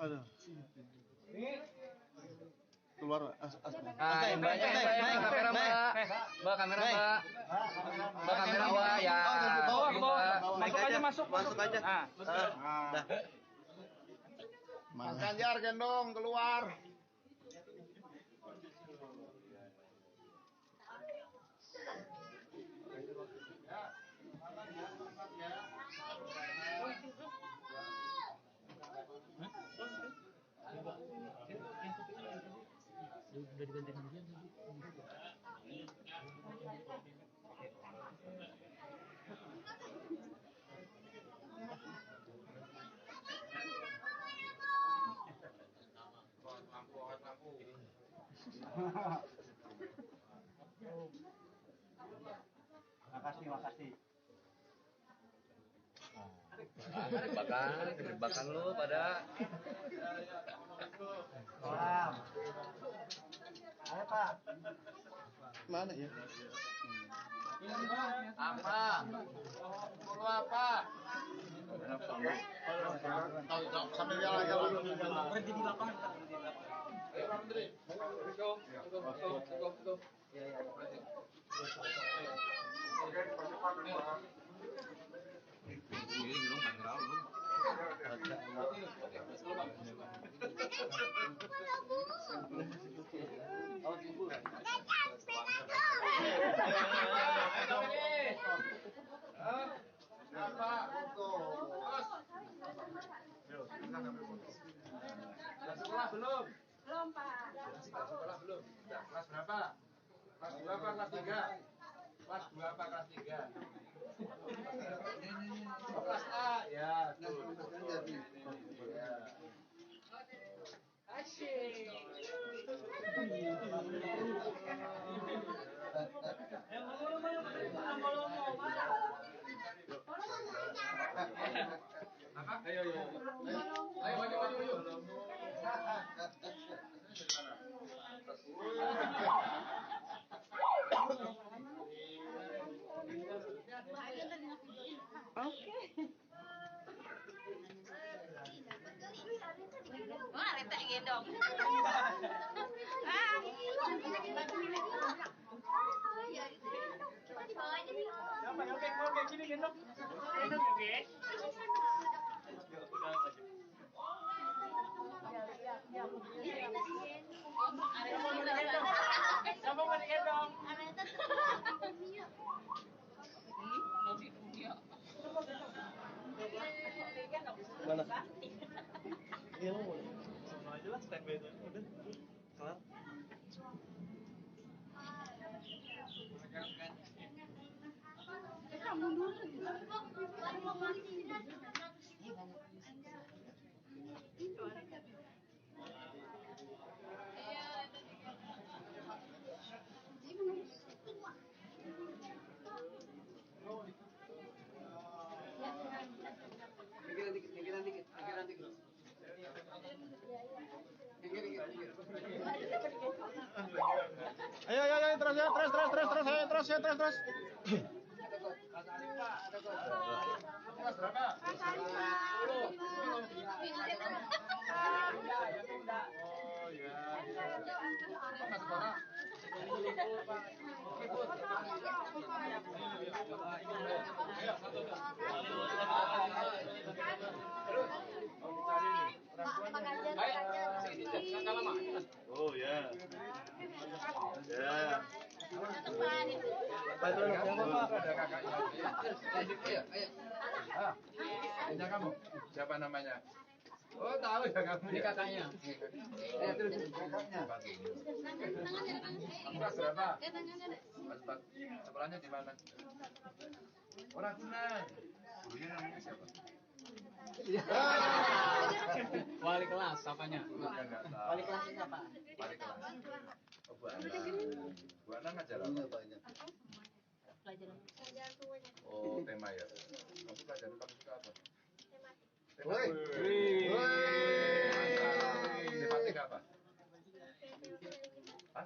Aduh. Keluar Mbaknya kamera Mbak kamera Mbak. Mbak kamera Mbak ya. Masuk aja masuk. Masuk aja. Mas Ganjar gendong keluar. Makasih. Gerebakan lu pada. Ayo Pak. mana ya? Apa? Perlu apa? Sambil jalan-jalan. Berhenti di lapangan. Ayo, Pak Menteri. Sekolah belum? Belum, Pak. Sekolah belum? Kelas berapa? Kelas 2 apa kelas 3? Kelas 2 apa kelas 3? Oh, kelas A. Ya, ya. Asyik. Apa? Ayo. Ayo maju. Wah, rete gendong. Oke, gini gendong. Oke. Siapa mau digendong? Mana? Iya mau. Sama aja lah standby itu. Udah. Kelar. Pinggiran dikit. Ayo, terus ya, terus. Kelas berapa? Oh ya. Apa sekolah? Oh ya. Ya. Ada kakaknya. Ini kamu. Siapa namanya? Oh, tahu ya kamu. Ini kakaknya. Lihat dulu kakaknya. Kelas berapa? Kelas 4. Sekolahnya di mana? Ragunan. Gurunya namanya siapa? Wali kelas apanya? Wali kelas siapa? Wali kelas. Oh, Bu Anang. Bu Anang ngajar apa? Pelajaran semuanya. Oh, tema ya. Kamu pelajaran kamu suka apa? Woi. Tematik apa? Hah?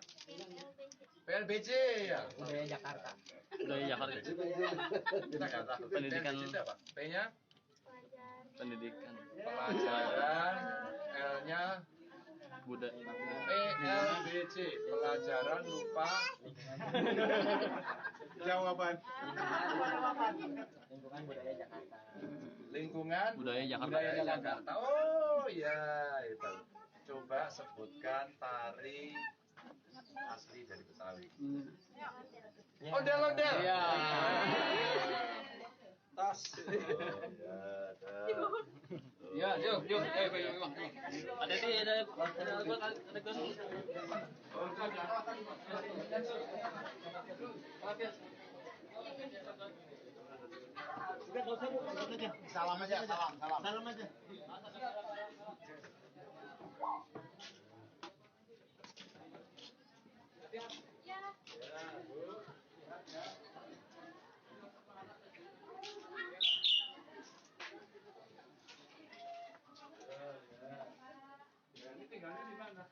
PLBJ ya? Budaya Jakarta. Kita nggak tahu. Pendidikan. PLBJ itu apa? P-nya? Pendidikan. Pelajaran. L-nya? Budaya. PLBJ. Pelajaran lupa. Jawaban. Lingkungan budaya Jakarta. Lingkungan Budaya Jakarta. Budaya Jakarta. Oh ya itu. Coba sebutkan tari asli dari Betawi. Ondel-ondel. Iya. Tas. Ya, yuk. Bang. Ada gua. Salam aja. Ini tinggalnya di mana?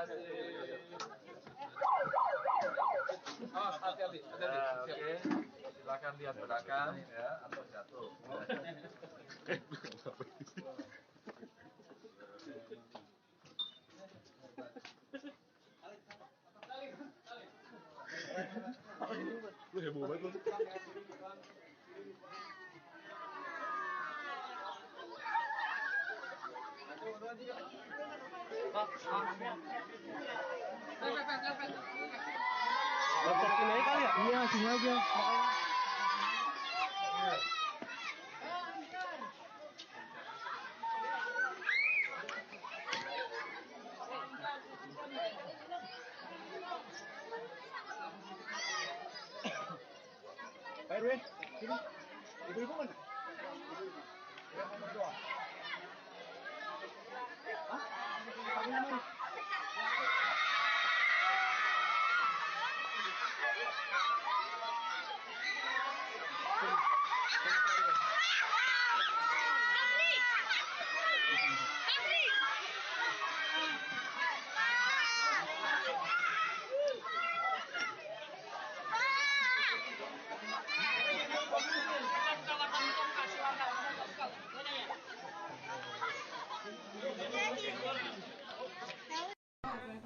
Oh, hati-hati. Oke. Silakan lihat belakang ya atau jatuh. Lu heboh banget lu. Lepasin aja kali ya? Iya, sini aja. Pak RW, sini. Ibu-ibu mana?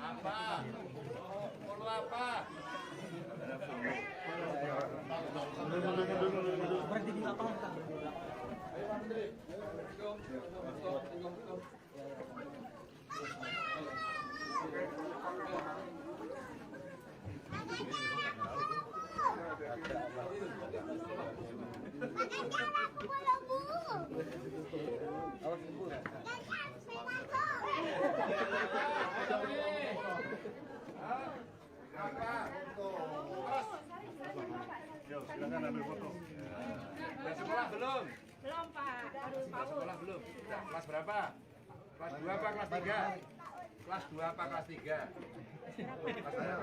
Apa? Perlu apa? Berarti di lapangan. Ayo Andri. Silakan ambil foto. Udah sekolah belum? Belum, Pak. Baru Udah sekolah belum? Udah. Kelas berapa? Kelas 2 apa kelas 3? Kelas 2 apa kelas 3? Kelas A.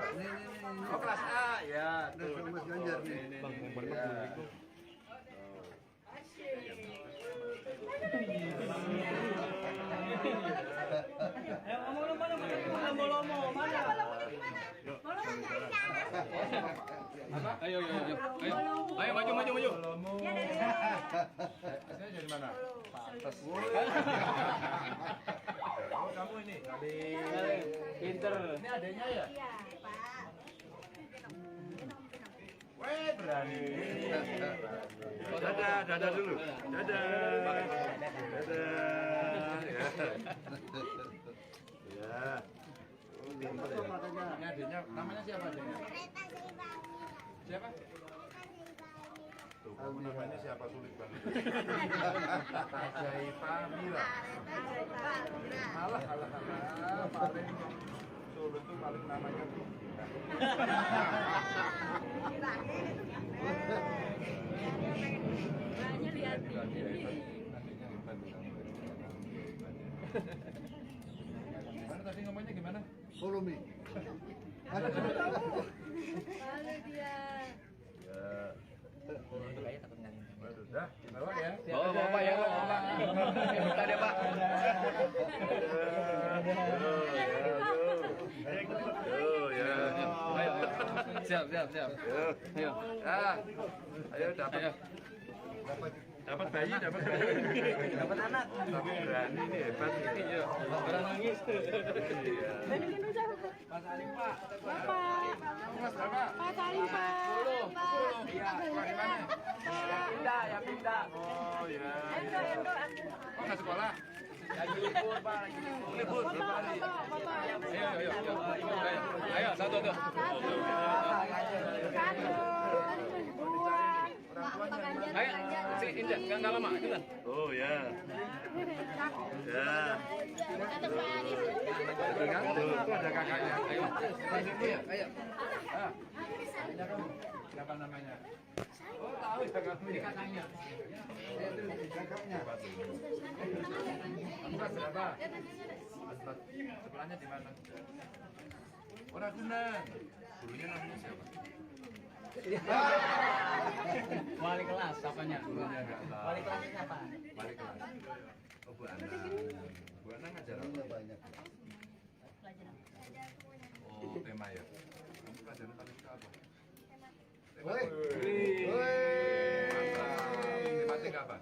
Oh, kelas A. Ya, tuh. Mas Ganjar nih. Ya. Ayo, maju. Aslinya dari mana? Pantes. Oh, kamu ini. Pinter. Ini adanya ya? Iya, Pak. Weh, berani. Dadah dulu. Dadah. Ya. Ini adanya, namanya siapa adanya? Siapa? Tuh, kamu namanya siapa sulit banget. Ajaibah Mila. Alah, paling sulit tuh paling namanya tuh. Banyak lihat Gimana tadi ngomongnya gimana? Follow me. Lalu dia. Ya. Waduh, dah, bawa ya. Bawa Bapak ya. Bentar ya, Pak. Oh ya. Siap. Ayo. Ayo dapat. Dapat bayi. Dapat anak. Tapi berani nih, hebat. Iya. Orang nangis. Iya. Mas Alim, Pak. Bapak. Kelas berapa? Pak Salim, Pak. 10. Iya, sekolah di mana? Pindah. Oh ya. Oh, nggak sekolah? Lagi libur, Pak. Libur. Ayo, satu. Ayo, si Indah, nggak lama, Indah. Oh ya. Ya. Tuh, ada kakaknya. Ayo. Ayo. Siapa namanya? Oh, tahu ya kamu ini kakaknya. Kakaknya. Kamu kelas berapa? Sekolahnya di mana? Oh, Ragunan. Gurunya namanya siapa? Wali kelas, apanya? Gurunya enggak tahu. Wali kelasnya siapa? Wali kelas. Oh, Bu Anang. Bu Anang ngajar apa? Banyak. Oh, tema ya. Kamu pelajaran paling suka apa? Tematik apa?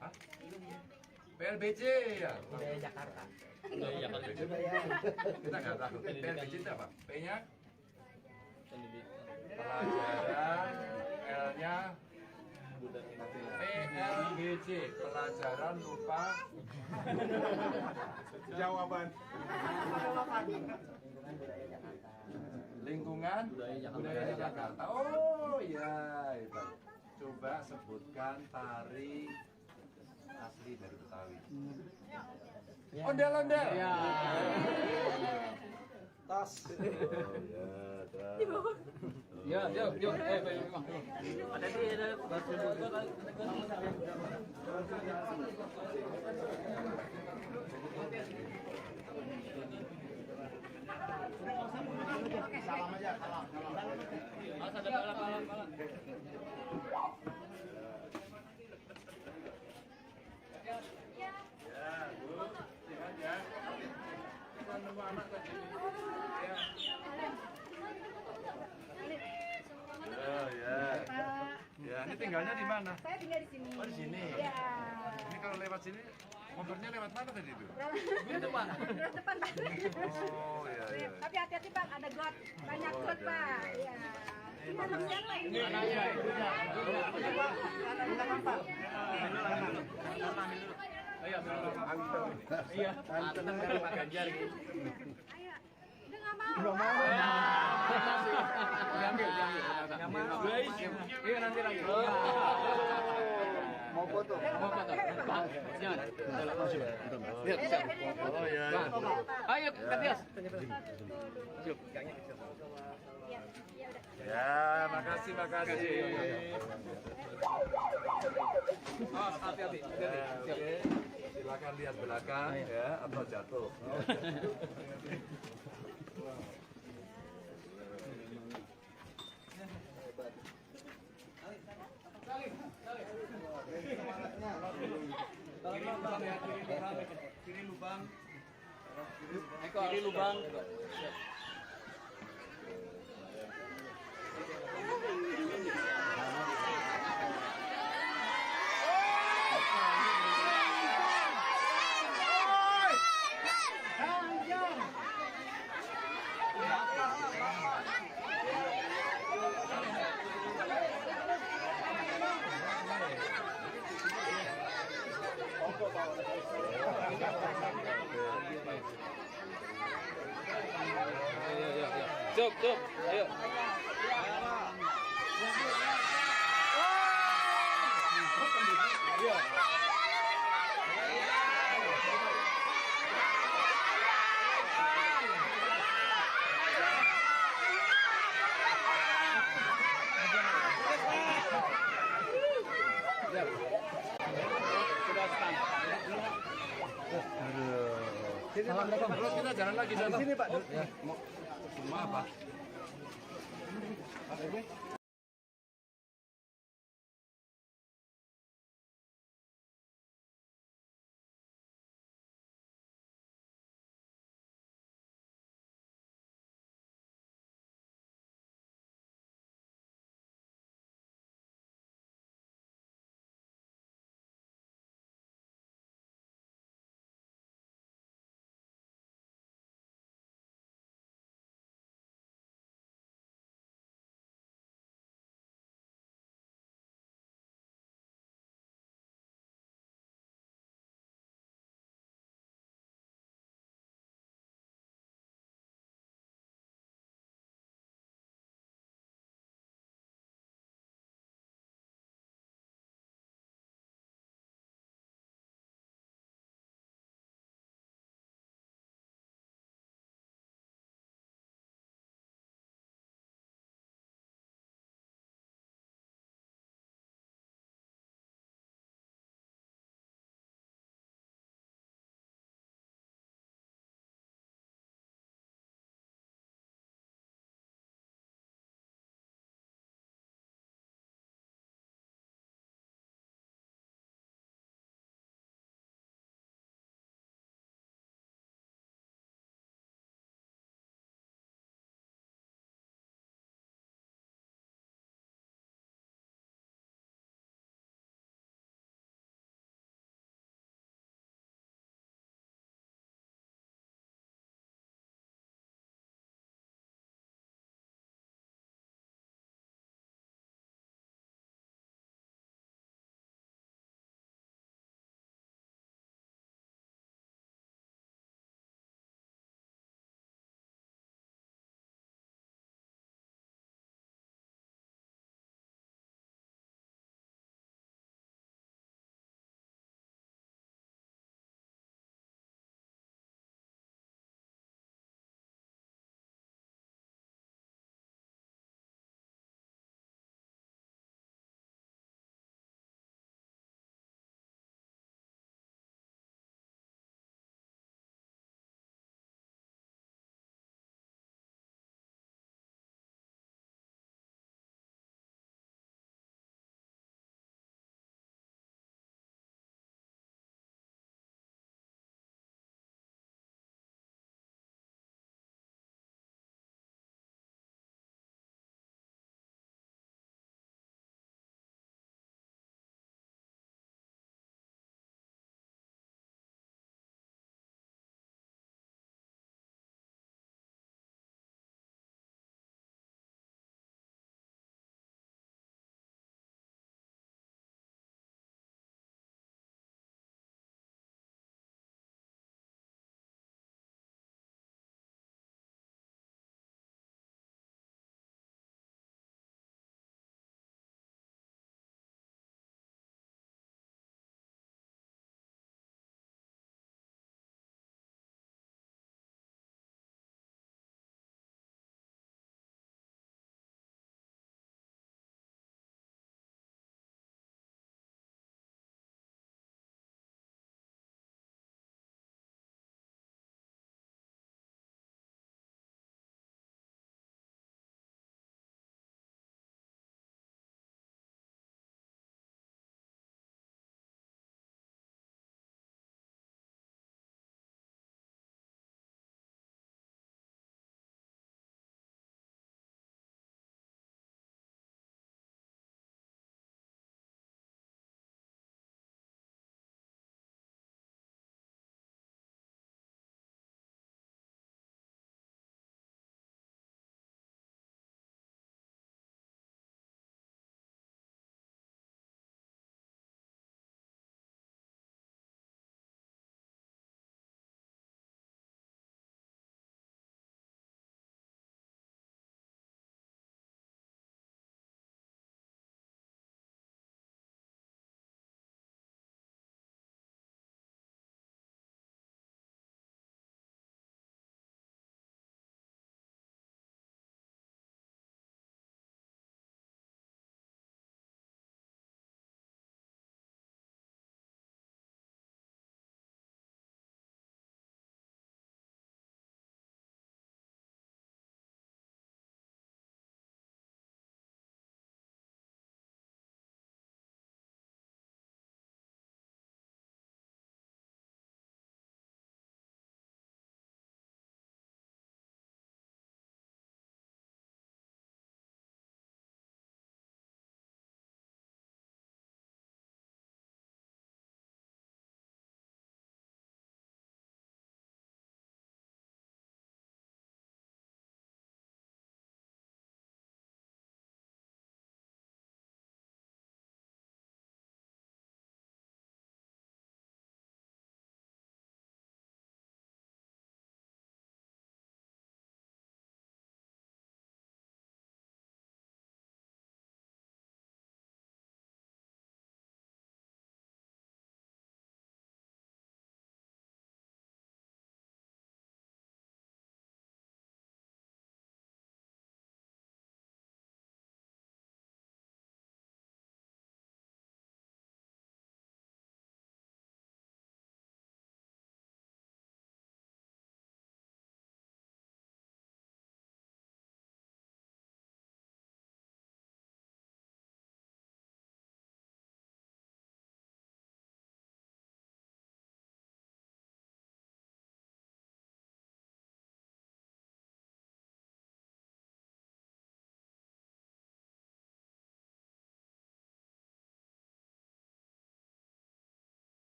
Hah? PLBC ya? Budaya Jakarta. Kita nggak tahu. PLBC itu apa? P-nya? Pelajaran, L-nya PLBC, pelajaran lupa Jawaban. lingkungan budaya Jakarta. Oh ya, hebat. Coba sebutkan tari asli dari Betawi. Ondel-ondel. Ya. Tas. Ya, yuk. Ada Salam aja, salam. Mas ada balap. Ya, Bu. Sehat ya. Kita nemu anak tadi. Ya. Oh ya. Ya, ini tinggalnya di mana? Saya tinggal di sini. Oh, di sini. Ya. Ini kalau lewat sini motornya lewat mana tadi itu? Lewat depan. Oh, iya. Tapi hati-hati Pak, ada got. Banyak got Pak. Iya. Ini anak siapa ini? Anaknya. Ayo, iya. Tenang dari Pak Ganjar gitu. Ayo. Udah nggak mau. Belum mau. Diambil. Nggak mau. Iya nanti lagi. Mau foto. Pak, jangan. Oh ya. Ayo, Katias. Ya, makasih. Oh, hati-hati. Oke. Silakan lihat belakang ya atau jatuh. Kiri lubang. Kiri lubang. Cuk, ayo. Terus kita jalan lagi. Di sini Pak. Ya, mau apa?